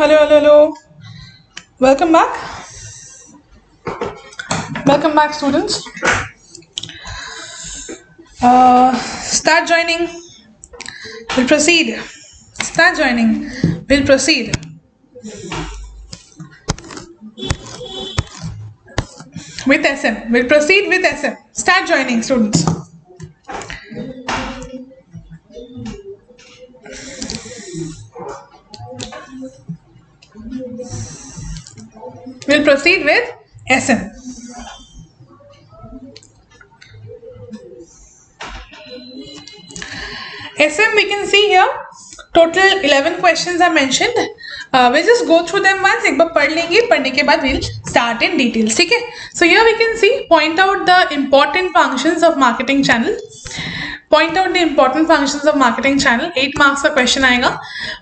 Hello. Welcome back. Welcome back, students. Start joining. We'll proceed. Start joining. We'll proceed. With SM. We'll proceed with SM. Start joining, students. We'll proceed with SM. SM, we can see here total 11 questions are mentioned. We'll just go through them once. एक बार पढ़ लेंगे, पढ़ने के बाद we'll start in details. ठीक है? So here we can see, point out the important functions of marketing channel. Point out the important functions of marketing channel. 8 marks का question आएगा.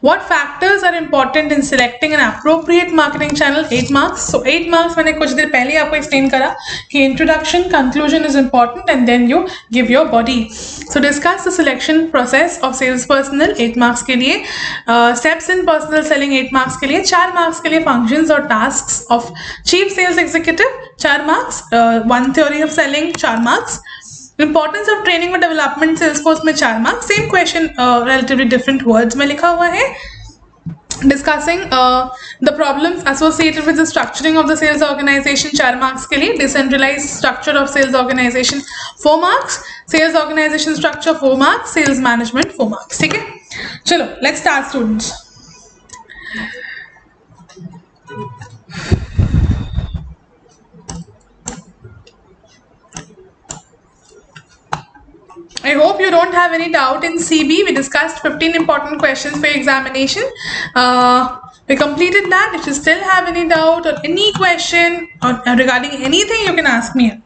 What factors are important in selecting an appropriate marketing channel? 8 marks. So 8 marks मैंने कुछ देर पहले आपको explain करा कि introduction, conclusion is important and then you give your body. So discuss the selection process of sales personnel. 8 marks के लिए. Steps in personal selling. 8 marks के लिए. 4 marks के लिए functions or tasks of chief sales executive. 4 marks. One theory of selling. 4 marks. Importance of training और development sales force में 4 marks. Same question, relatively different words में लिखा हुआ है. Discussing the problems associated with the structuring of the sales organization 4 marks के लिए. Decentralized structure of sales organization 4 marks. Sales organization structure 4 marks. Sales management 4 marks. ठीक है? चलो, let's start, students. I hope you don't have any doubt in CB. We discussed 15 important questions for examination. We completed that. If you still have any doubt or any question or regarding anything, you can ask me.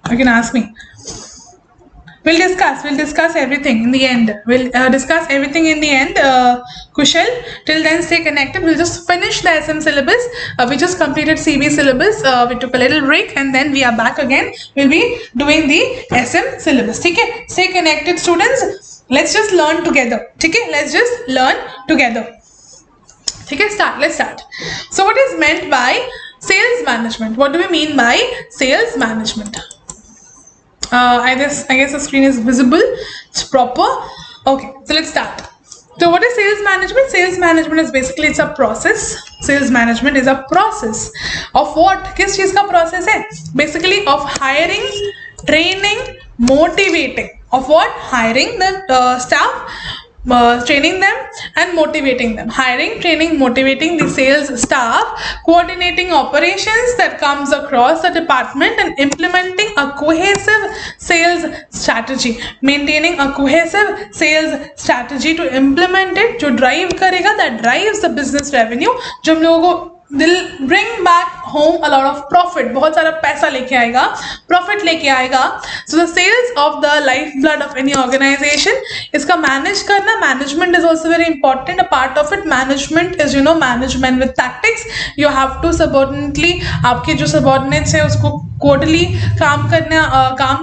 We'll discuss everything in the end. We'll discuss everything in the end. Kushal, till then stay connected. We'll just finish the SM syllabus. We just completed CB syllabus. We took a little break and then we are back again. We'll be doing the SM syllabus. Okay? Stay connected, students. Let's just learn together. Okay? Let's just learn together. Okay? Let's start. So what is meant by sales management? What do we mean by sales management? I guess the screen is visible. It's proper. Okay, so let's start. So what is sales management? Sales management is basically, it's a process. Sales management is a process of what? किस चीज का process है? Basically of hiring, training, motivating. Of what? Hiring the staff, training them and motivating them. Hiring, training, motivating the sales staff, coordinating operations that comes across the department and implementing a cohesive sales strategy. Maintaining a cohesive sales strategy to implement it, जो drive करेगा, that drives the business revenue, जो हम लोगों को will bring back home a lot of profit. बहुत सारा पैसा लेके आएगा, profit लेके आएगा. So the sales of the lifeblood of any organization. इसका manage करना, management is also very important. A part of it, management is, management with tactics. You have to subordinately, आपके जो subordinates है उसको quarterly काम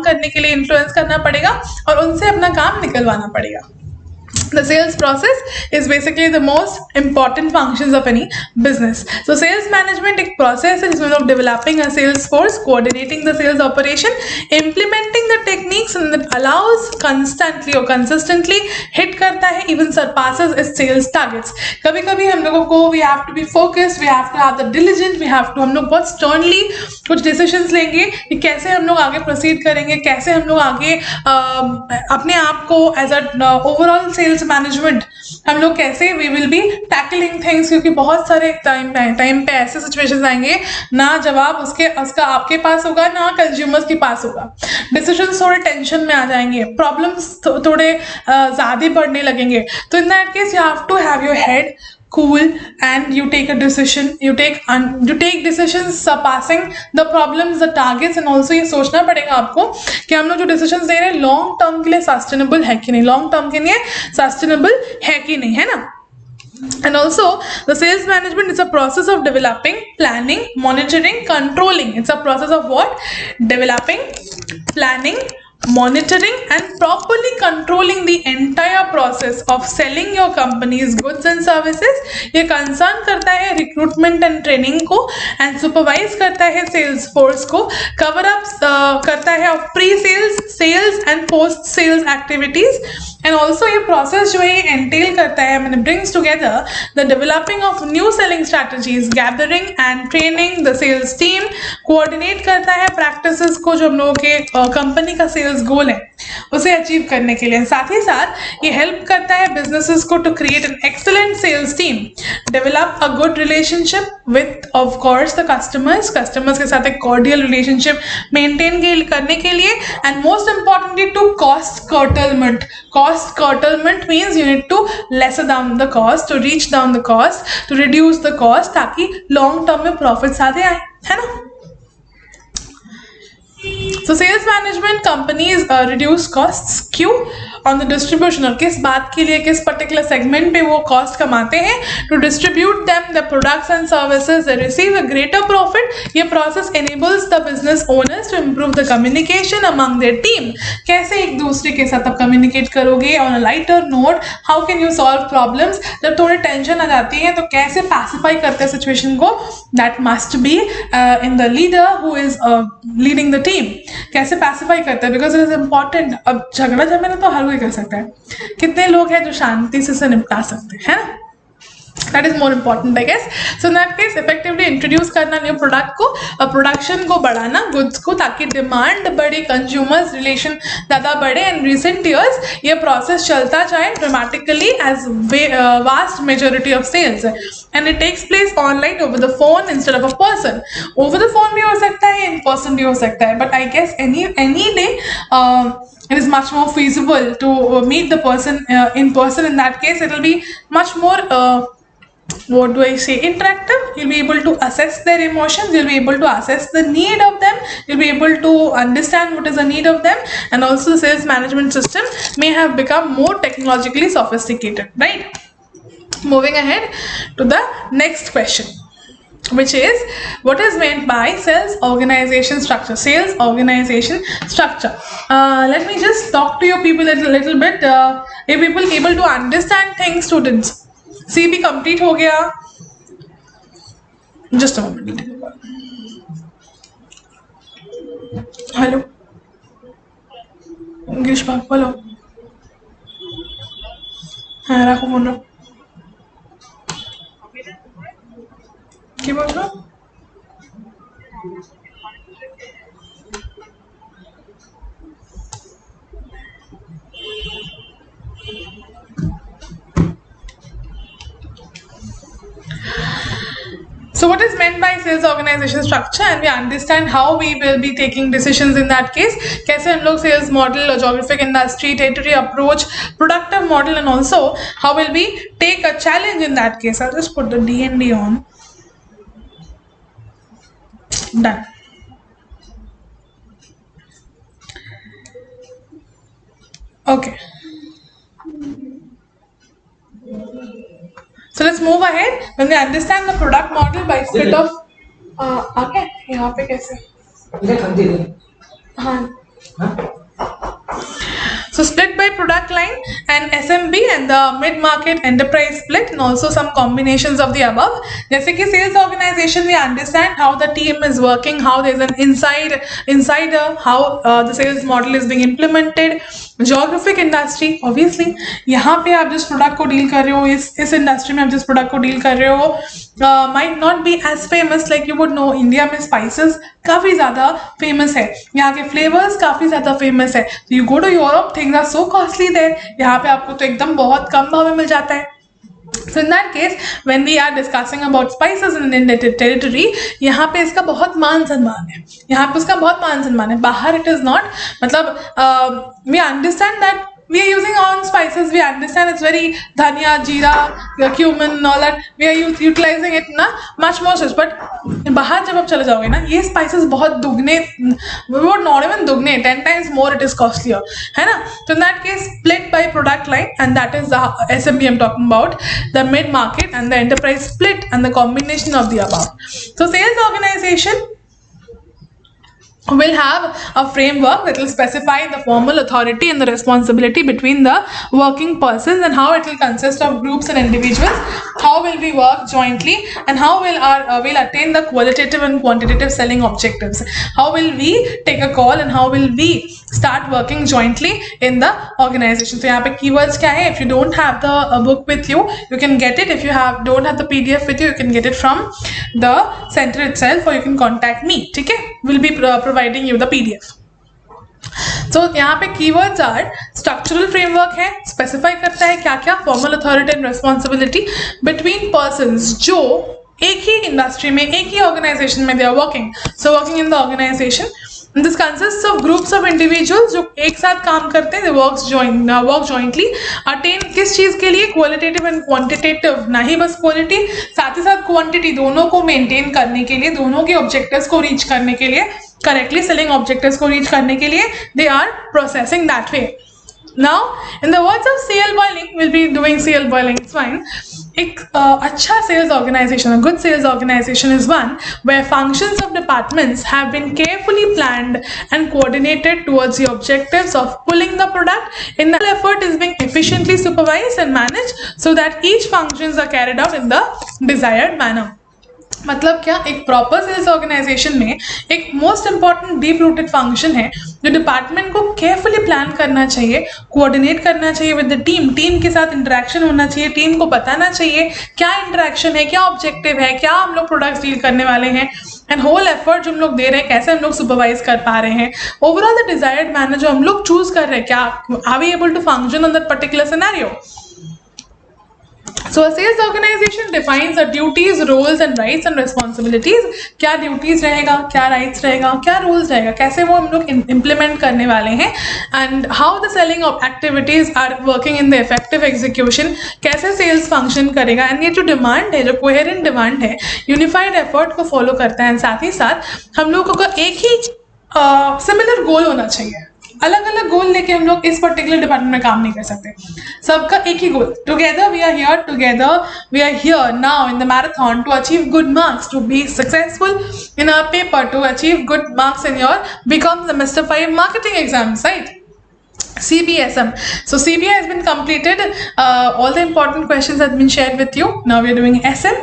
करने के लिए influence करना पड़ेगा और उनसे अपना काम निकलवाना पड़ेगा. The sales process is basically the most important functions of any business. So sales management एक process है जिसमें लोग developing a sales force, coordinating the sales operation, implementing the techniques and that allows constantly or consistently hit करता है, even surpasses its sales targets. कभी कभी हम लोगों को we have to be focused, we have to have the diligent, we have to हम लोग बहुत sternly कुछ decisions लेंगे कि कैसे हम लोग आगे proceed करेंगे, कैसे हम लोग आगे अपने आप को as a overall sales management हम लोग कैसे we will be tackling things, क्योंकि बहुत सारे टाइम पे ऐसे सिचुएशंस आएंगे ना जवाब उसका आपके पास होगा ना कंज्यूमर्स के पास होगा, डिसीजंस थोड़े टेंशन में आ जाएंगे, प्रॉब्लम्स थोड़े ज़्यादा बढ़ने लगेंगे. तो in that case you have to have your head cool and you take a decision, you take decisions surpassing the problems, the targets, and also ये सोचना पड़ेगा आपको कि हम लोग जो decisions दे रहे हैं लॉन्ग टर्म के लिए सस्टेनेबल है कि नहीं, लॉन्ग टर्म के लिए सस्टेनेबल है कि नहीं, है ना. And also the sales management is a process of developing, planning, monitoring, controlling. It's a process of what? Developing, planning, monitoring and properly controlling the entire process of selling your company's goods and services. ये concern करता है recruitment and training को and supervise करता है sales force को, cover up करता है of pre-sales, sales and post-sales activities. And also ये process जो है entail करता है, मैंने brings together the developing of new selling strategies, gathering and training the sales team, coordinate करता है practices को जो हम लोगों के company का sales गोल है उसे अचीव करने के लिए. साथ ही साथ ये हेल्प करता है बिजनेसेस को to create an excellent sales team, develop a good relationship with of course the customers के साथ एक कॉर्डियल रिलेशनशिप मेंटेन करने के लिए, and most importantly to cost curtailment means you need to lessen down the cost, to reach down the cost, to reduce the cost, ताकि long term में profits आते आए, है ना. So sales management companies reduce costs. क्यों? On the distribution, और किस बात के लिए, किस particular segment पे वो cost कमाते हैं, to distribute them the products and services, they receive a greater profit. ये process enables the business owners to improve the communication among their team. कैसे एक दूसरे के साथ आप communicate करोगे on a lighter note, how can you solve problems, जब थोड़ी tension आ जाती है तो कैसे pacify करते हैं situation को, that must be in the leader who is leading the team. कैसे पैसिफाई करता है, बिकॉज इट इज इम्पॉर्टेंट. अब झगड़ा झमेला तो हर कोई कर सकता है, कितने लोग हैं जो शांति से निपटा सकते हैं ना. That is more important, I guess. So in that case, effectively introduce करना new product को, production को बढ़ाना, goods को, ताकि demand बढ़े, consumers relation ज़्यादा बढ़े. And recent years ये process चलता जाए dramatically as vast majority of sales, and it takes place online over the phone instead of a person. Over the phone भी हो सकता है, in person भी हो सकता है, but I guess any day it is much more feasible to meet the person in person. In that case, it will be much more what do I say, interactive. You'll be able to assess their emotions, you'll be able to assess the need of them, you'll be able to understand what is the need of them, and also the sales management system may have become more technologically sophisticated, right? Moving ahead to the next question, which is what is meant by sales organization structure. Sales organization structure, let me just talk to you people a little bit. Are people able to understand things, students? CB complete हो गया, just a moment. Hello Girish भाग बोलो. हाँ रखो phone रखो. क्या बोल रहा? So what is meant by sales organization structure, and we understand how we will be taking decisions in that case. कैसे हम लोग sales model, geographic industry, territory approach, productive model, and also how will we take a challenge in that case. I'll just put the D&D on. Done. Okay. So let's move ahead. When we understand the product model by split of आगे यहाँ पे कैसे? हाँ. So split by product line and SMB and the mid-market enterprise split, and also some combinations of the above. जैसे कि sales organization, we understand how the team is working, how there's an insider, how the sales model is being implemented. Geographic industry, obviously यहाँ पे आप जिस product को deal कर रहे हो, इस इंडस्ट्री में आप जिस प्रोडक्ट को डील कर रहे हो, might not be as famous like you would know. India में स्पाइसेस काफी ज्यादा फेमस है, यहाँ के फ्लेवर्स काफी ज्यादा फेमस है. You go to Europe, things are so costly there, यहाँ पे आपको तो एकदम बहुत कम भाव में मिल जाता है. So in that case, when we are discussing about spices in Indian territory, यहाँ पे इसका बहुत मान सम्मान है, यहाँ पे उसका बहुत मान सम्मान है. बाहर it is not, मतलब we understand that we are using on spices, we understand it's very dhania, jeera, cumin and all that, we are utilizing it na much more such. But बाहर जब आप चले जाओगे ना, ये spices बहुत दुगने, not even दुगने, 10 times more it is costlier, है ना. So in that case, split by product line, and that is the SMB I'm talking about, the mid market and the enterprise split and the combination of the above. So sales organization will have a framework that will specify the formal authority and the responsibility between the working persons, and how it will consist of groups and individuals, how will we work jointly, and how will we'll attain the qualitative and quantitative selling objectives, how will we take a call, and how will we start working jointly in the organization. So यहाँ पे keywords क्या है? If you don't have the book with you, you can get it. If you don't have the PDF with you, you can get it from the center itself, or you can contact me. ठीक है? We'll be providing you the PDF. So यहाँ पे keywords are structural framework है, specify करता है क्या क्या, formal authority and responsibility between persons जो एक ही industry में, एक ही organization में they are working. So working in the organization. This consists of groups of individuals जो एक साथ काम करते हैं, they work jointly, attain किस चीज के लिए, qualitative and quantitative, ना ही बस quality, साथ ही साथ quantity, दोनों को maintain करने के लिए, दोनों के objectives को reach करने के लिए, correctly selling objectives को reach करने के लिए, they are processing that way. Now, in the words of CL boiling, we'll be doing CL boiling, it's fine. एक अच्छा sales organization, a good sales organization is one where functions of departments have been carefully planned and coordinated towards the objectives of pulling the product. In the effort is being efficiently supervised and managed so that each functions are carried out in the desired manner. मतलब क्या, एक proper sales organisation में एक most important deep rooted function है जो department को carefully plan करना चाहिए, कोऑर्डिनेट करना चाहिए विद द टीम के साथ इंटरेक्शन होना चाहिए, टीम को बताना चाहिए क्या इंटरेक्शन है, क्या ऑब्जेक्टिव है, क्या हम लोग प्रोडक्ट्स डील करने वाले हैं, एंड होल एफर्ट जो हम लोग दे रहे हैं कैसे हम लोग सुपरवाइज कर पा रहे हैं, ओवरऑल द डिजायर्ड मैनर जो हम लोग चूज कर रहे हैं, क्या are we able to function on that particular scenario. So a sales organization defines the duties, roles and rights and responsibilities. क्या duties रहेगा, क्या rights रहेगा, क्या roles रहेगा, कैसे वो हम लोग implement करने वाले हैं, and how the selling of activities are working in the effective execution, कैसे sales function करेगा, and ये जो demand है, जो coherent demand है, unified effort को follow करता है, and साथ ही साथ हम लोगों का एक ही similar goal होना चाहिए. अलग अलग गोल लेके हम लोग इस पर्टिकुलर डिपार्टमेंट में काम नहीं कर सकते, सबका एक ही goal. Together we are here now in the marathon to achieve good marks, to be successful in a paper, to achieve good marks in your BCom semester 5 marketing exams, right? Cbsm. So CBA has been completed. All the important questions have been shared with you. Now we are doing SM.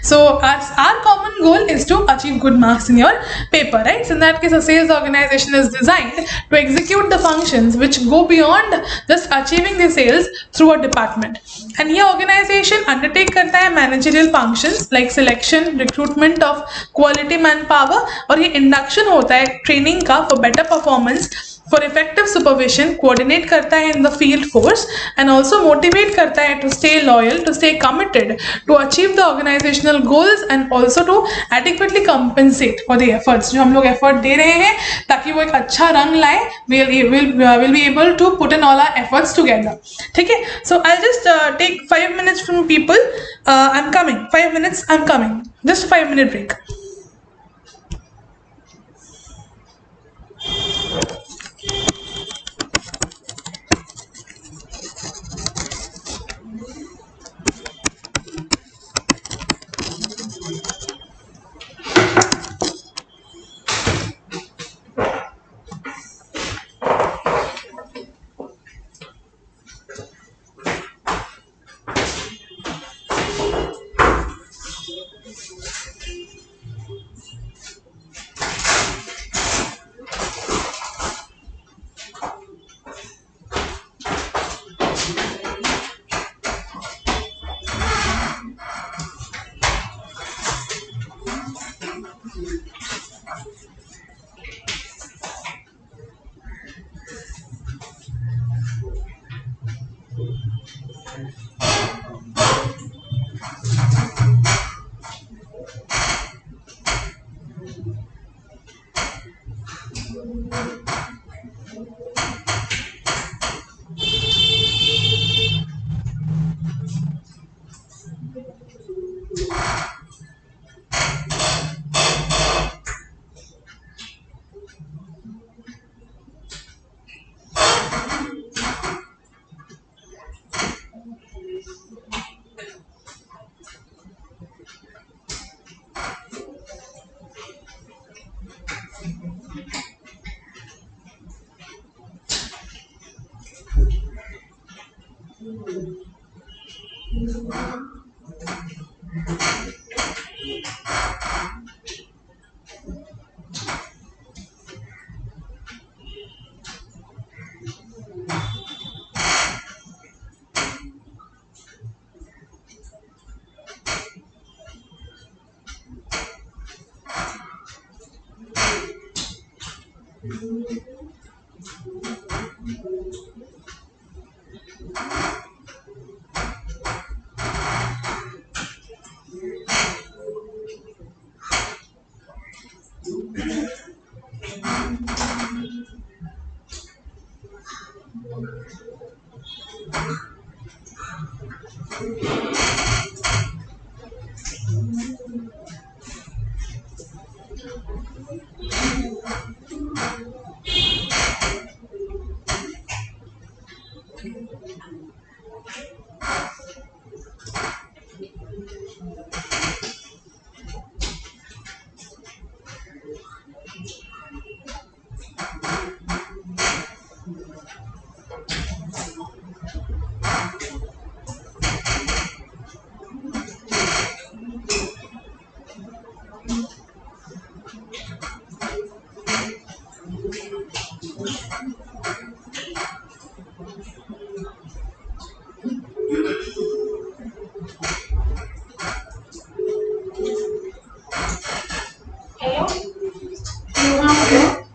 So our common goal is to achieve good marks in your paper, right? So in that case, a sales organization is designed to execute the functions which go beyond just achieving the sales through a department. And ये organization undertake करता है managerial functions like selection, recruitment of quality manpower, और ये induction होता है training का for better performance, for effective supervision, coordinate करता है in the field force, and also motivate करता है to stay loyal, to stay committed, to achieve the organizational goals, and also to adequately compensate for the efforts जो हम लोग effort दे रहे हैं ताकि वो एक अच्छा रंग लाए. We'll be able to put in all our efforts together. ठीक है? So I'll just take 5 minutes from people. I'm coming. 5 minutes. I'm coming. Just 5-minute break.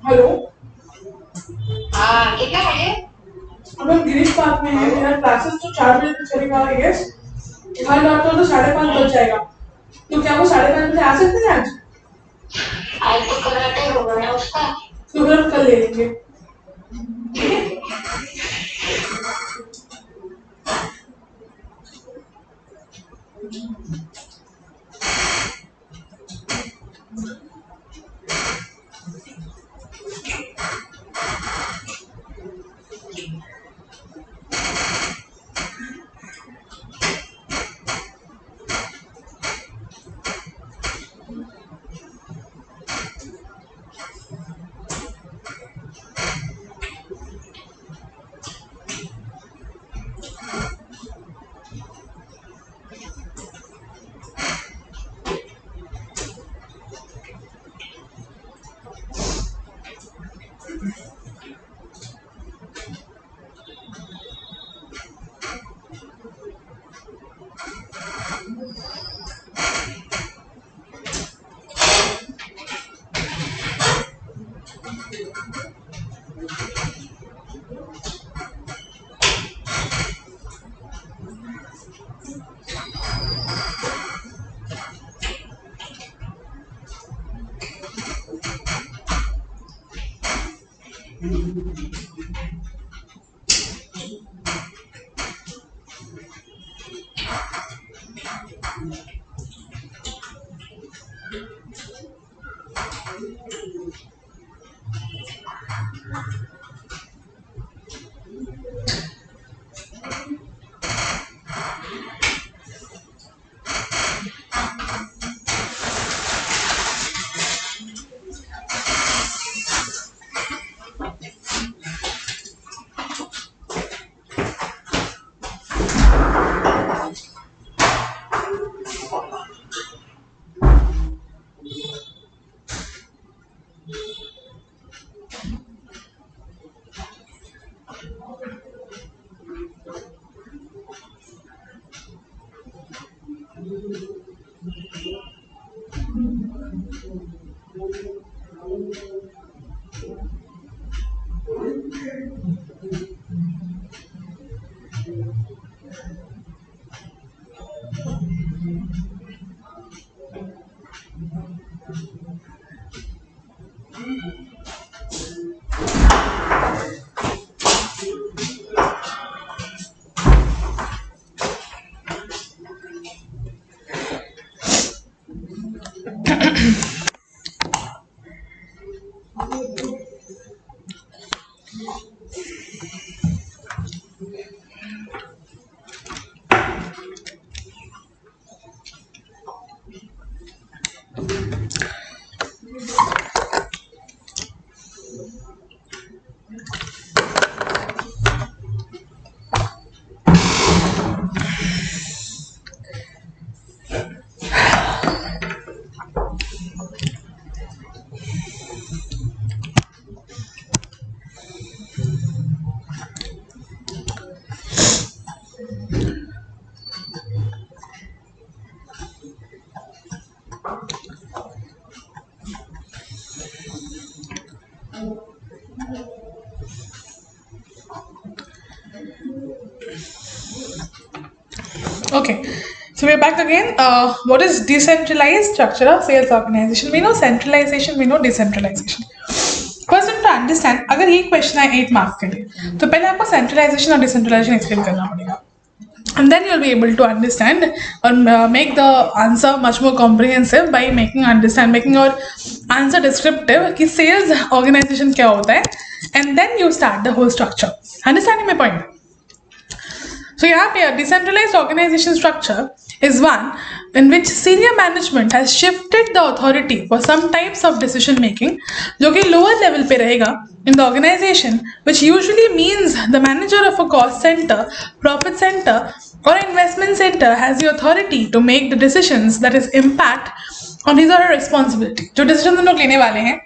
Hello. हाँ कितना बजे? हम लोग गिरीश पार्क में हैं। मेरा क्लासेस तो 4 बजे तक चलेगा आई गेस। घर लौटते हो तो 5:30 बज जाएगा। तो क्या वो 5:30 बजे आ सकते हैं आज? आज तो कराटे होगा ना उसका। तो फिर हम कल ले लेंगे। Okay, so we're back again. What is decentralized structure of sales organization? We know centralization, we know decentralization. First, we have to understand, अगर ये question है 8 marks के लिए, तो पहले आपको centralization और decentralization explain करना पड़ेगा. And then you'll be able to understand or make the answer much more comprehensive by making your answer descriptive कि sales organization क्या होता है, and then you start the whole structure. Understanding my point? So यहाँ पे a decentralized organization structure is one in which senior management has shifted the authority for some types of decision making जो कि lower level पे रहेगा in the organization, which usually means the manager of a cost center, profit center or investment center has the authority to make the decisions that is impact on his or her responsibility. जो decisions हम लोग लेने वाले हैं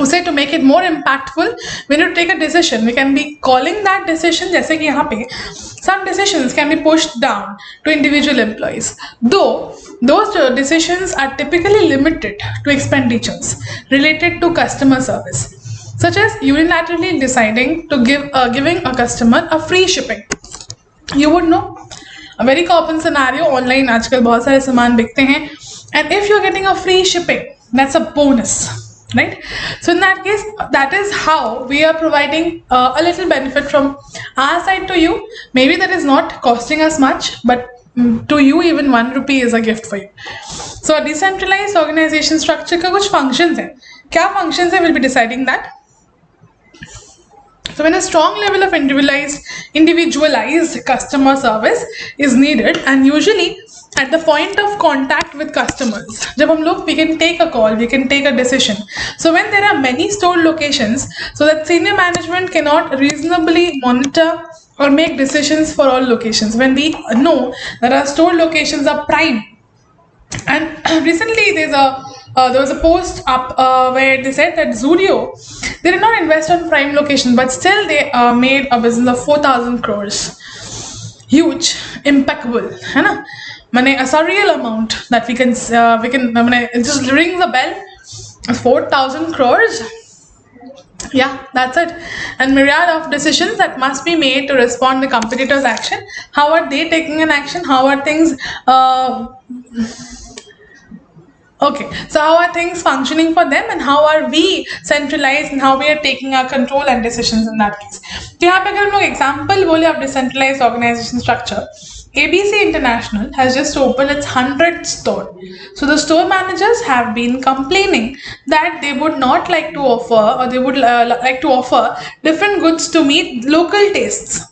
उसे to make it more impactful, when you take a decision, we can be calling that decision, जैसे कि यहाँ पे some decisions can be pushed down to individual employees. Though those decisions are typically limited to expenditures related to customer service, such as unilaterally deciding to giving a customer a free shipping. You would know a very common scenario online आजकल बहुत सारे सामान बिकते हैं, and if you're getting a free shipping, that's a bonus. Right? So in that case, that is how we are providing a little benefit from our side to you. Maybe that is not costing us much, but to you even 1 rupee is a gift for you. So a decentralized organization structure का कुछ functions हैं. क्या functions हैं? We'll be deciding that. So when a strong level of individualized customer service is needed, and usually at the point of contact with customers, जब हम लोग we can take a call, we can take a decision. So when there are many store locations, so that senior management cannot reasonably monitor or make decisions for all locations. When we know that our store locations are prime, and recently there was a post up where they said that Zudio, they did not invest on prime location, but still they made a business of 4,000 crores. Huge, impeccable, है ना? मैंने a surreal amount that we can मैंने it just rings a bell. 4,000 crores. Yeah, that's it. And myriad of decisions that must be made to respond to the competitors' action. How are they taking an action? How are things okay, so how are things functioning for them, and how are we centralized, and how we are taking our control and decisions in that case. तो यहाँ पे अगर हम लोग example बोले of decentralized organization structure, ABC International has just opened its 100th store. So the store managers have been complaining that they would not like to offer, or they would like to offer different goods to meet local tastes.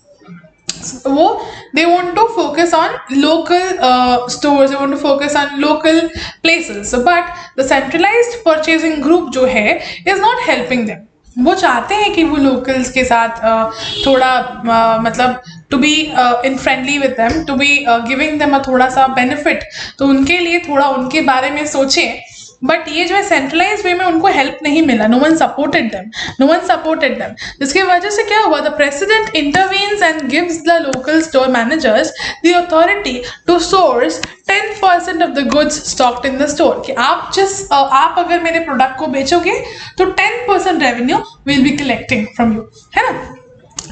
So they want to focus on local stores, they want to focus on local places. So but the centralized purchasing group जो है is not helping them. वो चाहते हैं कि वो locals के साथ थोड़ा मतलब to be in friendly with them, to be giving them a थोड़ा सा benefit, तो उनके लिए थोड़ा उनके बारे में सोचें. बट ये जो है सेंट्रलाइज वे में उनको हेल्प नहीं मिला. No one supported them. जिसकी वजह से क्या हुआ, the president intervenes and gives the local store managers the authority to source 10% of the goods stocked in the store. कि आप अगर मेरे प्रोडक्ट को बेचोगे तो 10% revenue will be collecting from you, है ना?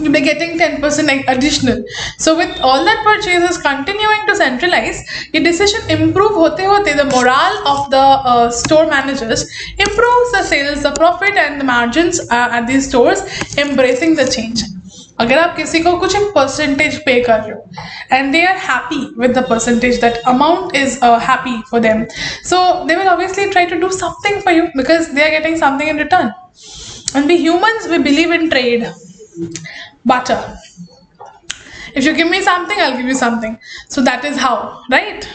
You'll be getting 10% additional. So with all that purchases continuing to centralize, your decision improve होते होते the morale of the store managers improves, the sales, the profit and the margins at these stores embracing the change. अगर आप किसी को कुछ एक percentage pay कर रहे हो and they are happy with the percentage, that amount is happy for them, so they will obviously try to do something for you because they are getting something in return. And we humans, we believe in trade, barter. If you give me something, I'll give you something. So that is how, right?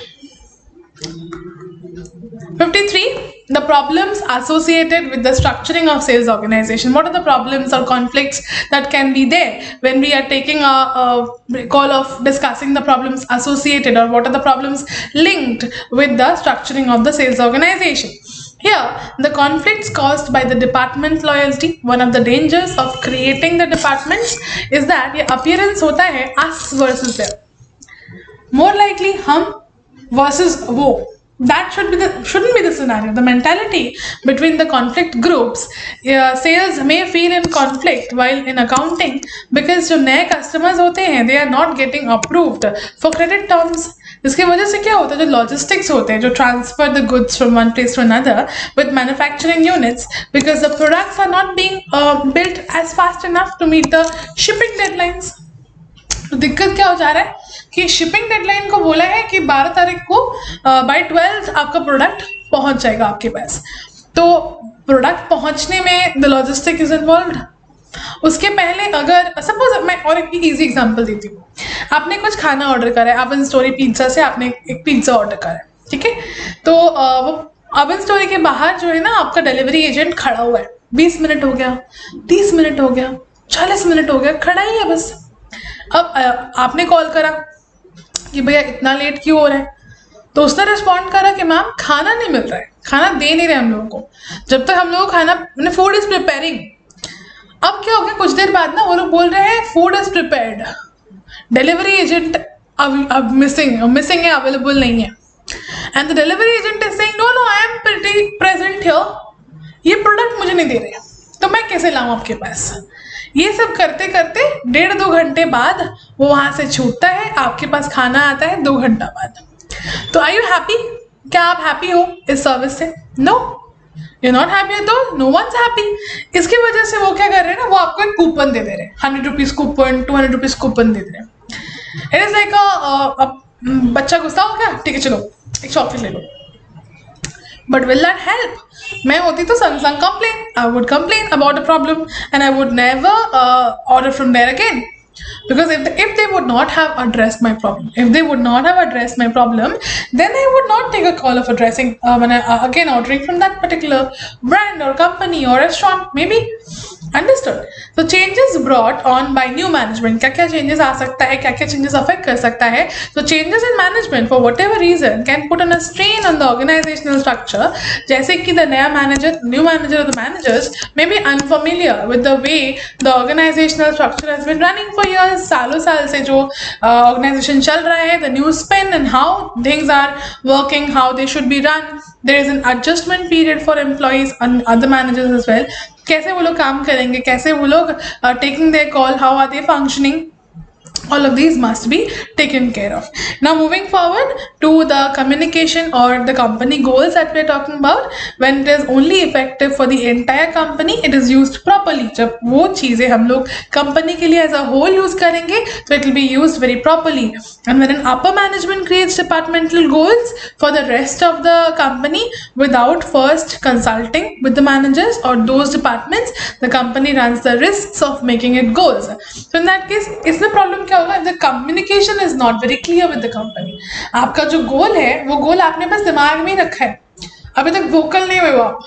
53, the problems associated with the structuring of sales organization. What are the problems or conflicts that can be there when we are taking a call of discussing the problems associated, or what are the problems linked with the structuring of the sales organization? Here, the conflicts caused by the department loyalty. One of the dangers of creating the departments is that ये appearance होता है us versus them. More likely हम versus वो. That shouldn't be the scenario. The mentality between the conflict groups, sales may feel in conflict while in accounting, because जो नए customers होते हैं, they are not getting approved for credit terms. इसकी वजह से क्या होता है, जो logistics होते हैं, जो transfer the goods from one place to another with manufacturing units, because the products are not being built as fast enough to meet the shipping deadlines. तो दिक्कत क्या हो जा रहा है कि शिपिंग डेडलाइन को बोला है कि 12 तारीख को बाय 12 आपका प्रोडक्ट पहुंच जाएगा आपके पास. तो प्रोडक्ट पहुंचने में द लॉजिस्टिक इज इन्वॉल्व्ड. उसके पहले अगर सपोज मैं और एक इजी एग्जांपल देती हूँ, आपने कुछ खाना ऑर्डर करा है, अवन स्टोरी पिज्जा से आपने एक पिज्जा ऑर्डर करा है, ठीक है. तो वो अवन स्टोरी के बाहर जो है ना, आपका डिलीवरी एजेंट खड़ा हुआ है. 20 मिनट हो गया, 30 मिनट हो गया, 40 मिनट हो गया, खड़ा ही है बस. अब आपने कॉल करा कि भैया इतना लेट क्यों हो रहा है, तो उसने रिस्पॉन्ड करा कि मैम खाना नहीं मिल रहा है, खाना दे नहीं रहे हम लोगों को, जब तक हम लोगों को खाना, फूड इज प्रिपेयरिंग. अब क्या हो गया, कुछ देर बाद ना वो लोग बोल रहे हैं food is prepared, delivery agent अब मिसिंग है, अवेलेबल नहीं है. And the delivery agent is saying no I am present here, ये प्रोडक्ट मुझे नहीं दे रहे, तो मैं कैसे लाऊं आपके पास. ये सब करते करते 1.5-2 घंटे बाद वो वहां से छूटता है, आपके पास खाना आता है 2 घंटा बाद. तो आर यू हैप्पी? क्या आप हैप्पी हो इस सर्विस से? नो, यू नॉट हैप्पी, तो नो वंस हैप्पी. इसकी वजह से वो क्या कर रहे हैं ना, वो आपको एक कूपन दे दे रहे हैं, 100 रुपीज कूपन, 200 रुपीज कूपन दे दे रहे हैं. इट इज लाइक बच्चा गुस्सा हो गया, ठीक है चलो एक चॉकलेट ले लो. But will that help? मैं होती तो संग complain. I would complain about the problem and I would never order from there again. Because if they would not have addressed my problem, then I would not take a call of addressing when again ordering from that particular brand or company or restaurant, maybe. Understood? So changes brought on by new management. क्या changes आ सकता है, क्या changes affect कर सकता है. So changes in management for whatever reason can put on a strain on the organizational structure. जैसे कि the new manager or the managers may be unfamiliar with the way the organizational structure has been running for years. सालों साल से जो organization चल रहा है, the new spin and how things are working, how they should be run. There is an adjustment period for employees and other managers as well. कैसे वो लोग काम करेंगे, कैसे वो लोग taking their call, how are they functioning, all of these must be taken care of. Now moving forward to the communication or the company goals that we are talking about, when it is only effective for the entire company, it is used properly. जब वो चीज़ें हम लोग company के लिए as a whole use करेंगे, so it will be used very properly. And when an upper management creates departmental goals for the rest of the company without first consulting with the managers or those departments, the company runs the risks of making it goals. So in that case, इसमें problem क्या होगा, the communication is not very clear with the company. आपका जो गोल है वो गोल आपने बस दिमाग में ही रखा है, अभी तक vocal नहीं हुए हो आप.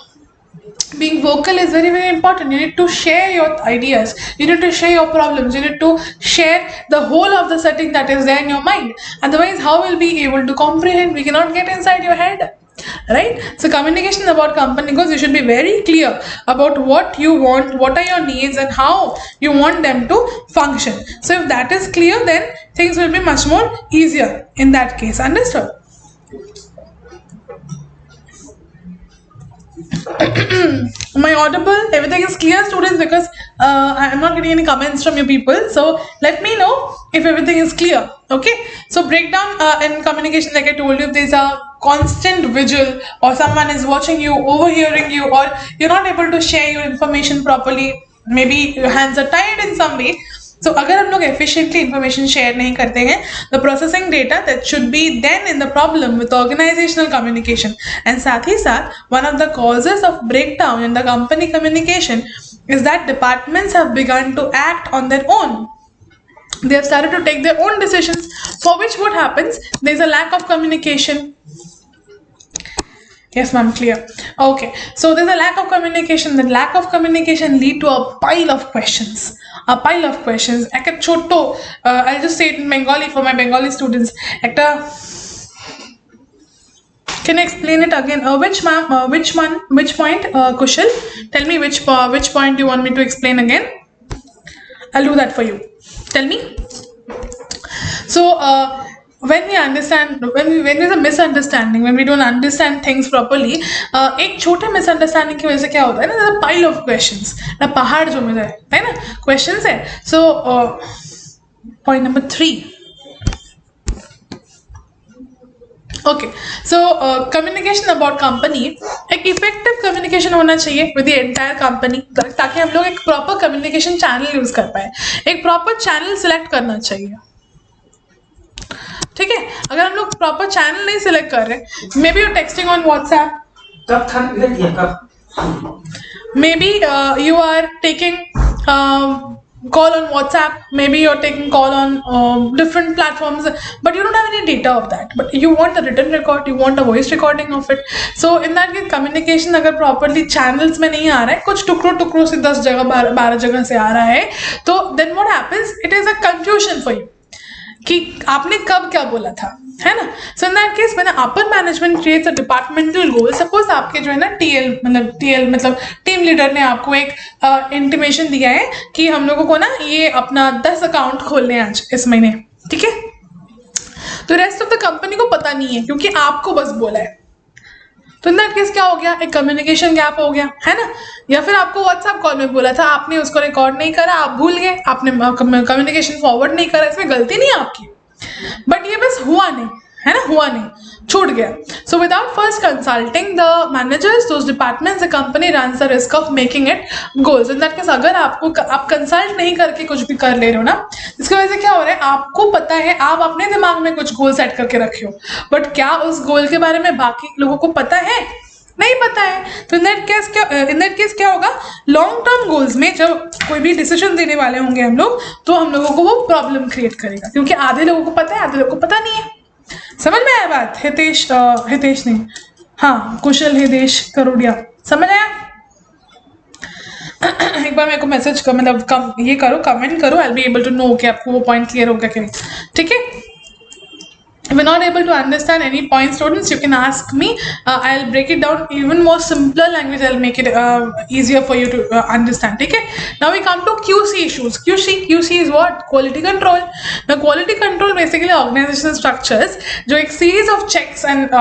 Being vocal is very important. You need to share your ideas, you need to share your problems, you need to share the whole of the setting that is there in your mind. Otherwise how will we be able to comprehend? We cannot get inside your head, right? So communication about company goals, you should be very clear about what you want, what are your needs and how you want them to function. So if that is clear, then things will be much more easier in that case. Understood? Am I audible? Everything is clear, students? Because I am not getting any comments from you people. So let me know if everything is clear. Okay. So breakdown in communication, like I told you, if there's a constant vigil or someone is watching you, overhearing you, or you're not able to share your information properly, maybe your hands are tied in some way. So अगर हम लोग efficiently information share नहीं करते हैं, the processing data that should be then in the problem with organizational communication. And साथ ही साथ one of the causes of breakdown in the company communication is that departments have begun to act on their own. They have started to take their own decisions, for which what happens? There is a lack of communication. Yes, ma'am, clear. Okay, so there's a lack of communication. The lack of communication lead to a pile of questions. A pile of questions. Ekta choto, I'll just say it in Bengali for my Bengali students. Ekta, can I explain it again? Which point, Kushal? Tell me which point you want me to explain again. I'll do that for you. Tell me. So, when we understand, when there's a misunderstanding, when we don't understand things properly, एक छोटे misunderstanding की वजह से क्या होता है ना? There's a pile of questions. ना पहाड़ जो में है ना? Questions है. So, point number 3. Okay, so communication about company, एक effective communication होना चाहिए with the entire company, ताकि हम लोग एक proper communication channel use कर पाए, एक proper channel select करना चाहिए. ठीक है, अगर हम लोग proper channel नहीं select कर रहे, maybe you're texting on WhatsApp, कब था इधर दिया कब? maybe you are taking call on WhatsApp, maybe you're taking call on different platforms, but you don't have any data of that, but you want a written record, you want a voice recording of it. So in that case communication अगर properly channels में नहीं आ रहा है, कुछ टुकड़ों से 10 जगह 12 जगह से आ रहा है, तो then what happens? It is a confusion for you कि आपने कब क्या बोला था, है ना? So in that case when upper management creates a departmental goal, suppose आपके जो है ना TL मतलब टीम लीडर ने आपको एक इंटीमेशन दिया है कि हम लोगों को ना ये अपना 10 अकाउंट खोलने हैं आज इस महीने, ठीक है? तो रेस्ट ऑफ द कंपनी को पता नहीं है क्योंकि आपको बस बोला है. तो इन दैट केस क्या हो गया? एक कम्युनिकेशन गैप हो गया, है ना? या फिर आपको व्हाट्सएप कॉल में बोला था, आपने उसको रिकॉर्ड नहीं करा, आप भूल गए, आपने कम्युनिकेशन फॉरवर्ड नहीं करा, इसमें गलती नहीं है आपकी, बट ये बस हुआ नहीं, है ना? हुआ नहीं, छूट गया. So without first consulting the managers, those departments, the company runs the risk of making it goals. In that case अगर आप कंसल्ट नहीं करके कुछ भी कर ले रहे हो ना, इसकी वजह से क्या हो रहा है? आपको पता है, आप अपने दिमाग में कुछ गोल सेट करके रखे हो, बट क्या उस गोल के बारे में बाकी लोगों को पता है? नहीं पता है. तो इन दैट केस क्या होगा? लॉन्ग टर्म गोल्स में जब कोई भी डिसीजन देने वाले होंगे हम लोग, तो हम लोगों को वो प्रॉब्लम क्रिएट करेगा, क्योंकि आधे लोगों को पता है, आधे लोगों को पता नहीं है. समझ में आया बात? हितेश नहीं, हाँ, कुशल हितेश करोड़िया, समझ आया? एक बार मेरे को मैसेज कर, मतलब ये करो, कमेंट करो, I will be able to know कि आपको वो पॉइंट क्लियर होगा कि नहीं. ठीक है? If you're not able to understand any point, students, you can ask me. I'll break it down even more simpler language. I'll make it easier for you to understand. Okay? Now we come to QC issues. QC is what? Quality control. Now quality control basically organizational structures, जो एक series of checks and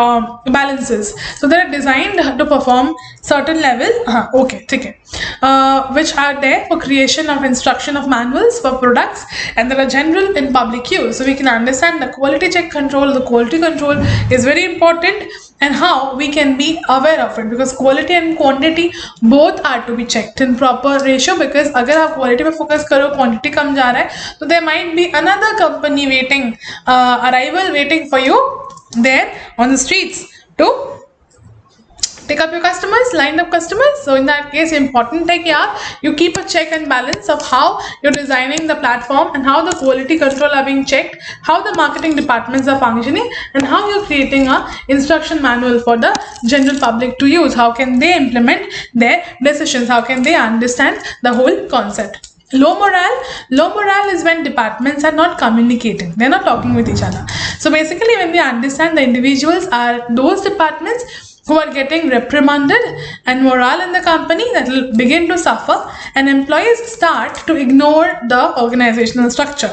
balances. So they are designed to perform certain level. Okay, ठीक है. Which are there for creation of instruction of manuals for products, and that are general in public use. So we can understand the quality check control. The quality control is very important, and how we can be aware of it, because quality and quantity both are to be checked in proper ratio. Because अगर आप quality पे focus करो, quantity कम जा रहा है, तो there might be another company waiting, arrival waiting for you there on the streets to pick up your customers, lined up customers. So in that case, important है कि आप you keep a check and balance of how you're designing the platform, and how the quality control are being checked, how the marketing departments are functioning, and how you're creating a instruction manual for the general public to use. How can they implement their decisions? How can they understand the whole concept? Low morale is when departments are not communicating. They're not talking with each other. So basically, when we understand the individuals are those departments who are getting reprimanded, and morale in the company that will begin to suffer, and employees start to ignore the organizational structure,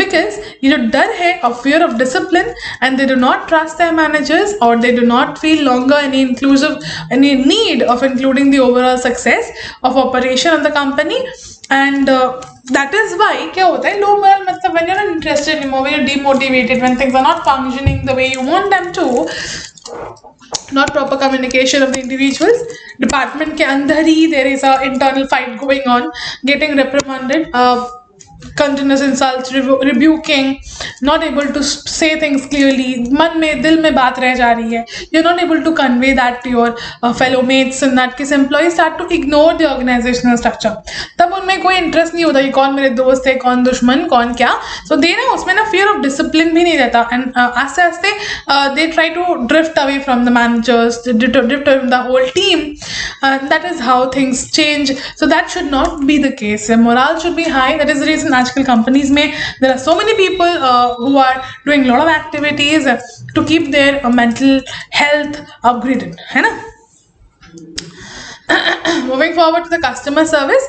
because you know डर है of fear of discipline, and they do not trust their managers, or they do not feel longer any need of including the overall success of operation of the company. And that is why क्या होता है? Low morale मतलब when you're not interested anymore, when you're demotivated, when things are not functioning the way you want them to, not proper communication of the individuals, department के अंदर ही there is a internal fight going on, getting reprimanded, continuous insults, rebuking, not able to say things clearly, मन में दिल में बात रह जा रही है, you're not able to convey that to your fellow mates, and that case employees start to ignore the organizational structure. तब उनमें कोई इंटरेस्ट नहीं होता कि कौन मेरे दोस्त है, कौन दुश्मन, कौन क्या. So they ना उसमें ना fear of discipline भी नहीं रहता, and आस्ते आस्ते they try to drift away from the managers, drift away from the whole team. That is how things change. So that should not be the case. Morale should be high. That is the reason आजकल companies में there are so many people who are doing a lot of activities to keep their mental health upgraded, है ना? Moving forward to the customer service.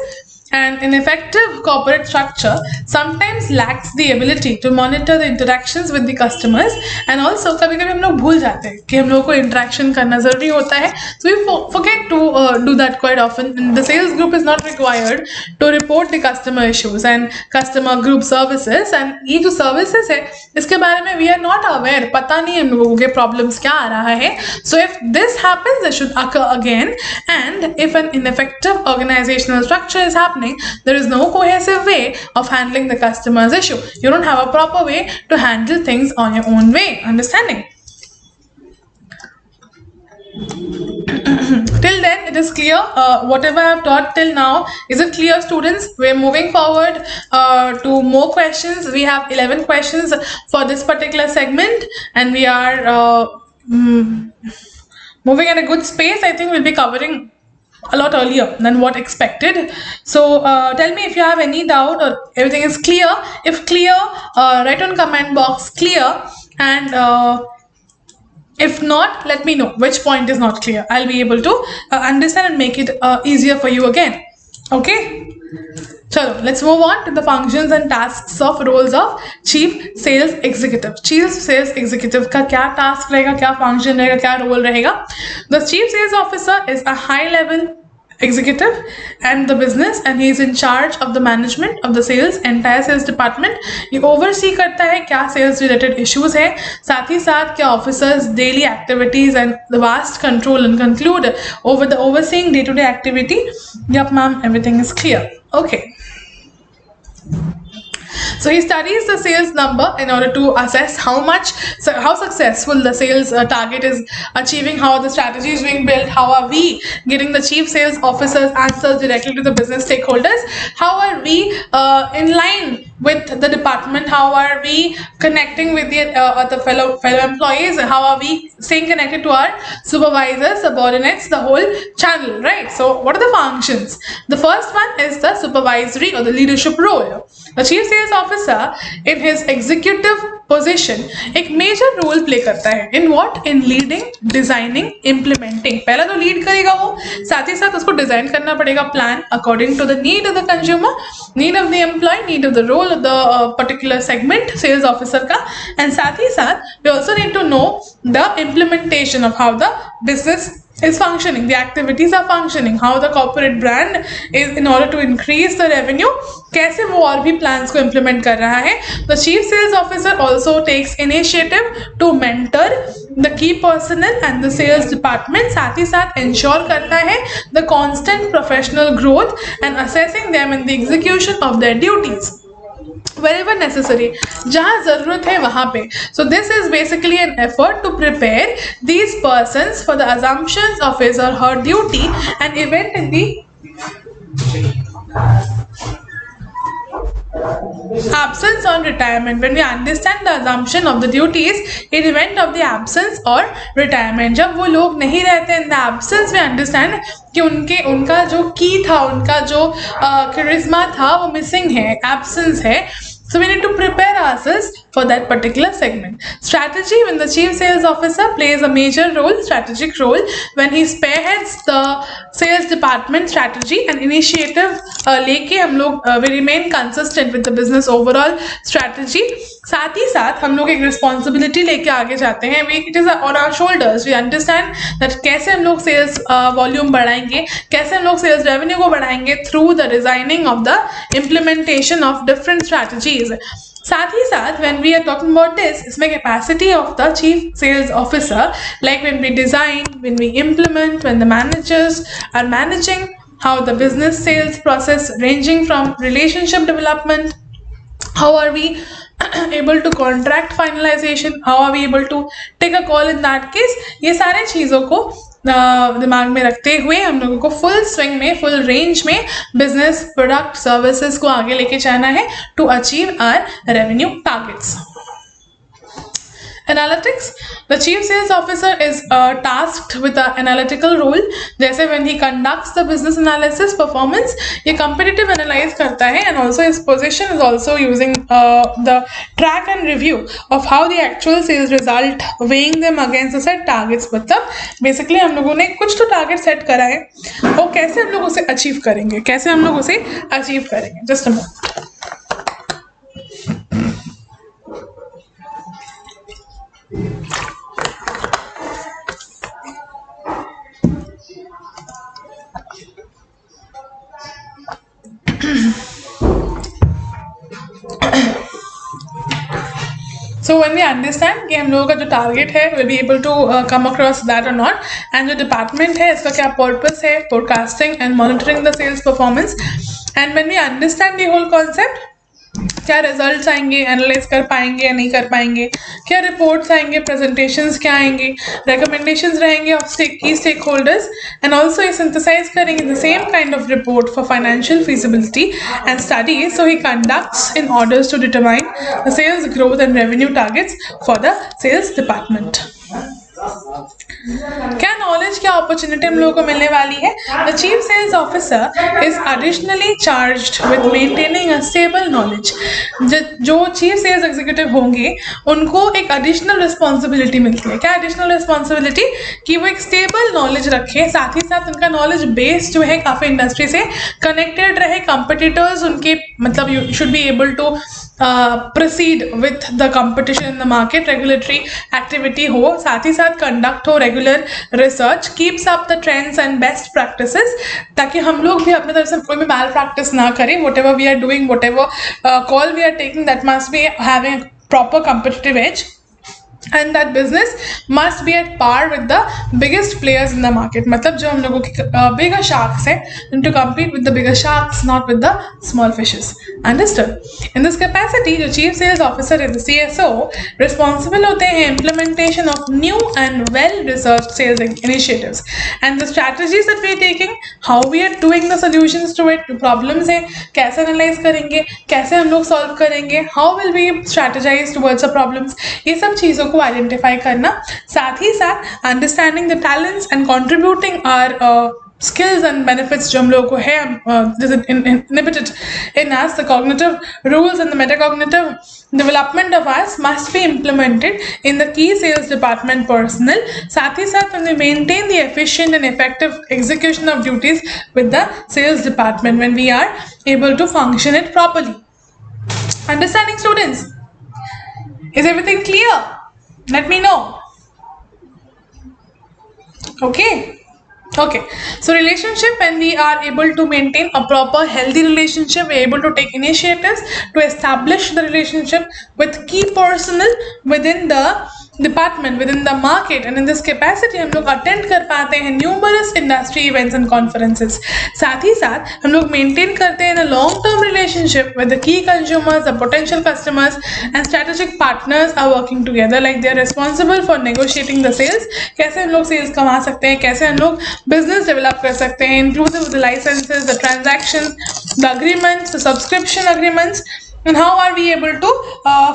And an effective corporate structure sometimes lacks the ability to monitor the interactions with the customers, and also कभी-कभी हम लोग भूल जाते हैं कि हम लोगों को interaction करना ज़रूरी होता है. So we forget to do that quite often. And the sales group is not required to report the customer issues and customer group services. And ये जो services है इसके बारे में we are not aware, पता नहीं हम लोगों के problems क्या आ रहा है. So if this happens, this should occur again. And if an ineffective organizational structure is happening, there is no cohesive way of handling the customer's issue. You don't have a proper way to handle things on your own way. Understanding? Till then, it is clear. Whatever I have taught till now, is it clear, students? We are moving forward to more questions. We have 11 questions for this particular segment, and we are moving at a good space. I think we'll be covering a lot earlier than what expected. So tell me if you have any doubt or everything is clear. If clear, write on comment box clear, and if not, let me know which point is not clear. I'll be able to understand and make it easier for you again. Okay? So let's move on to the functions and tasks of roles of chief sales executive. Chief sales executive का क्या task रहेगा, क्या function रहेगा, क्या role रहेगा? The chief sales officer is a high level executive and the business, and he is in charge of the management of the sales, entire sales department. ये oversee करता है क्या sales related issues है, साथ ही साथ क्या officers daily activities and the vast control and conclude over the overseeing day to day activity. Yup, ma'am, everything is clear. Okay. So he studies the sales number in order to assess how successful the sales target is achieving, how the strategy is being built, how are we getting the chief sales officers answers directly to the business stakeholders, how are we in line with the department, how are we connecting with the fellow employees, how are we staying connected to our supervisors, subordinates, the whole channel, right? So what are the functions? The first one is the supervisory or the leadership role. The chief sales officer in his executive position एक major role play करता है. In what? In leading, designing, implementing. पहला तो lead करेगा वो, साथ ही साथ उसको design करना पड़ेगा plan according to the need of the consumer, need of the employee, need of the role of the particular segment sales officer का, and साथ ही साथ we also need to know the implementation of how the business is functioning, the activities are functioning, how the corporate brand is in order to increase the revenue, कैसे वो और भी plans को implement कर रहा है. The chief sales officer also takes initiative to mentor the key personnel and the sales department, साथ ही साथ ensure करता है the constant professional growth and assessing them in the execution of their duties wherever necessary, जहाँ ज़रूरत है वहाँ पे. So this is basically an effort to prepare these persons for the assumptions of his or her duty and event in the absence or retirement. When we understand the assumption of the duties in event of the absence or retirement, जब वो लोग नहीं रहते in the absence, we understand कि उनका जो key था, उनका जो charisma था वो missing है, absence है. So we need to prepare ourselves for that particular segment. Strategy, when the chief sales officer plays a major role, strategic role, when he spearheads the sales department strategy and initiative लेके हम लोग we remain consistent with the business overall strategy. साथ ही साथ हम लोग एक responsibility लेके आगे जाते हैं. It is on our shoulders. We understand that कैसे हम लोग sales volume बढ़ाएंगे, कैसे हम लोग sales revenue को बढ़ाएंगे through the designing of the implementation of different strategies. साथ ही साथ when we are talking about this, इसमें capacity of the chief sales officer, like when we design, when we implement, when the managers are managing, how the business sales process ranging from relationship development, how are we able to contract finalization, how are we able to take a call in that case. ये सारे चीज़ों को दिमाग में रखते हुए हम लोगों को फुल स्विंग में, फुल रेंज में बिजनेस, प्रोडक्ट, सर्विसेज को आगे लेके जाना है to achieve our revenue targets. Analytics. The chief sales officer is tasked with an analytical role. जैसे when he conducts the business analysis performance, ये competitive analyze करता है, and also his position is also using the track and review of how the actual sales result, weighing them against the set targets. मतलब basically हम लोगों ने कुछ तो target set करा है, और कैसे हम लोग उसे achieve करेंगे, कैसे हम लोग उसे achieve करेंगे. Just a moment. So when we understand कि हम लोगों का जो टारगेट है, we'll be able to come across that or not, and जो डिपार्टमेंट है इसका क्या पर्पस है, forecasting and monitoring the sales performance. And when we understand the whole concept, क्या रिजल्ट्स आएंगे, एनालाइज कर पाएंगे या नहीं कर पाएंगे, क्या रिपोर्ट्स आएंगे, प्रेजेंटेशंस क्या आएंगे, रिकमेंडेशंस रहेंगे ऑफ की स्टेक होल्डर्स, एंड ऑल्सो ये सिंथेसाइज करेंगे the same kind of report for financial feasibility and studies. So he conducts in orders to determine the sales growth and revenue targets for the sales department. क्या knowledge, क्या opportunity हम लोगों को मिलने वाली है. The chief sales officer is additionally charged with maintaining a stable knowledge. जो chief sales executive होंगे उनको एक एडिशनल रिस्पॉन्सिबिलिटी मिलती है. क्या एडिशनल रिस्पॉन्सिबिलिटी, कि वो एक स्टेबल नॉलेज रखे, साथ ही साथ उनका नॉलेज बेस जो है काफ़ी इंडस्ट्री से कनेक्टेड रहे, कंपिटिटर्स उनके मतलब you should be able to proceed with the competition in the market, regulatory activity हो, साथ ही साथ conduct हो regular research, keeps up the trends and best practices, ताकि हम लोग भी अपने तरफ से कोई भी mal practice ना करें. Whatever we are doing, whatever call we are taking, that must be having proper competitive edge. And that business must be at par with the biggest players in the market. मतलब जो हम लोगों की bigger sharks है, and to compete with the bigger sharks, not with the small fishes. Understood? In this capacity, जो chief sales officer is the CSO, responsible होते हैं implementation of new and well-researched sales initiatives and the strategies that we are taking, how we are doing the solutions to it, problems है कैसे analyze करेंगे, कैसे हम लोग solve करेंगे, how will we strategize towards the problems, ये सब चीज़ों को आइडेंटिफाई करना. साथ ही साथ understanding the talents and contributing our skills and benefits जो हम लोगों को है, inhibited in us, the cognitive rules and the metacognitive development of us must be implemented in the key sales department personnel. साथ ही साथ when we maintain the efficient and effective execution of duties with the sales department, when we are able to function it properly. Understanding, students? Is everything clear? Let me know. Okay, so relationship, when we are able to maintain a proper healthy relationship, we are able to take initiatives to establish the relationship with key personnel within the department, within the market, and in this capacity हम लोग attend कर पाते हैं numerous industry events and conferences. साथ ही साथ हम लोग maintain करते हैं a long term relationship with the key consumers, the potential customers, and strategic partners are working together, like they are responsible for negotiating the sales. कैसे हम लोग sales कमा सकते हैं, कैसे हम लोग business develop कर सकते हैं, inclusive the licenses, the transactions, the agreements, the subscription agreements, and how are we able to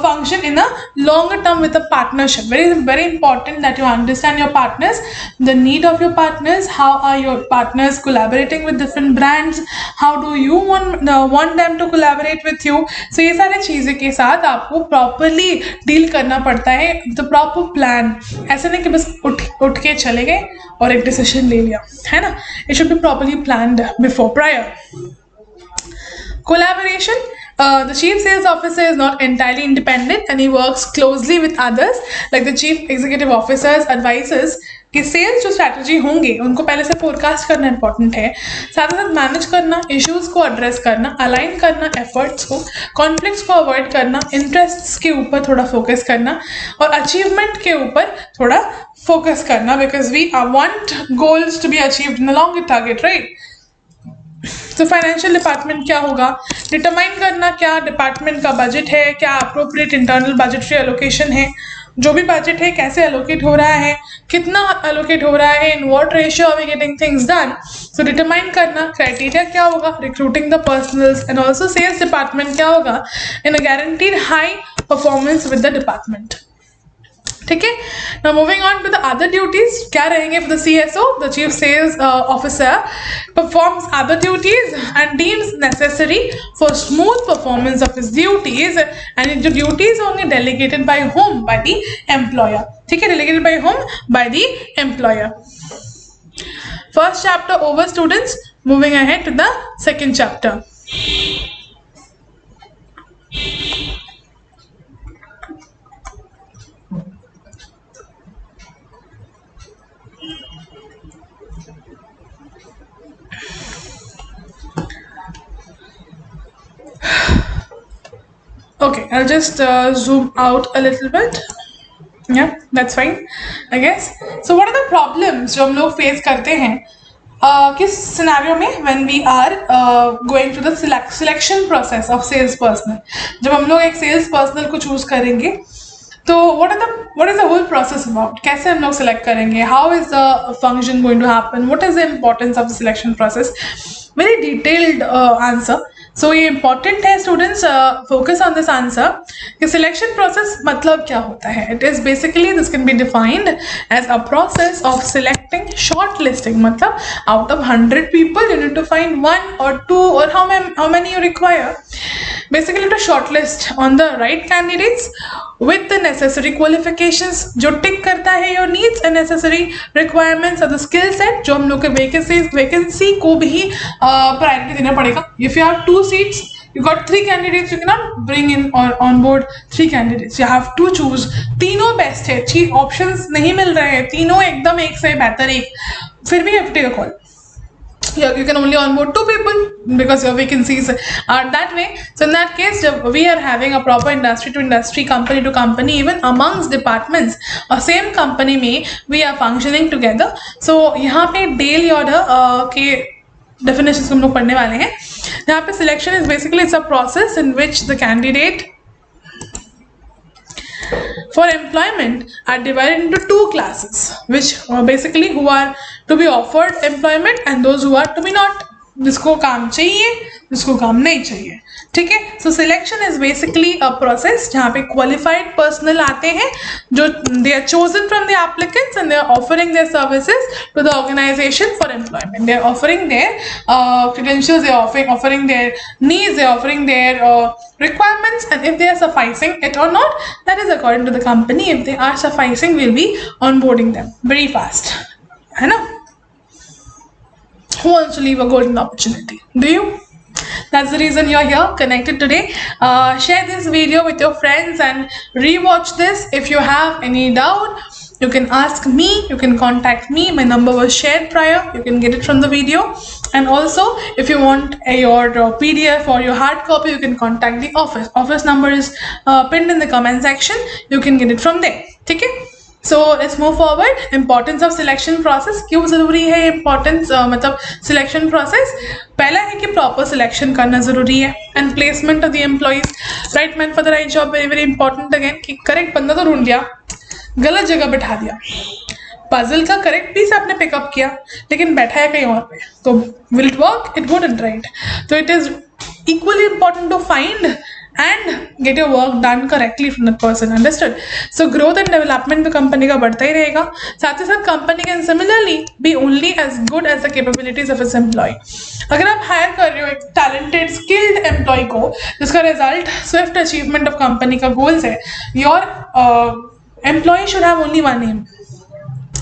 function in a longer term with a partnership. Very important that you understand your partners, the need of your partners, how are your partners collaborating with different brands, how do you want them to collaborate with you. So ये सारे चीज़ें के साथ आपको properly deal करना पड़ता है, the proper plan. ऐसे नहीं कि बस उठ के चले गए और एक decision ले लिया, है ना. It should be properly planned before, prior. Collaboration. The chief sales officer is not entirely independent and he works closely with others, like the chief executive officers, advisors. कि सेल्स जो स्ट्रैटेजी होंगे उनको पहले से फोरकास्ट करना important है, साथ ही साथ मैनेज करना, इश्यूज को एड्रेस करना, अलाइन करना एफर्ट्स को, कॉन्फ्लिक्ट्स को अवॉइड करना, इंटरेस्ट्स के ऊपर थोड़ा फोकस करना और अचीवमेंट के ऊपर थोड़ा फोकस करना, because we want goals to be achieved in the long target, right. तो फाइनेंशियल डिपार्टमेंट क्या होगा, डिटरमाइन करना क्या डिपार्टमेंट का बजट है, क्या अप्रोप्रिएट इंटरनल बजटरी एलोकेशन है, जो भी बजट है कैसे एलोकेट हो रहा है, कितना एलोकेट हो रहा है, in what ratio are we getting things done. So determine करना. क्राइटेरिया क्या होगा, recruiting the personnels and also sales department क्या होगा, in a guaranteed high performance with the department. ठीक है. Now moving on to the other duties, क्या रहेंगे for the CSO, the chief sales officer performs other duties and deems necessary for smooth performance of his duties. And जो duties होंगे delegated by home, by the employer. ठीक है, delegated by home, by the employer. First chapter over students. Moving ahead to the second chapter. Okay, I'll just zoom out a little bit. Yeah, that's fine, I guess. So what are the problems जो हम लोग face करते हैं किस scenario में, when we are going to the selection process of sales personnel. जब हम लोग एक sales personnel को choose करेंगे तो what is the whole process about, कैसे हम लोग select करेंगे, how is the function going to happen, what is the importance of the selection process. Very detailed answer. So ये important है students, focus on this answer. कि selection process मतलब क्या होता है. It is basically, this can be defined as a process of selecting, shortlisting. मतलब out of 100 people you need to find 1 or 2 or how many you require. Basically to shortlist on the right candidates with the necessary qualifications, जो tick करता है your needs and necessary requirements of the skill set. जो हम लोग के vacancy को भी priority देना पड़ेगा. If you have 2 seats, you got 3 candidates, you cannot bring in or on board 3 candidates. You have to choose. तीनों best है, 3 options नहीं मिल रहे हैं, तीनों एकदम एक से बेहतर एक, फिर भी you have to take a call. You can only onboard 2 people because your vacancies are that way. So in that case, we are having a proper industry to industry, company to company, even amongst departments or same company में we are functioning together. So यहाँ पे daily order के definitions हम लोग पढ़ने वाले हैं. यहाँ पे selection is basically it's a process in which the candidate for employment are divided into 2 classes, which basically who are to be offered employment and those who are to be not. जिसको काम चाहिए, जिसको काम नहीं चाहिए. ठीक है. So selection is basically a process जहाँ पे qualified personnel आते हैं जो they are chosen from the applicants and they are offering their services to the organization for employment. They are offering their credentials, they are offering their needs, they are offering their requirements, and if they are sufficing it or not, that is according to the company. If they are sufficing, we'll be onboarding them very fast. है ना? Who wants to leave a golden opportunity? Do you? That's the reason you're here connected today. Share this video with your friends and rewatch this. If you have any doubt, you can ask me, you can contact me. My number was shared prior. You can get it from the video. And also, if you want your PDF or your hard copy, you can contact the office. Office number is pinned in the comment section. You can get it from there. Okay? So let's move forward. Importance of selection process. क्यों ज़रूरी है importance मतलब selection process? पहला है कि proper selection करना ज़रूरी है and placement of the employees. Right man for the right job, very very important again. कि correct बंदा तो ढूंढ लिया, गलत जगह बैठा दिया. Puzzle का correct piece आपने pick up किया, लेकिन बैठा है कहीं और पे, तो will it work? It wouldn't, right? So it is equally important to find and get your work done correctly from that person. Understood? So growth and development तो company का बढ़ता ही रहेगा. साथ ही साथ company can similarly be only as good as the capabilities of its employee. अगर आप hire कर रहे हो एक talented skilled employee को जिसका result swift achievement of company का goals है, your employee should have only one aim.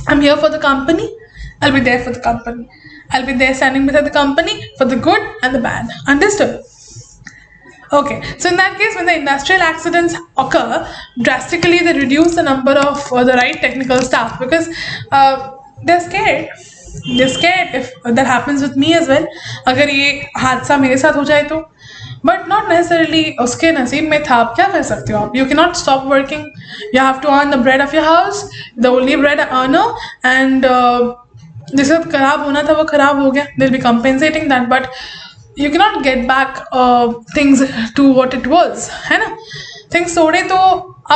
I'm here for the company. I'll be there for the company. I'll be there standing beside the company for the good and the bad. Understood? Okay, so in that case, when the industrial accidents occur, drastically they reduce the number of the right technical staff because they're scared. They're scared if that happens with me as well. अगर ये हादसा मेरे साथ हो जाए तो, but not necessarily उसके नसीब में था. आप क्या कर सकते हो आप? You cannot stop working. You have to earn the bread of your house, the only bread earner, and जिसका खराब होना था वो खराब हो गया, they'll be compensating that, but you cannot get back things to what it was, है ना. Things थोड़े तो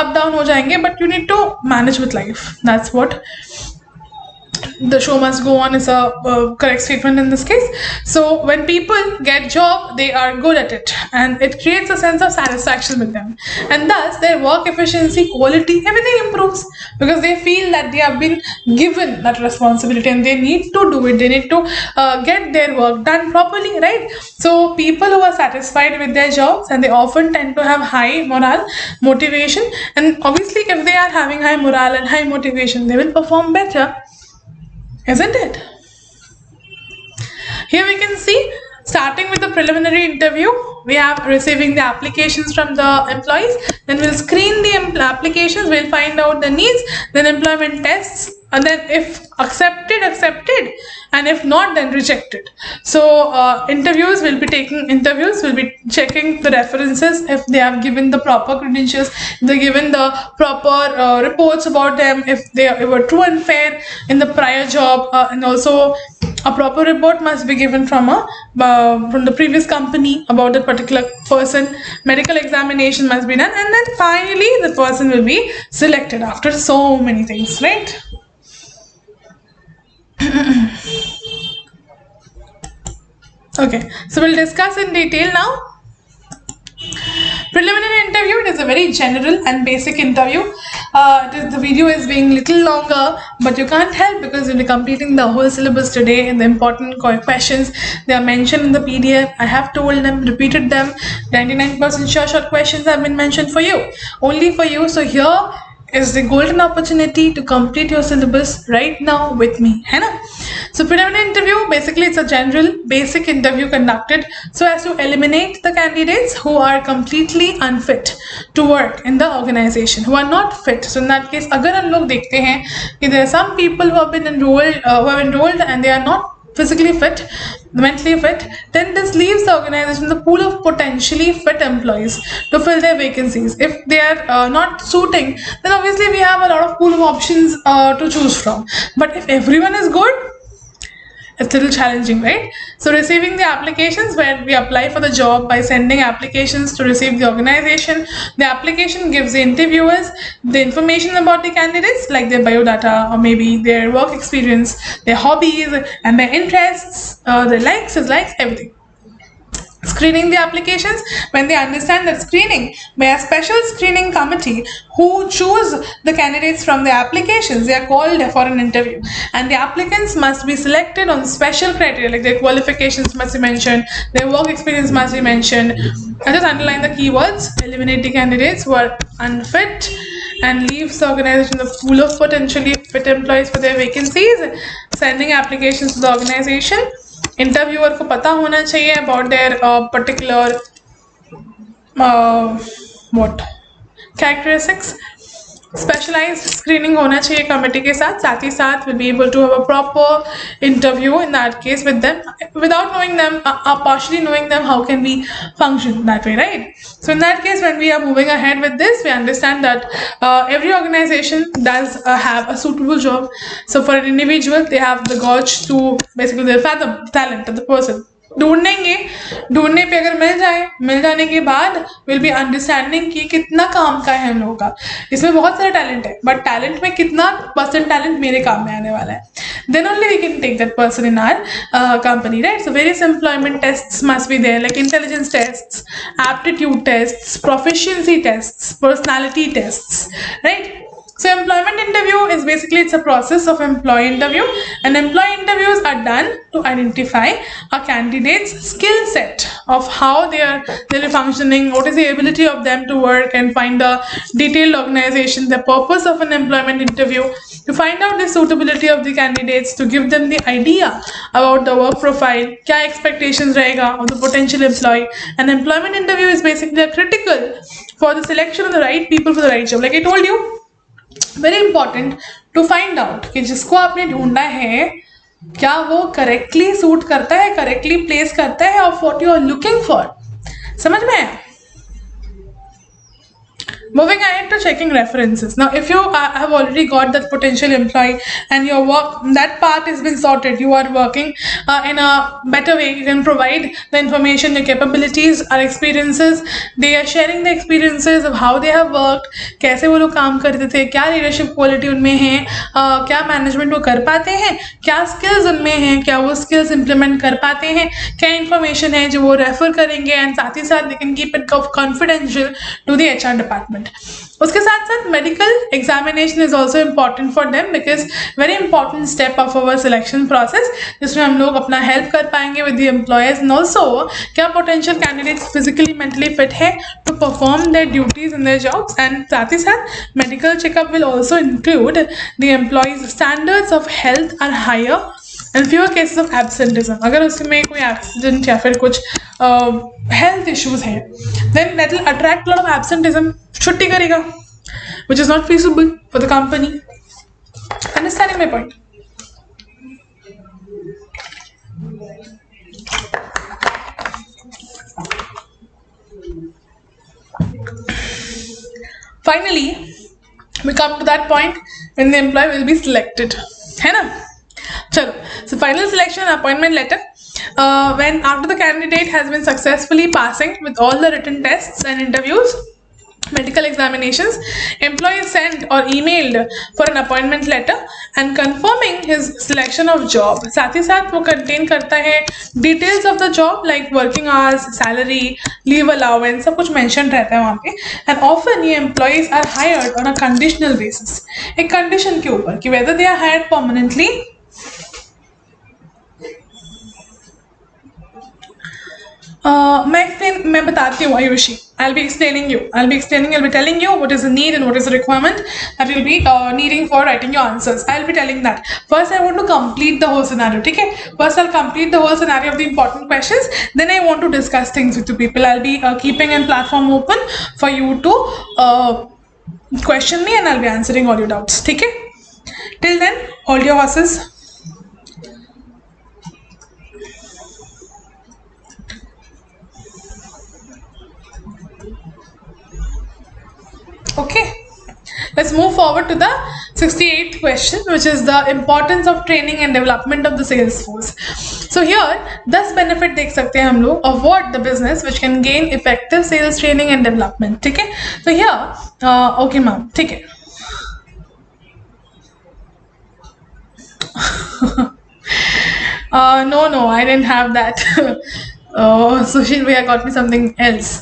up down हो जाएंगे, but you need to manage with life. That's what the show must go on is a correct statement in this case. So when people get job, they are good at it, and it creates a sense of satisfaction with them, and thus their work efficiency, quality, everything improves, because they feel that they have been given that responsibility and they need to do it, they need to get their work done properly, right? So people who are satisfied with their jobs, and they often tend to have high morale, motivation, and obviously if they are having high morale and high motivation, they will perform better, isn't it? Here we can see, starting with the preliminary interview, we have receiving the applications from the employees, then we'll screen the applications, we'll find out the needs, then employment tests, and then if accepted, and if not, then rejected. So interviews, will be taking interviews, will be checking the references, if they have given the proper credentials, they given the proper reports about them, if they were true and fair in the prior job, and also a proper report must be given from the previous company about that particular person. Medical examination must be done, and then finally the person will be selected after so many things, right? Okay, so we'll discuss in detail now. Preliminary interview, it is a very general and basic interview. The video is being little longer, but you can't help, because you'll be completing the whole syllabus today, and the important questions, they are mentioned in the PDF. I have told them, repeated them. 99% short questions have been mentioned for you, only for you. So here is the golden opportunity to complete your syllabus right now with me, है ना? So preliminary interview, basically it's a general basic interview conducted so as to eliminate the candidates who are completely unfit to work in the organization, who are not fit. So in that case, अगर हम लोग देखते हैं कि there are some people who have been enrolled and they are not physically fit, mentally fit, then this leaves the organization the pool of potentially fit employees to fill their vacancies. If they are not suiting, then obviously we have a lot of pool of options to choose from. But if everyone is good, it's a little challenging, right? So receiving the applications, where we apply for the job by sending applications to receive the organization. The application gives the interviewers the information about the candidates, like their biodata, or maybe their work experience, their hobbies, and their interests, their likes, dislikes, everything. Screening the applications, when they understand that screening by a special screening committee who choose the candidates from the applications, they are called for an interview, and the applicants must be selected on special criteria, like their qualifications must be mentioned, their work experience must be mentioned. I just underline the keywords: eliminate the candidates who are unfit and leaves the organization the pool of potentially fit employees for their vacancies. Sending applications to the organization, interviewer को पता होना चाहिए about their particular what characteristics. Specialised screening होना चाहिए committee के साथ ही साथ will be able to have a proper interview in that case with them. Without knowing them, partially knowing them, how can we function that way, right? So in that case, when we are moving ahead with this, we understand that every organization does have a suitable job. So for an individual, they have the gauge to basically they fathom the talent of the person. ढूंढने पे अगर मिल जाने के बाद will be understanding कि कितना काम का है हम लोगों का. इसमें बहुत सारा टैलेंट है, बट टैलेंट में कितना % टैलेंट मेरे काम में आने वाला है, then only we can take that person in our company, right? So various employment tests must be there, like intelligence tests, aptitude tests, proficiency tests, personality tests, right? So employment interview is basically, it's a process of employee interview, and employee interviews are done to identify a candidate's skill set of how they're functioning, what is the ability of them to work, and find the detailed organization. The purpose of an employment interview to find out the suitability of the candidates, to give them the idea about the work profile, क्या expectations रहेगा of the potential employee. An employment interview is basically critical for the selection of the right people for the right job. Like I told you, very important to find out कि जिसको आपने ढूंढा है क्या वो correctly suit करता है, correctly place करता है of what you are looking for. समझ में आया? Moving ahead to checking references. Now, if you have already got that potential employee and your work, that part has been sorted, you are working in a better way, you can provide the information, your capabilities, our experiences, they are sharing the experiences of how they have worked, कैसे वो लोग काम करते थे, क्या leadership quality उनमें है, क्या मैनेजमेंट वो कर पाते हैं, क्या स्किल्स उनमें हैं, क्या वो स्किल्स इंप्लीमेंट कर पाते हैं, क्या इन्फॉर्मेशन है जो वो रेफर करेंगे, एंड साथ ही साथ they can keep it confidential to the HR department. उसके साथ साथ medical examination is also important for them because very important step of our selection process, जिसमें हम लोग अपना हेल्प कर पाएंगे with the employers. And also क्या potential candidates physically mentally fit है to perform their duties in their jobs. And साथ ही साथ medical checkup will also include the employees standards of health are higher and fewer cases of absenteeism. अगर उसमें कोई accident या फिर कुछ हेल्थ इश्यूज हैं then that will attract lot of absenteeism, छुट्टी करेगा, which is not feasible for the company. Understanding my point? Finally, we come to that point when the employee will be selected. है ना? चलो, so final selection and appointment letter. When after the candidate has been successfully passing with all the written tests and interviews, medical examinations, employee is sent or emailed for an appointment letter and confirming his selection of job. साथ ही साथ वो contain करता है details of the job like working hours, salary, leave allowance, सब कुछ mentioned रहता है वहाँ पे. And often ये employees are hired on a conditional basis. एक condition के ऊपर कि whether they are hired permanently. मैं बताती हूँ Ayushi. I'll be telling you what is the need and what is the requirement that you'll be needing for writing your answers. I'll be telling that. First, I want to complete the whole scenario. Okay? First, I'll complete the whole scenario of the important questions. Then I want to discuss things with you people. I'll be keeping a platform open for you to question me and I'll be answering all your doubts. Okay? Till then, hold your horses. Okay, let's move forward to the 68th question, which is the importance of training and development of the sales force. So here 10 benefit देख सकते हैं हम लोग of what the business which can gain effective sales training and development. ठीक है, so here okay ma'am, ठीक है. No, I didn't have that. Sushil bhaiya got me something else.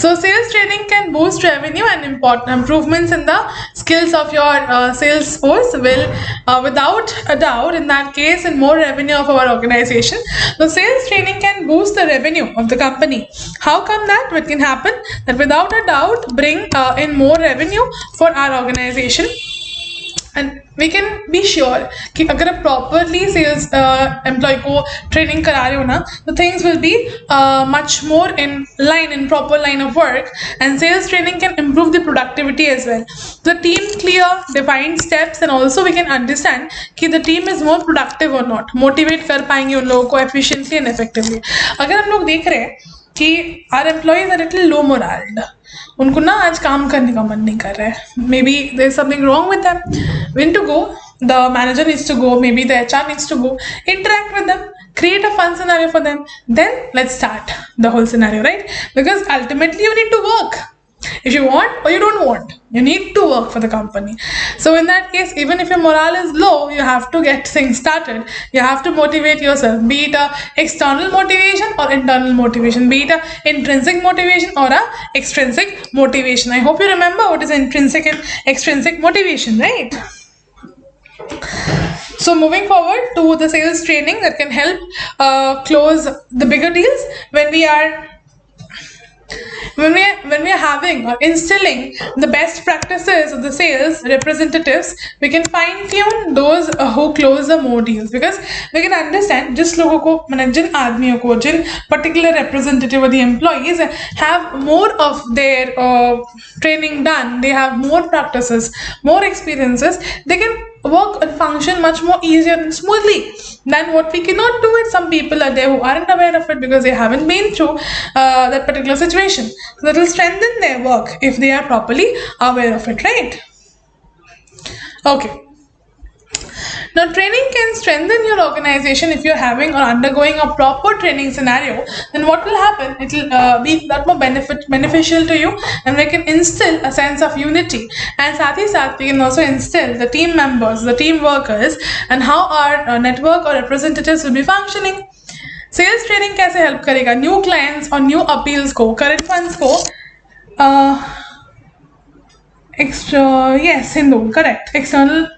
So sales training can boost revenue and important improvements in the skills of your sales force will without a doubt in that case in more revenue of our organization. The sales training can boost the revenue of the company. How come that? What can happen? That without a doubt bring in more revenue for our organization. And we can be sure कि अगर आप properly sales employee को training करा रहे हो ना, the things will be much more in line, in proper line of work, and sales training can improve the productivity as well. The team clear, defined steps, and also we can understand कि the team is more productive or not. Motivate कर पाएंगे उन लोगों को efficiently and effectively. अगर हम लोग देख रहे हैं कि our employees are little low morale, उनको ना आज काम करने का मन नहीं कर रहा है, maybe there is something wrong with them. We need to go, the manager needs to go, maybe the HR needs to go, interact with them, create a fun scenario for them, then let's start the whole scenario, right? Because ultimately you need to work. If you want or you don't want, you need to work for the company. So in that case, even if your morale is low, you have to get things started. You have to motivate yourself, be it a external motivation or internal motivation, be it a intrinsic motivation or a extrinsic motivation. I hope you remember what is intrinsic and extrinsic motivation, right? So moving forward to the sales training that can help close the bigger deals when we are having or instilling the best practices of the sales representatives, we can fine tune those who close the more deals, because we can understand जिस लोगों को मतलब जिन आदमियों को जिन particular representative or the employees have more of their training done, they have more practices, more experiences, they can work and function much more easier and smoothly than what we cannot do it. Some people are there who aren't aware of it because they haven't been through that particular situation. So that will strengthen their work if they are properly aware of it, right? Okay. Now, training can strengthen your organization if you're having or undergoing a proper training scenario. Then what will happen? It will be that more beneficial to you, and we can instill a sense of unity. And साथ ही साथ we can also instill the team members, the team workers, and how our network or representatives will be functioning. Sales training कैसे help करेगा? New clients और new appeals को, current ones को, yes, Hindu, correct. External,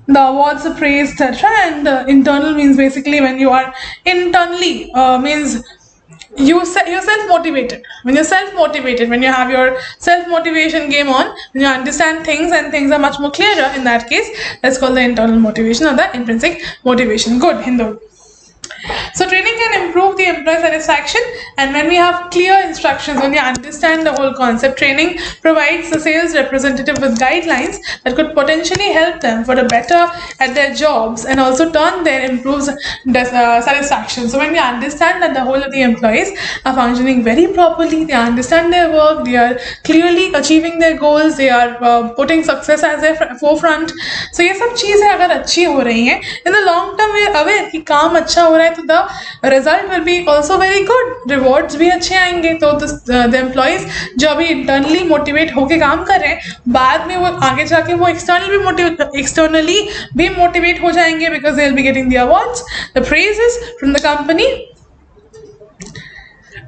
the awards, the praise, etc. And internal means basically when you are internally means you're self-motivated. When you're self-motivated, when you have your self-motivation game on, when you understand things and things are much more clearer, in that case, that's called the internal motivation or the intrinsic motivation. Good, Hindu. So training can improve the employee satisfaction, and when we have clear instructions, when we understand the whole concept, training provides the sales representative with guidelines that could potentially help them for a better at their jobs and also turn their improves satisfaction. So when we understand that the whole of the employees are functioning very properly, they understand their work, they are clearly achieving their goals, they are putting success as their forefront. So ये सब चीज़ें अगर अच्छी हो रही हैं, in the long term we are aware कि काम अच्छा हो रहा है, तो the result will be also very good, rewards भी अच्छे आएंगे. तो the employees जो अभी internally motivate होके काम कर रहे हैं, बाद में वो आगे जाके वो externally भी motivate हो जाएंगे because they will be getting the awards, the praises from the company.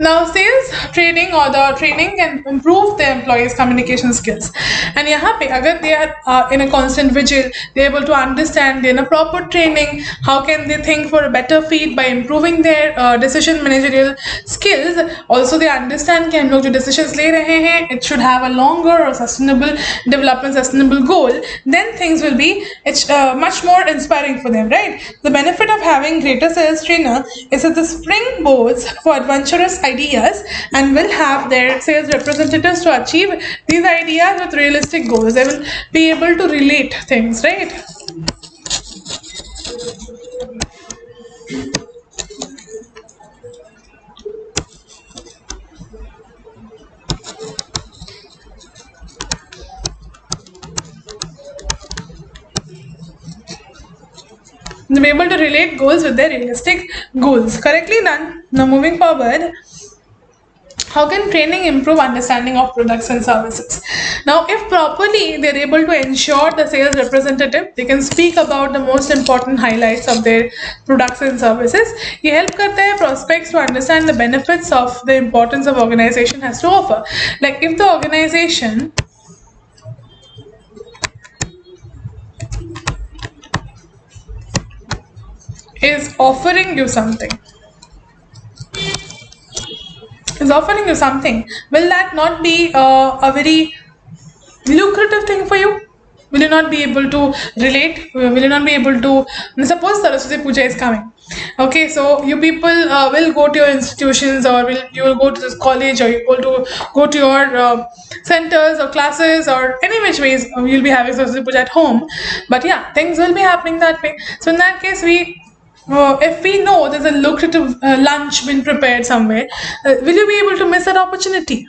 Now, sales training or the training can improve the employees' communication skills. And यहाँ पे अगर they are in a constant vigil, they are able to understand, they are in a proper training, how can they think for a better feed by improving their decision managerial skills. Also, they understand कि हम लोग जो decisions ले रहे हैं, it should have a longer or sustainable development, sustainable goal. Then things will be much more inspiring for them, right? The benefit of having greater sales trainer is that the springboards for adventurous ideas and will have their sales representatives to achieve these ideas with realistic goals. They will be able to relate things, right? They'll be able to relate goals with their realistic goals. Correctly done. Now moving forward. How can training improve understanding of products and services? Now, if properly they're able to ensure the sales representative, they can speak about the most important highlights of their products and services. ये help करता है prospects to understand the benefits of the importance of organization has to offer. Like if the organization is offering you something, will that not be a very lucrative thing for you? Will you not be able to relate? Will you not be able to, suppose Saraswati Puja is coming. Okay, so you people will go to your institutions, or you will go to this college, or you will go to your centers or classes, or any which ways you'll be having Saraswati Puja at home. But yeah, things will be happening that way. So in that case, if we know there's a lucrative lunch been prepared somewhere, will you be able to miss that opportunity?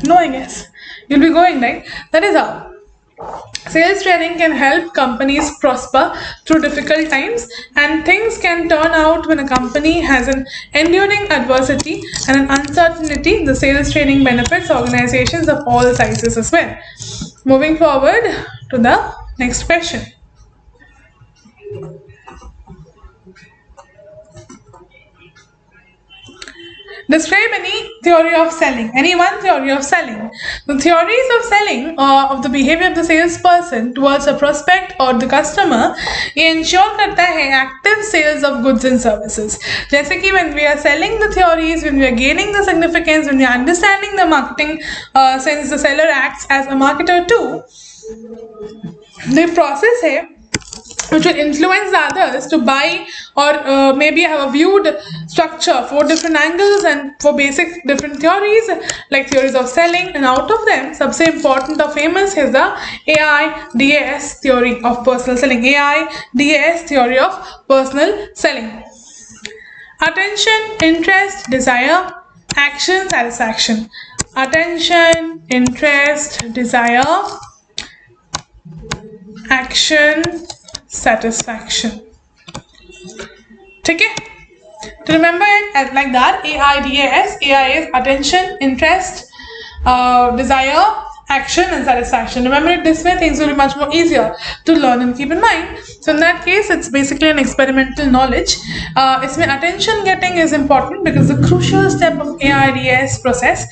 No, I guess. You'll be going, right? That is how. Sales training can help companies prosper through difficult times, and things can turn out when a company has an enduring adversity and an uncertainty. The sales training benefits organizations of all sizes as well. Moving forward to the next question. Describe any theory of selling, any one theory of selling. The theories of selling of the behavior of the salesperson towards a prospect or the customer, ये ensure करता है active sales of goods and services. जैसे कि when we are selling the theories, when we are gaining the significance, when we are understanding the marketing, since the seller acts as a marketer too, the process है which will influence the others to buy, or maybe have a viewed structure for different angles and for basic different theories, like theories of selling. And out of them, सबसे important or famous is the AIDS theory of personal selling. AIDS theory of personal selling. Attention, interest, desire, action, satisfaction. Attention, interest, desire, action, satisfaction. Okay? To remember it as like that, AIDS, AI is attention, interest, desire, action and satisfaction. Remember it this way, things will be much more easier to learn and keep in mind. So in that case, it's basically an experimental knowledge. Isme attention getting is important because the crucial step of AIDS process,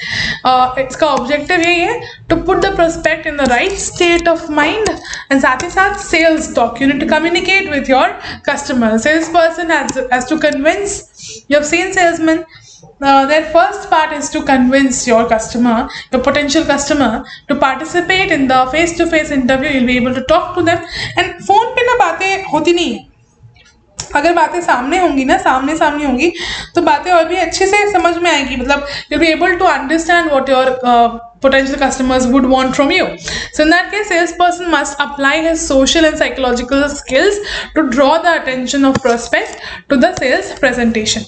its objective है to put the prospect in the right state of mind, and साथ ही साथ sales talk. You need to communicate with your customer. Salesperson has to convince. You have seen salesmen. Their first part is to convince your customer, your potential customer, to participate in the face-to-face interview. You'll be able to talk to them. And phone पे ना बातें होती नहीं है. अगर बातें सामने होंगी ना, सामने होंगी, तो बातें और भी अच्छे से समझ में आएगी. मतलब you'll be able to understand what your potential customers would want from you. So in that case, salesperson must apply his social and psychological skills to draw the attention of prospect to the sales presentation.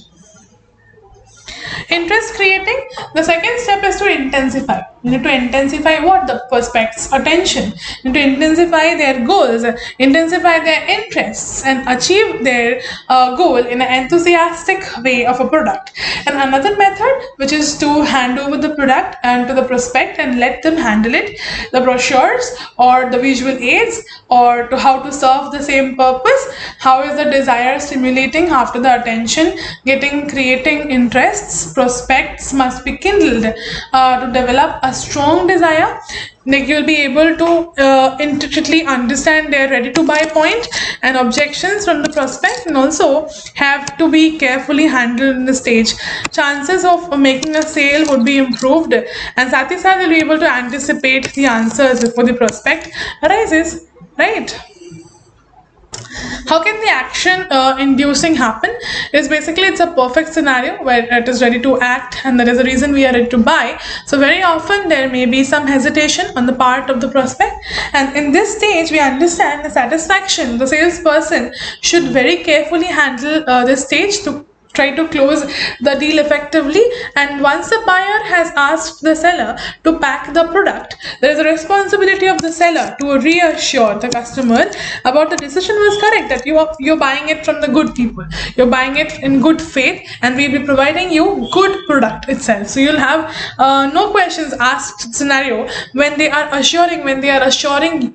Interest creating, the second step is to intensify. You need to intensify what? The prospect's attention. You need to intensify their goals, intensify their interests, and achieve their goal in an enthusiastic way of a product. And another method, which is to hand over the product and to the prospect and let them handle it, the brochures or the visual aids, or to how to serve the same purpose. How is the desire stimulating after the attention getting, creating interests? Prospects must be kindled to develop a strong desire. Like you'll be able to intricately understand their ready to buy point and objections from the prospect, and also have to be carefully handled in the stage. Chances of making a sale would be improved, and साथ ही साथ will be able to anticipate the answers before the prospect arises, right? How can the action inducing happen? Is basically it's a perfect scenario where it is ready to act, and that is the reason we are ready to buy. So very often there may be some hesitation on the part of the prospect, and in this stage we understand the satisfaction. The salesperson should very carefully handle this stage to try to close the deal effectively. And once the buyer has asked the seller to pack the product, there is a responsibility of the seller to reassure the customer about the decision was correct, that you're buying it from the good people, you're buying it in good faith, and we'll be providing you good product itself. So you'll have no questions asked scenario when they are assuring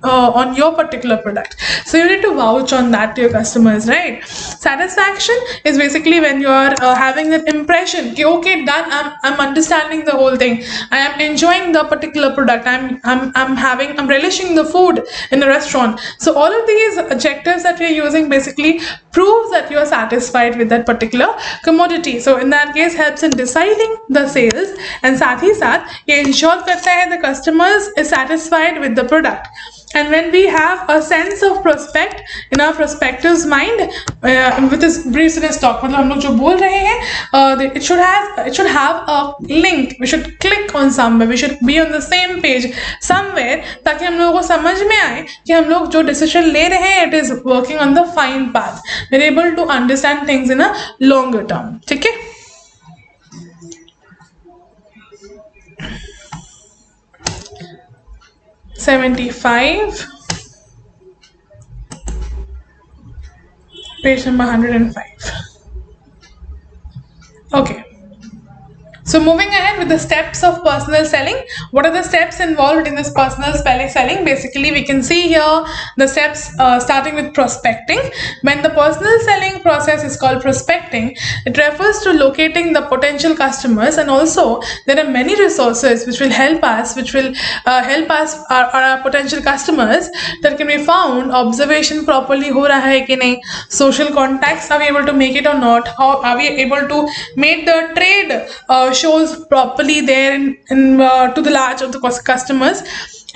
on your particular product. So you need to vouch on that to your customers, right? Satisfaction is basically when you are having that impression कि okay, done, I'm understanding the whole thing, I am enjoying the particular product, I'm relishing the food in the restaurant. So all of these adjectives that we are using basically proves that you are satisfied with that particular commodity. So in that case helps in deciding the sales, and साथ ही साथ ये ensure करता है the customers is satisfied with the product. And when we have a sense of prospect in our prospective's mind, with this briefness talk, मतलब हम लोग जो बोल रहे हैं, it should have a link. We should click on somewhere. We should be on the same page somewhere, ताकि हम लोगों को समझ में आए कि हम लोग जो decision ले रहे हैं, it is working on the fine path. We're able to understand things in a longer term. ठीक है? $75, page number 105. Okay. So moving ahead with the steps of personal selling. What are the steps involved in this personal selling? Basically, we can see here the steps starting with prospecting. When the personal selling process is called prospecting, it refers to locating the potential customers, and also there are many resources which will help us, our potential customers, that can be found. Observation properly हो रहा है कि नहीं? Social contacts, are we able to make it or not? How are we able to make the trade shows properly there to the large of the customers?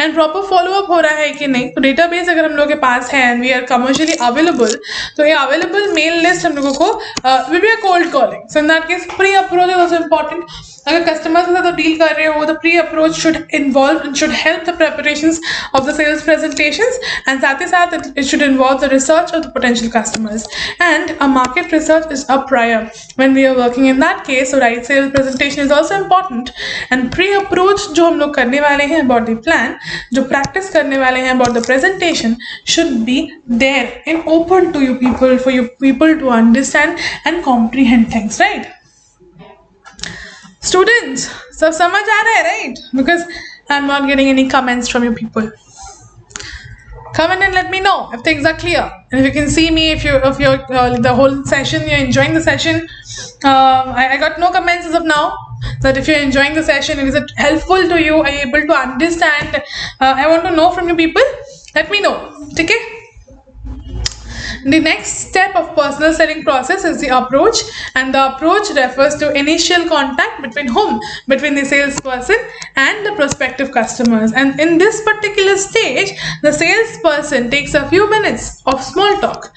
And proper follow up हो रहा है कि नहीं. तो डेटाबेस अगर हम लोग के पास है and we are commercially available, तो ये अवेलेबल मेल लिस्ट हम लोगों को will be a cold calling. So in that case pre approach is also important. अगर कस्टमर्स के साथ डील कर रहे हो, the pre approach should involve and should help the preparations of the sales presentations, and साथ ही साथ it should involve the research of the potential customers, and a market research is a prior when we are working in that case. So right sales presentation is also important, and pre approach जो हम लोग करने वाले हैं about the plan, जो practice करने वाले हैं about the presentation, should be there and open to you people, for you people to understand and comprehend things, right? Students, सब समझ आ रहा है, right? Because I'm not getting any comments from you people. Come in and let me know if things are clear, and if you can see me, if you're the whole session, you're enjoying the session. I got no comments as of now. That if you're enjoying the session, is it helpful to you? Are you able to understand? I want to know from you people. Let me know. Okay? The next step of personal selling process is the approach, and the approach refers to initial contact between whom? Between the salesperson and the prospective customers. And in this particular stage, the salesperson takes a few minutes of small talk.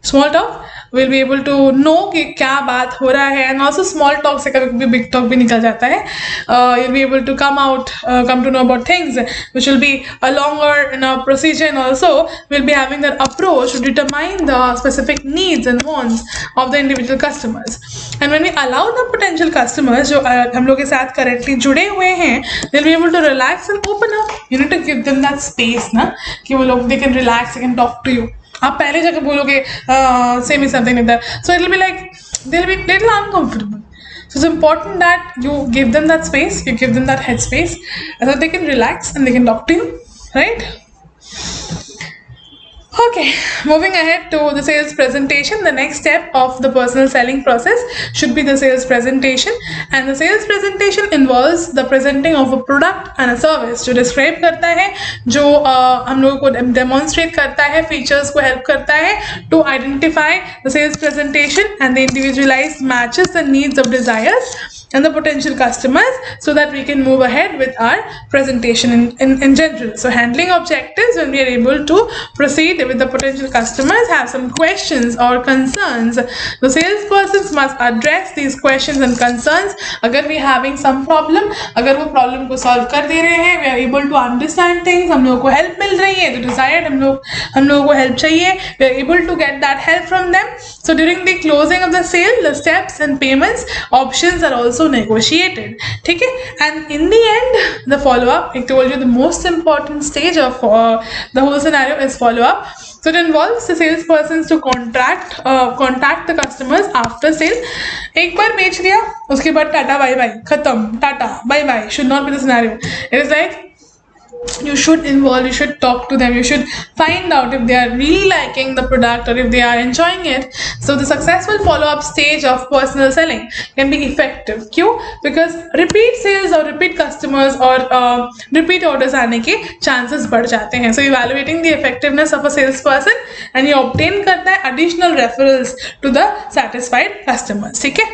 Small talk, we'll be able to know कि क्या बात हो रहा है, and also small talk से कभी big talk भी निकल जाता है. You'll be able to come to know about things which will be a longer procedure, and also we'll be having that approach to determine the specific needs and wants of the individual customers. And when we allow the potential customers जो हम लोग के साथ currently जुड़े हुए हैं, they'll be able to relax and open up. You need to give them that space ना, कि वो लोग they can relax, they can talk to you. आप पहले जगह बोलोगे say me something like that, so it'll be like they'll be little uncomfortable. So it's important that you give them that space, you give them that headspace, so that they can relax and they can talk to you, right? Okay, moving ahead to the sales presentation. The next step of the personal selling process should be the sales presentation, and the sales presentation involves the presenting of a product and a service जो describe करता है, जो हम लोगों को demonstrate करता है, features को help करता है to identify the sales presentation and the individualized matches the needs of desires and the potential customers, so that we can move ahead with our presentation in general. So handling objectives, when we are able to proceed with the potential customers, have some questions or concerns, the salespersons must address these questions and concerns. अगर we having some problem, अगर वो problem को solve कर दे रहे हैं, we are able to understand things, हम लोगों को help मिल रही है, जो desired हम लोगों को help चाहिए, we are able to get that help from them. So during the closing of the sale, the steps and payments options are also negotiated. ठीक है? And in the end, the follow-up, I told you the most important stage of the whole scenario is follow-up. So it involves the salespersons to contact the customers after sale. एक बार बेच दिया, उसके बाद Tata bye bye, खत्म, tata bye bye should not be the scenario. It is like you should involve, you should talk to them, you should find out if they are really liking the product or if they are enjoying it. So the successful follow-up stage of personal selling can be effective. क्यों? Because repeat sales or repeat customers or repeat orders आने के chances बढ़ जाते हैं. So evaluating the effectiveness of a salesperson, and you obtain करता है additional referrals to the satisfied customers. ठीक है?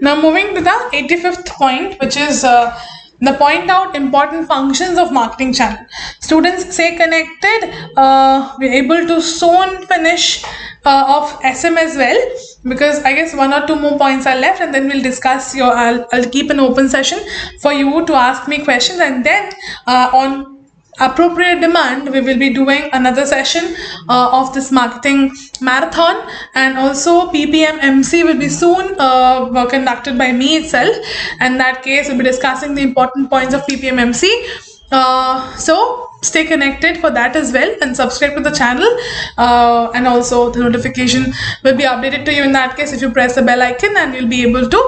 Now moving to the 85th point, which is the point out important functions of marketing channel. Students, stay connected. We're able to soon finish of SM as well, because I guess 1 or 2 more points are left, and then we'll discuss I'll keep an open session for you to ask me questions, and then on appropriate demand we will be doing another session of this marketing marathon, and also PPM MC will be soon conducted by me itself. In that case, we'll be discussing the important points of PPM MC. So stay connected for that as well, and subscribe to the channel, and also the notification will be updated to you in that case if you press the bell icon, and you'll be able to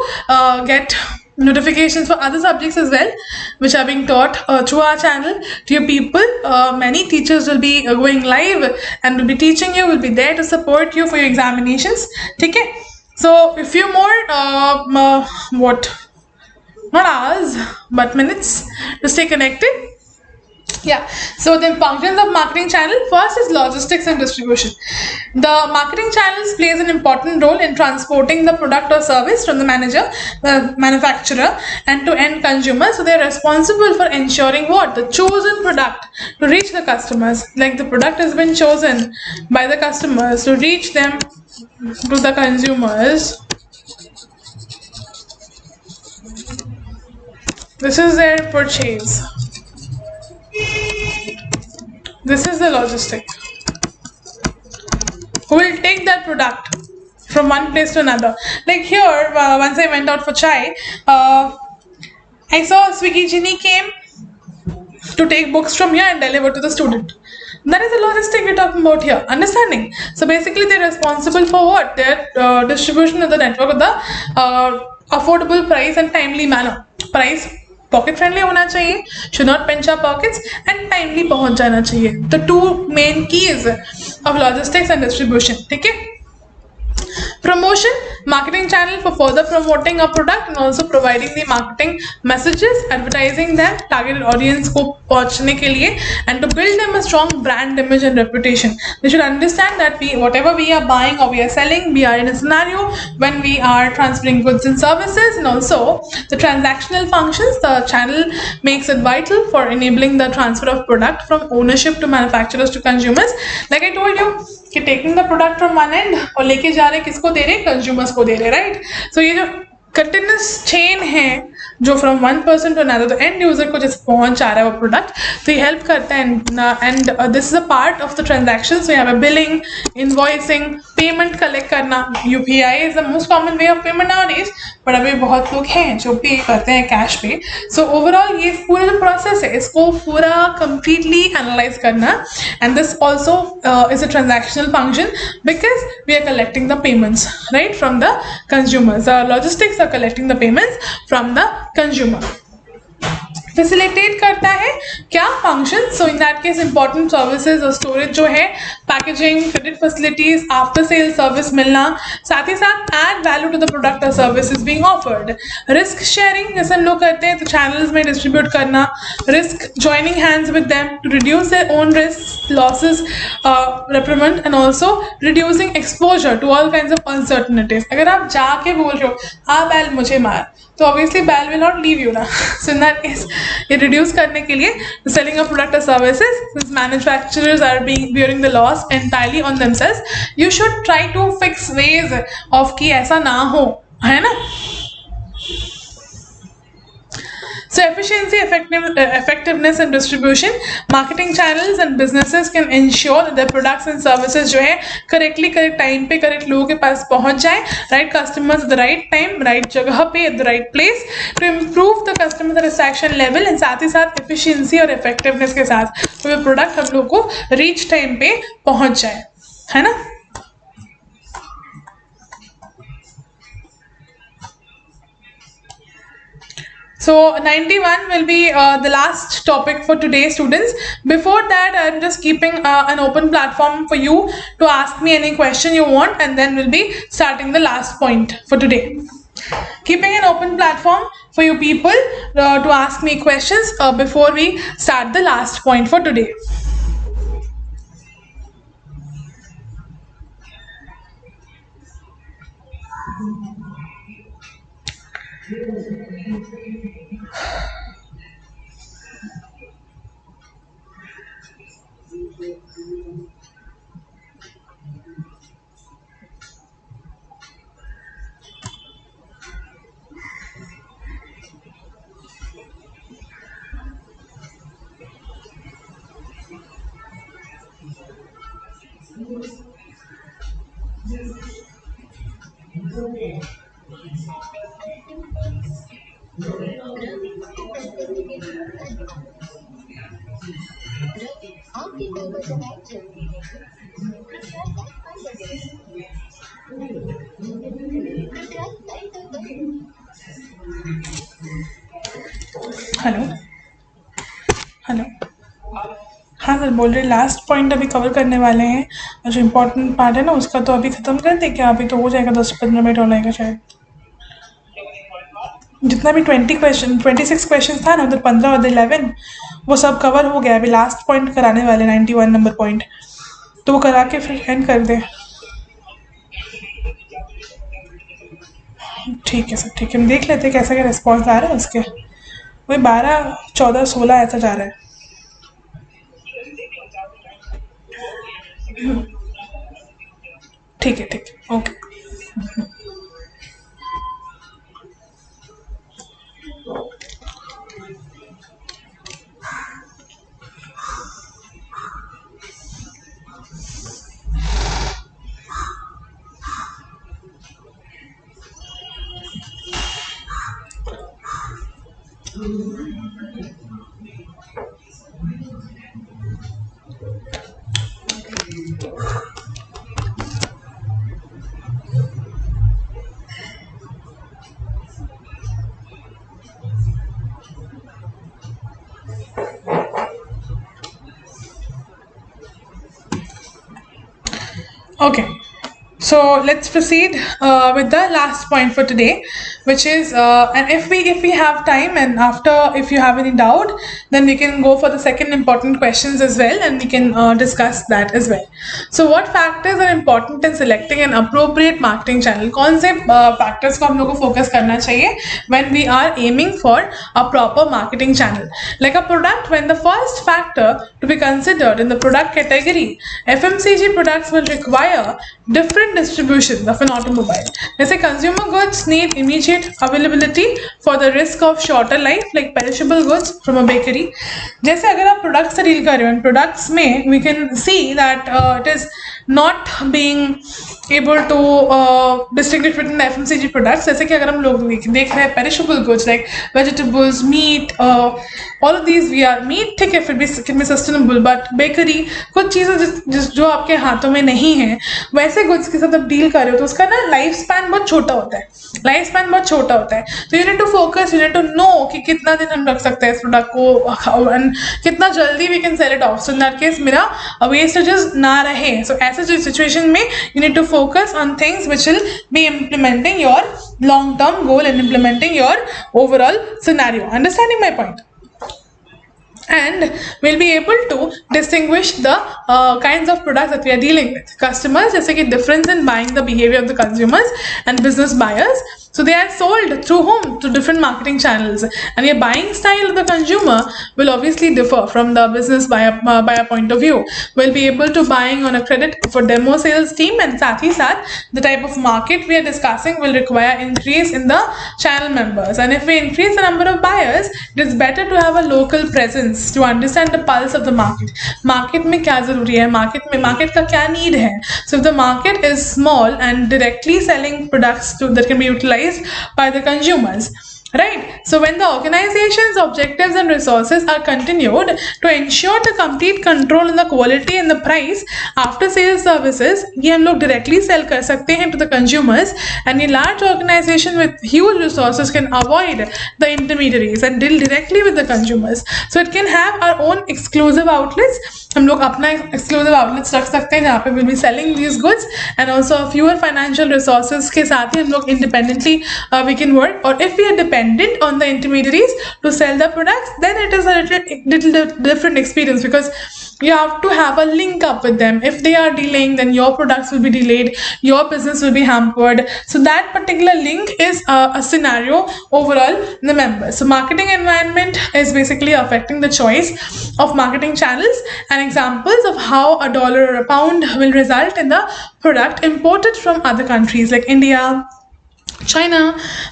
get notifications for other subjects as well, which are being taught through our channel to your people. Many teachers will be going live and will be teaching you, will be there to support you for your examinations. Okay? So a few more what, not hours but minutes to stay connected. Yeah, so the functions of marketing channel, first is logistics and distribution. The marketing channels plays an important role in transporting the product or service from the manufacturer and to end consumer. So they are responsible for ensuring what, the chosen product to reach the customers, like the product has been chosen by the customers to reach them to the consumers. This is their purchase. This is the logistic. Who will take that product from one place to another? Like here, once I went out for chai, I saw Swiggy Genie came to take books from here and deliver to the student. That is the logistic we're talking about here. Understanding? So basically, they're responsible for what? Their distribution of the network of the affordable price and timely manner. Price pocket friendly होना चाहिए, should not pinch our pockets, and timely पहुंच जाना चाहिए. The two main keys of logistics and distribution. ठीक है? Promotion, marketing channel for further promoting a product and also providing the marketing messages, advertising them, targeted audience को पहुंचने के लिए, and to build them a strong brand image and reputation. They should understand that whatever we are buying or we are selling, we are in a scenario when we are transferring goods and services, and also the transactional functions. The channel makes it vital for enabling the transfer of product from ownership to manufacturers to consumers. Like I told you, कि taking the product from one end और लेके जा रहे किसको दे रहे, consumers को दे रहे, right? So ये जो continuous chain है जो from one person to another, the end user को जैसे पहुंच जा रहा है वो product, तो ये help करता है. And this is a part of the transaction. So you have a billing, invoicing, payment collect करना. UPI is the most common way of payment nowadays, but अभी बहुत लोग हैं जो पे करते हैं cash पे. So overall ये पूरा जो process है इसको पूरा completely analyze करना, and this also is a transactional function because we are collecting the payments, right, from the consumers. Logistics are collecting the payments from the consumer. Facilitate करता है क्या function? So in that case important services और storage जो है, packaging, credit facilities, after sale service मिलना, साथ ही साथ add value to the product or services being offered. Risk sharing जैसे हम लोग करते हैं तो channels में distribute करना, risk joining hands with them to reduce their own risks, losses, reprimand, and also reducing exposure to all kinds of uncertainties. अगर आप जाके बोल रहे हो हाँ बैल मुझे मार, तो obviously BAL will not leave you ना. So in that case, ये reduce करने के लिए the selling of product or services, since manufacturers are bearing the loss entirely on themselves, you should try to fix ways of कि ऐसा ना हो, है ना? So efficiency, effectiveness and distribution, marketing channels and businesses can ensure that their products and services जो है correctly correct time पे correct लोगों के पास पहुंच जाए, right customers at the right time, right जगह पे at the right place, to improve the customer satisfaction level, and साथ ही साथ efficiency और effectiveness के साथ तो ये product हम लोग को reach time पे पहुंच जाए, है ना? So 91 will be the last topic for today, students. Before that, I'm just keeping an open platform for you to ask me any question you want, and then we'll be starting the last point for today. Keeping an open platform for you people to ask me questions before we start the last point for today. Hello. Hello. Hello. Sir बोल रहे last point अभी cover करने वाले हैं, और जो important part है ना उसका तो अभी खत्म कर दे क्या? अभी तो हो जाएगा 10-15 मिनट हो जाएगा शायद। जितना भी 26 क्वेश्चन था ना, उधर 15 और 11 वो सब कवर हो गया। अभी लास्ट पॉइंट कराने वाले 91 नंबर पॉइंट, तो वो करा के फिर एंड कर दे। ठीक है सर, ठीक है, हम देख लेते हैं कैसा क्या रिस्पॉन्स आ रहा है उसके। वही 12, 14, 16 ऐसा जा रहा है। ठीक है, ठीक है, okay. Okay, so let's proceed with the last point for today, which is and if we have time, and after if you have any doubt, then we can go for the second important questions as well, and we can discuss that as well. So what factors are important in selecting an appropriate marketing channel? कौन से factors को हम लोग को focus करना चाहिए when we are aiming for a proper marketing channel? Like a product, when the first factor to be considered in the product category, FMCG products will require different distributions of an automobile. जैसे consumer goods need immediate availability for the risk of shorter life, like perishable goods from a bakery. जैसे अगर आप products से deal कर रहे हो, and products में we can see that it is not being able to distinguish between the FMCG products. जैसे कि अगर हम लोग देख रहे हैं perishable goods like vegetables, meat, all of these we are meat, ठीक है, फिर भी can be sustainable, but bakery कुछ चीज़ें जो आपके हाथों में नहीं है, वैसे goods के साथ आप डील कर रहे हो तो उसका ना लाइफ स्पैन बहुत छोटा होता है, लाइफ स्पैन बहुत छोटा होता है। तो you need to focus, you need to know कि कितना दिन हम रख सकते हैं इस प्रोडक्ट को, एंड कितना जल्दी we can sell it off, so in that case मेरा वेस्टेजेस ना रहे। सो ऐसे सिचुएशन में you need to focus on things which will be implementing your long-term goal and implementing your overall scenario. Understanding my point? And we'll be able to distinguish the kinds of products that we are dealing with. Customers, जैसे कि difference in buying the behavior of the consumers and business buyers. So they are sold through whom? To different marketing channels, and your buying style of the consumer will obviously differ from the business buyer point of view. We'll be able to buying on a credit for demo sales team, and साथ ही साथ the type of market we are discussing will require increase in the channel members. And if we increase the number of buyers, it is better to have a local presence to understand the pulse of the market. Market में क्या ज़रूरी है, market का क्या need है. So if the market is small and directly selling products that can be utilized by the consumers, right? So when the organization's objectives and resources are continued to ensure the complete control on the quality and the price after sales services, ये हम लोग directly sell कर सकते हैं to the consumers, and a large organization with huge resources can avoid the intermediaries and deal directly with the consumers. So it can have our own exclusive outlets. हम लोग अपना exclusive outlets रख सकते हैं जहाँ पे we'll be selling these goods, and also fewer financial resources के साथ ही हम लोग independently we can work. Or if we are dependent on the intermediaries to sell the products, then it is a little different experience, because you have to have a link up with them. If they are delaying, then your products will be delayed, your business will be hampered. So that particular link is a scenario overall in the members. So marketing environment is basically affecting the choice of marketing channels, and examples of how a dollar or a pound will result in the product imported from other countries like India, China.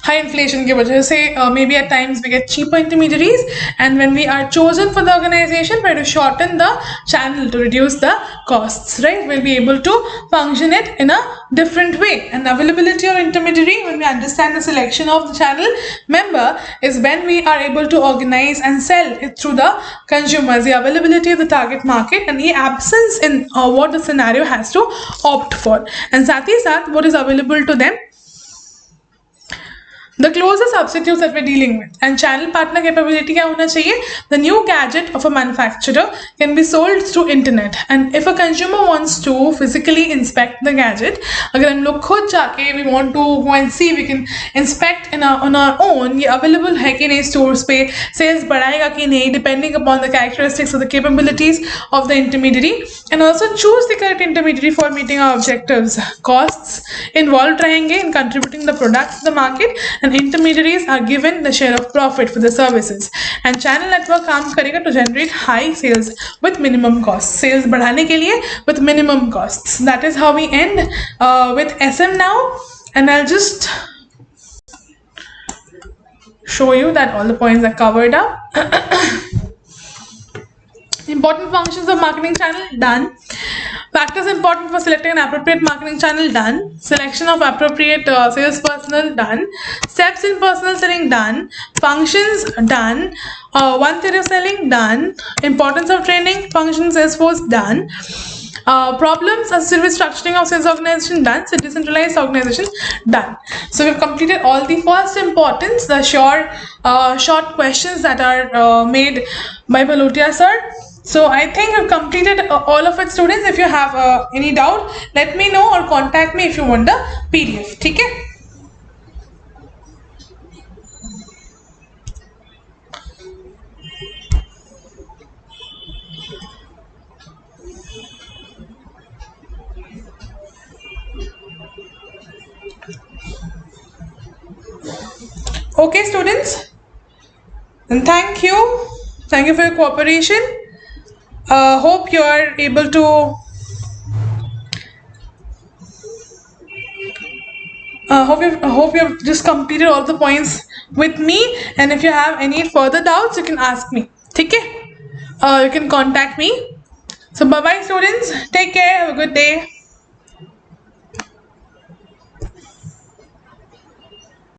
High inflation की वजह से maybe at times we get cheaper intermediaries, and when we are chosen for the organization, we have to shorten the channel to reduce the costs, right? We'll be able to function it in a different way. And availability of intermediary, when we understand the selection of the channel member, is when we are able to organize and sell it through the consumers, the availability of the target market, and the absence in what the scenario has to opt for. And साथ ही साथ what is available to them, the closest substitutes that we're dealing with. And channel partner capability क्या होना चाहिए? The new gadget of a manufacturer can be sold through internet, and if a consumer wants to physically inspect the gadget, अगर हम लोग खुद जाके we want to go and see, we can inspect on our own, ये available है कि नहीं stores पे, sales बढ़ाएगा कि नहीं, depending upon the characteristics of the capabilities of the intermediary, and also choose the correct intermediary for meeting our objectives. Costs involved रहेंगे in contributing the product to the market, and intermediaries are given the share of profit for the services. And channel network काम करेगा to generate high sales with minimum costs. Sales बढ़ाने के लिए with minimum costs. That is how we end with SM now, and I'll just show you that all the points are covered up. Important functions of marketing channel, done. Factors important for selecting an appropriate marketing channel, done. Selection of appropriate sales personnel, done. Steps in personal selling, done. Functions, done. One theory of selling, done. Importance of training, functions, sales force, done. Problems associated with structuring of sales organization, done. So decentralized organization, done. So we've completed all the first importance, the short questions that are made by Bhalotia sir. So I think I've completed all of it, students. If you have any doubt, let me know or contact me if you want the PDF. ठीक है? Okay, students. And thank you. Thank you for your cooperation. Hope you are able to hope you have just completed all the points with me, and if you have any further doubts you can ask me. Okay, you can contact me. So bye bye students, take care, have a good day.